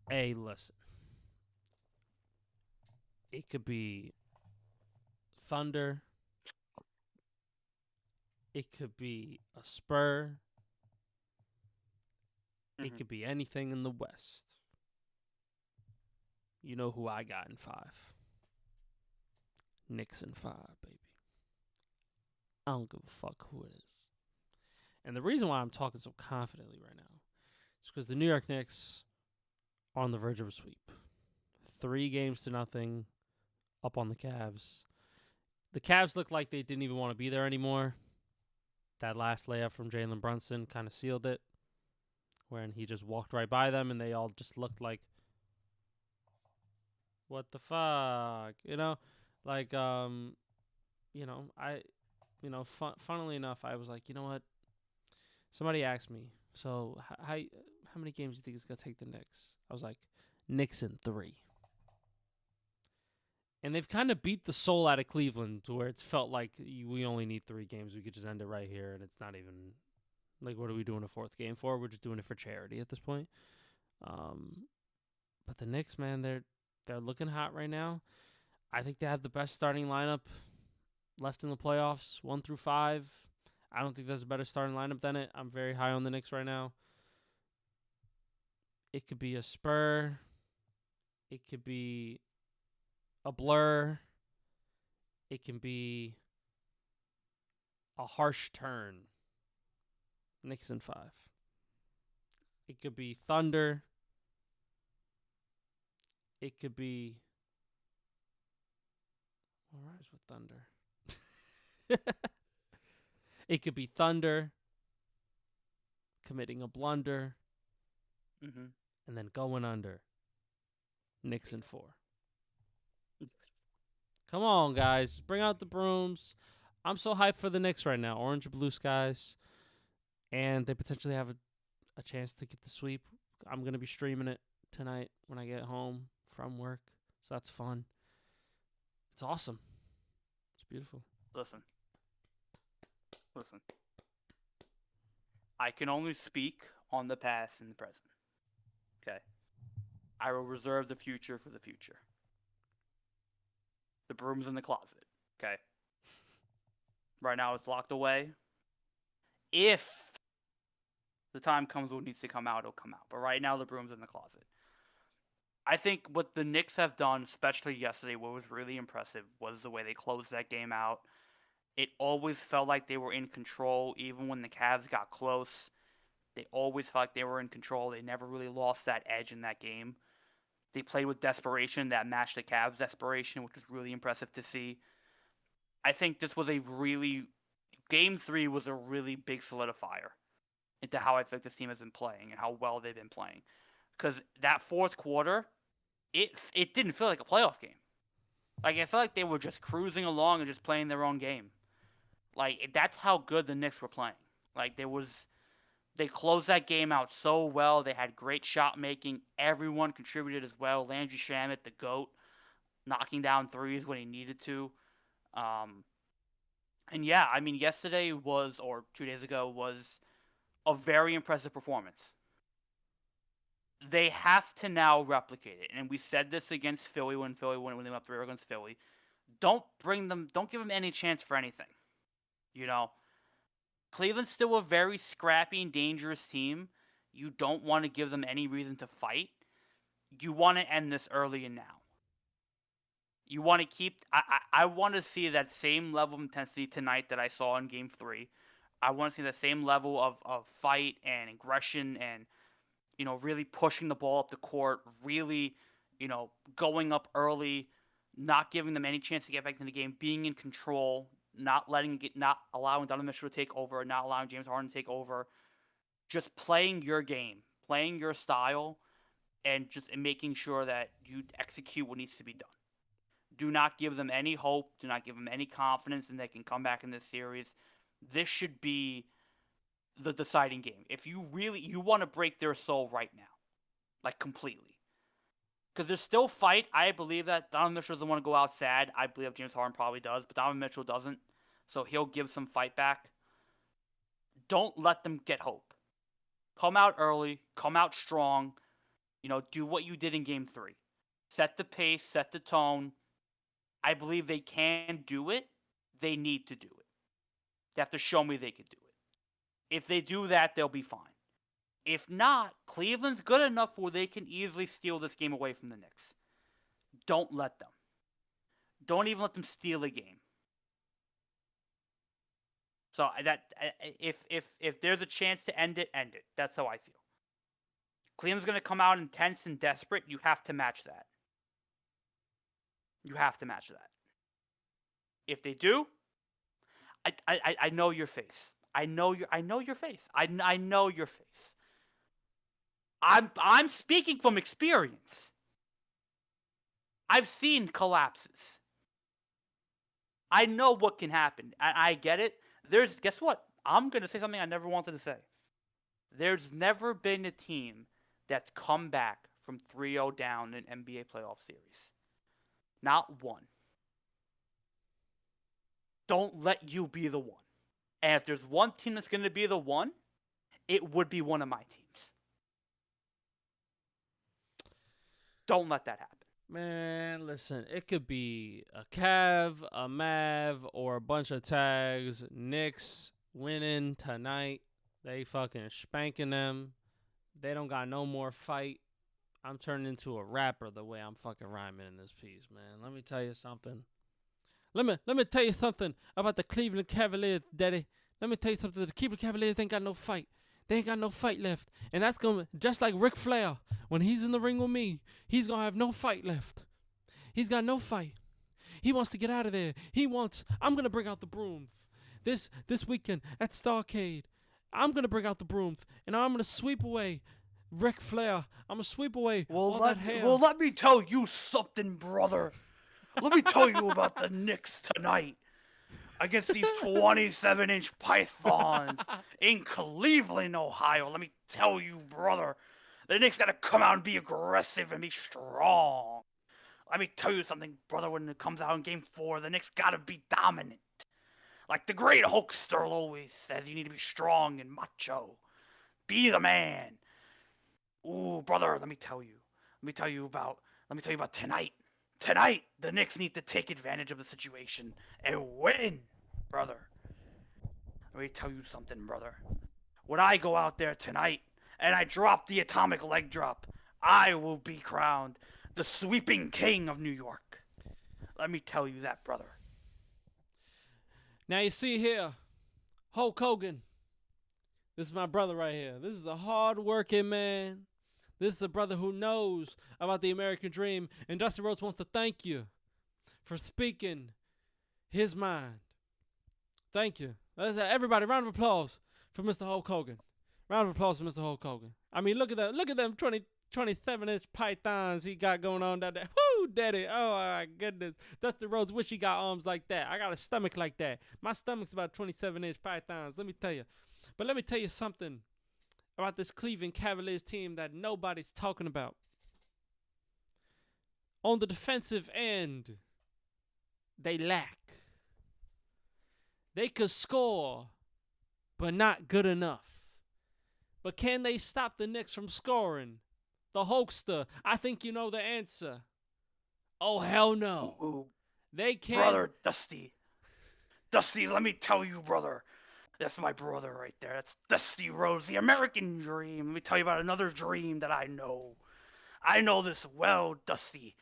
Hey, listen, it could be Thunder, it could be a Spur, it could be anything in the West. You know who I got in 5? Knicks in 5, baby. I don't give a fuck who it is. And the reason why I'm talking so confidently right now is because the New York Knicks are on the verge of a sweep. 3-0 up on the Cavs. The Cavs look like they didn't even want to be there anymore. That last layup from Jalen Brunson kind of sealed it, when he just walked right by them and they all just looked like, what the fuck? Like, funnily enough, I was like, you know what? Somebody asked me, so how many games do you think it's going to take the Knicks? I was like, Knicks in 3. And they've kind of beat the soul out of Cleveland to where it's felt like we only need 3 games. We could just end it right here, and it's not even like, what are we doing a 4th game for? We're just doing it for charity at this point. But the Knicks, man, they're looking hot right now. I think they have the best starting lineup left in the playoffs, 1 through 5. I don't think there's a better starting lineup than it. I'm very high on the Knicks right now. It could be a Spur. It could be a Blur. It can be a harsh turn. Knicks in 5. It could be Thunder. It could be... What rhymes with Thunder? It could be Thunder committing a blunder and then going under. Knicks in 4. Come on, guys. Bring out the brooms. I'm so hyped for the Knicks right now. Orange and blue skies. And they potentially have a chance to get the sweep. I'm going to be streaming it tonight when I get home from work. So that's fun. It's awesome. It's beautiful. Listen. I can only speak on the past and the present. Okay. I will reserve the future for the future. The broom's in the closet. Okay. Right now it's locked away. If the time comes when it needs to come out, it'll come out. But right now the broom's in the closet. I think what the Knicks have done, especially yesterday, what was really impressive was the way they closed that game out. It always felt like they were in control, even when the Cavs got close. They always felt like they were in control. They never really lost that edge in that game. They played with desperation that matched the Cavs' desperation, which was really impressive to see. I think this was Game 3 was a really big solidifier into how I think this team has been playing and how well they've been playing. Because that 4th quarter, it didn't feel like a playoff game. Like, it felt like they were just cruising along and just playing their own game. Like, that's how good the Knicks were playing. Like, they closed that game out so well. They had great shot making. Everyone contributed as well. Landry Shamet, the GOAT, knocking down threes when he needed to. And yeah, I mean, yesterday or 2 days ago, was a very impressive performance. They have to now replicate it. And we said this against Philly when they went up 3 against Philly. Don't give them any chance for anything. You know, Cleveland's still a very scrappy and dangerous team. You don't want to give them any reason to fight. You want to end this early and now. You want to keep... I want to see that same level of intensity tonight that I saw in Game 3. I want to see the same level of fight and aggression and, really pushing the ball up the court, really, going up early, not giving them any chance to get back in the game, being in control, not allowing Donovan Mitchell to take over, not allowing James Harden to take over, just playing your game, playing your style, and making sure that you execute what needs to be done. Do not give them any hope. Do not give them any confidence, and they can come back in this series. This should be the deciding game. If you want to break their soul right now, like completely, because there's still fight. I believe that Donovan Mitchell doesn't want to go out sad. I believe James Harden probably does, but Donovan Mitchell doesn't, so he'll give some fight back. Don't let them get hope. Come out early. Come out strong. Do what you did in Game 3. Set the pace. Set the tone. I believe they can do it. They need to do it. They have to show me they can do it. If they do that, they'll be fine. If not, Cleveland's good enough where they can easily steal this game away from the Knicks. Don't let them. Don't even let them steal a game. So if there's a chance to end it, end it. That's how I feel. Cleveland's going to come out intense and desperate. You have to match that. You have to match that. If they do, I know your face. I know your face. I know your face. I'm speaking from experience. I've seen collapses. I know what can happen. I get it. Guess what? I'm going to say something I never wanted to say. There's never been a team that's come back from 3-0 down in an NBA playoff series. Not one. Don't let you be the one. And if there's one team that's going to be the one, it would be one of my teams. Don't let that happen. Man, listen, it could be a Cav, a Mav, or a bunch of tags. Knicks winning tonight. They fucking spanking them. They don't got no more fight. I'm turning into a rapper the way I'm fucking rhyming in this piece, man. Let me tell you something. Let me tell you something about the Cleveland Cavaliers, Daddy. Let me tell you something. The Cleveland Cavaliers ain't got no fight. They ain't got no fight left. And that's going to, just like Ric Flair, when he's in the ring with me, he's going to have no fight left. He's got no fight. He wants to get out of there. I'm going to bring out the brooms. This weekend at Starcade, I'm going to bring out the brooms, and I'm going to sweep away Ric Flair. I'm going to sweep away all that hair. Well, let me tell you something, brother. Let me tell you about the Knicks tonight against these 27-inch pythons in Cleveland, Ohio. Let me tell you, brother, the Knicks got to come out and be aggressive and be strong. Let me tell you something, brother, when it comes out in Game 4, the Knicks got to be dominant. Like the great Hulkster always says, you need to be strong and macho. Be the man. Ooh, brother, let me tell you about tonight. Tonight, the Knicks need to take advantage of the situation and win, brother. Let me tell you something, brother. When I go out there tonight and I drop the atomic leg drop, I will be crowned the sweeping king of New York. Let me tell you that, brother. Now you see here, Hulk Hogan. This is my brother right here. This is a hard-working man. This is a brother who knows about the American dream. And Dusty Rhodes wants to thank you for speaking his mind. Thank you. Everybody, round of applause for Mr. Hulk Hogan. Round of applause for Mr. Hulk Hogan. I mean, look at that. Look at them 27-inch pythons he got going on down there. Woo, daddy. Oh, my goodness. Dusty Rhodes wish he got arms like that. I got a stomach like that. My stomach's about 27-inch pythons, let me tell you. But let me tell you something about this Cleveland Cavaliers team that nobody's talking about. On the defensive end, they lack. They could score, but not good enough. But can they stop the Knicks from scoring? The Hulkster, I think you know the answer. Oh, hell no. Ooh, they can't. Brother Dusty. Dusty, let me tell you, brother. That's my brother right there. That's Dusty Rhodes, the American dream. Let me tell you about another dream that I know. I know this well, Dusty.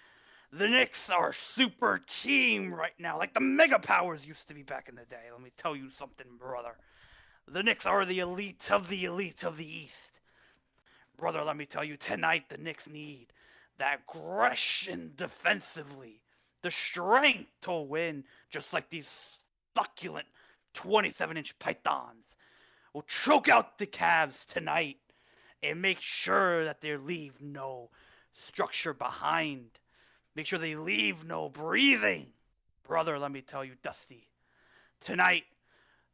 The Knicks are a super team right now, like the Mega Powers used to be back in the day. Let me tell you something, brother. The Knicks are the elite of the East. Brother, let me tell you, tonight the Knicks need that aggression defensively, the strength to win, just like these succulent 27-inch pythons will choke out the Cavs tonight and make sure that they leave no structure behind. Make sure they leave no breathing. Brother, let me tell you, Dusty. Tonight,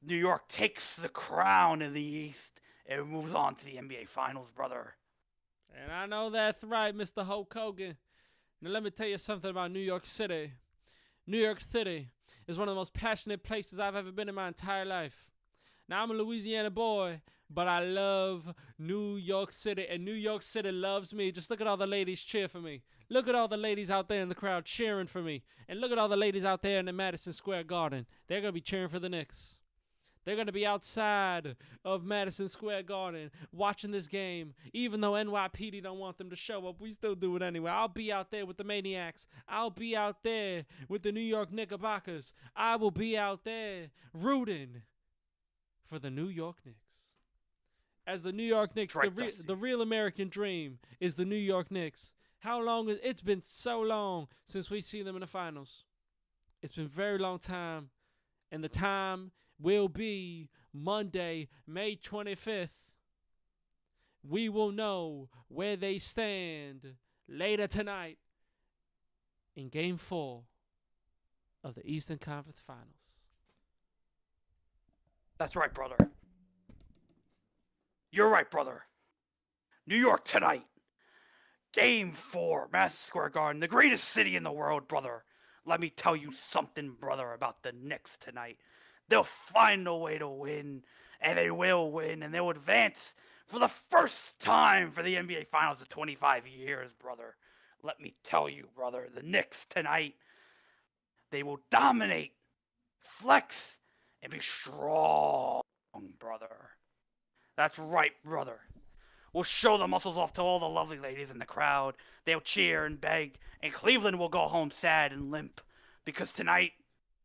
New York takes the crown in the East and moves on to the NBA Finals, brother. And I know that's right, Mr. Hulk Hogan. Now let me tell you something about New York City. New York City is one of the most passionate places I've ever been in my entire life. Now, I'm a Louisiana boy, but I love New York City, and New York City loves me. Just look at all the ladies cheer for me. Look at all the ladies out there in the crowd cheering for me. And look at all the ladies out there in the Madison Square Garden. They're going to be cheering for the Knicks. They're going to be outside of Madison Square Garden watching this game. Even though NYPD don't want them to show up, we still do it anyway. I'll be out there with the Maniacs. I'll be out there with the New York Knickerbockers. I will be out there rooting for the New York Knicks. As the New York Knicks, Right, the real American dream is the New York Knicks. How long? It's been so long since we've seen them in the finals. It's been a very long time. And the time will be Monday, May 25th. We will know where they stand later tonight in Game 4 of the Eastern Conference Finals. That's right, brother. You're right, brother. New York tonight. Game 4, Madison Square Garden, the greatest city in the world, brother. Let me tell you something, brother, about the Knicks tonight. They'll find a way to win, and they will win, and they'll advance for the first time for the NBA Finals in 25 years, brother. Let me tell you, brother, the Knicks tonight, they will dominate, flex, and be strong, brother. That's right, brother. We'll show the muscles off to all the lovely ladies in the crowd. They'll cheer and beg, and Cleveland will go home sad and limp, because tonight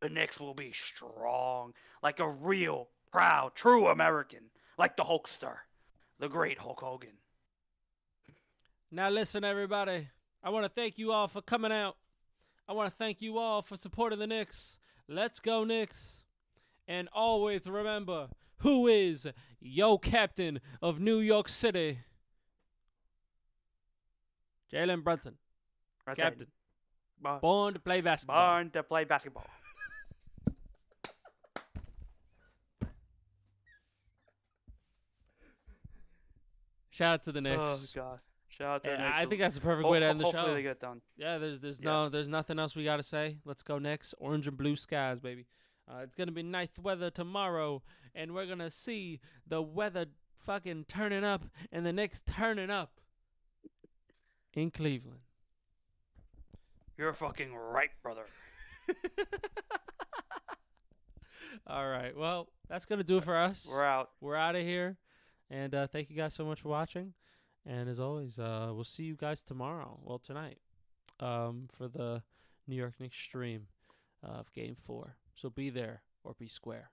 the Knicks will be strong, like a real, proud, true American, like the Hulkster, the great Hulk Hogan. Now listen, everybody. I want to thank you all for coming out. I want to thank you all for supporting the Knicks. Let's go, Knicks. And always remember, who is your captain of New York City? Jalen Brunson. Right Captain. there. Born to play basketball. Born to play basketball. Shout out to the Oh, Knicks. God. Shout out to the Yeah, Knicks. I think that's the perfect way to end the show. Hopefully they get it done. Yeah, there's nothing else we gotta say. Let's go Knicks. Orange and blue skies, baby. It's gonna be nice weather tomorrow, and we're gonna see the weather fucking turning up and the Knicks turning up in Cleveland. You're fucking right, brother. All right, well, that's gonna do it for us. We're out. We're out of here, and thank you guys so much for watching. And as always, we'll see you guys tomorrow. Well, tonight, for the New York Knicks stream of Game 4. So be there or be square.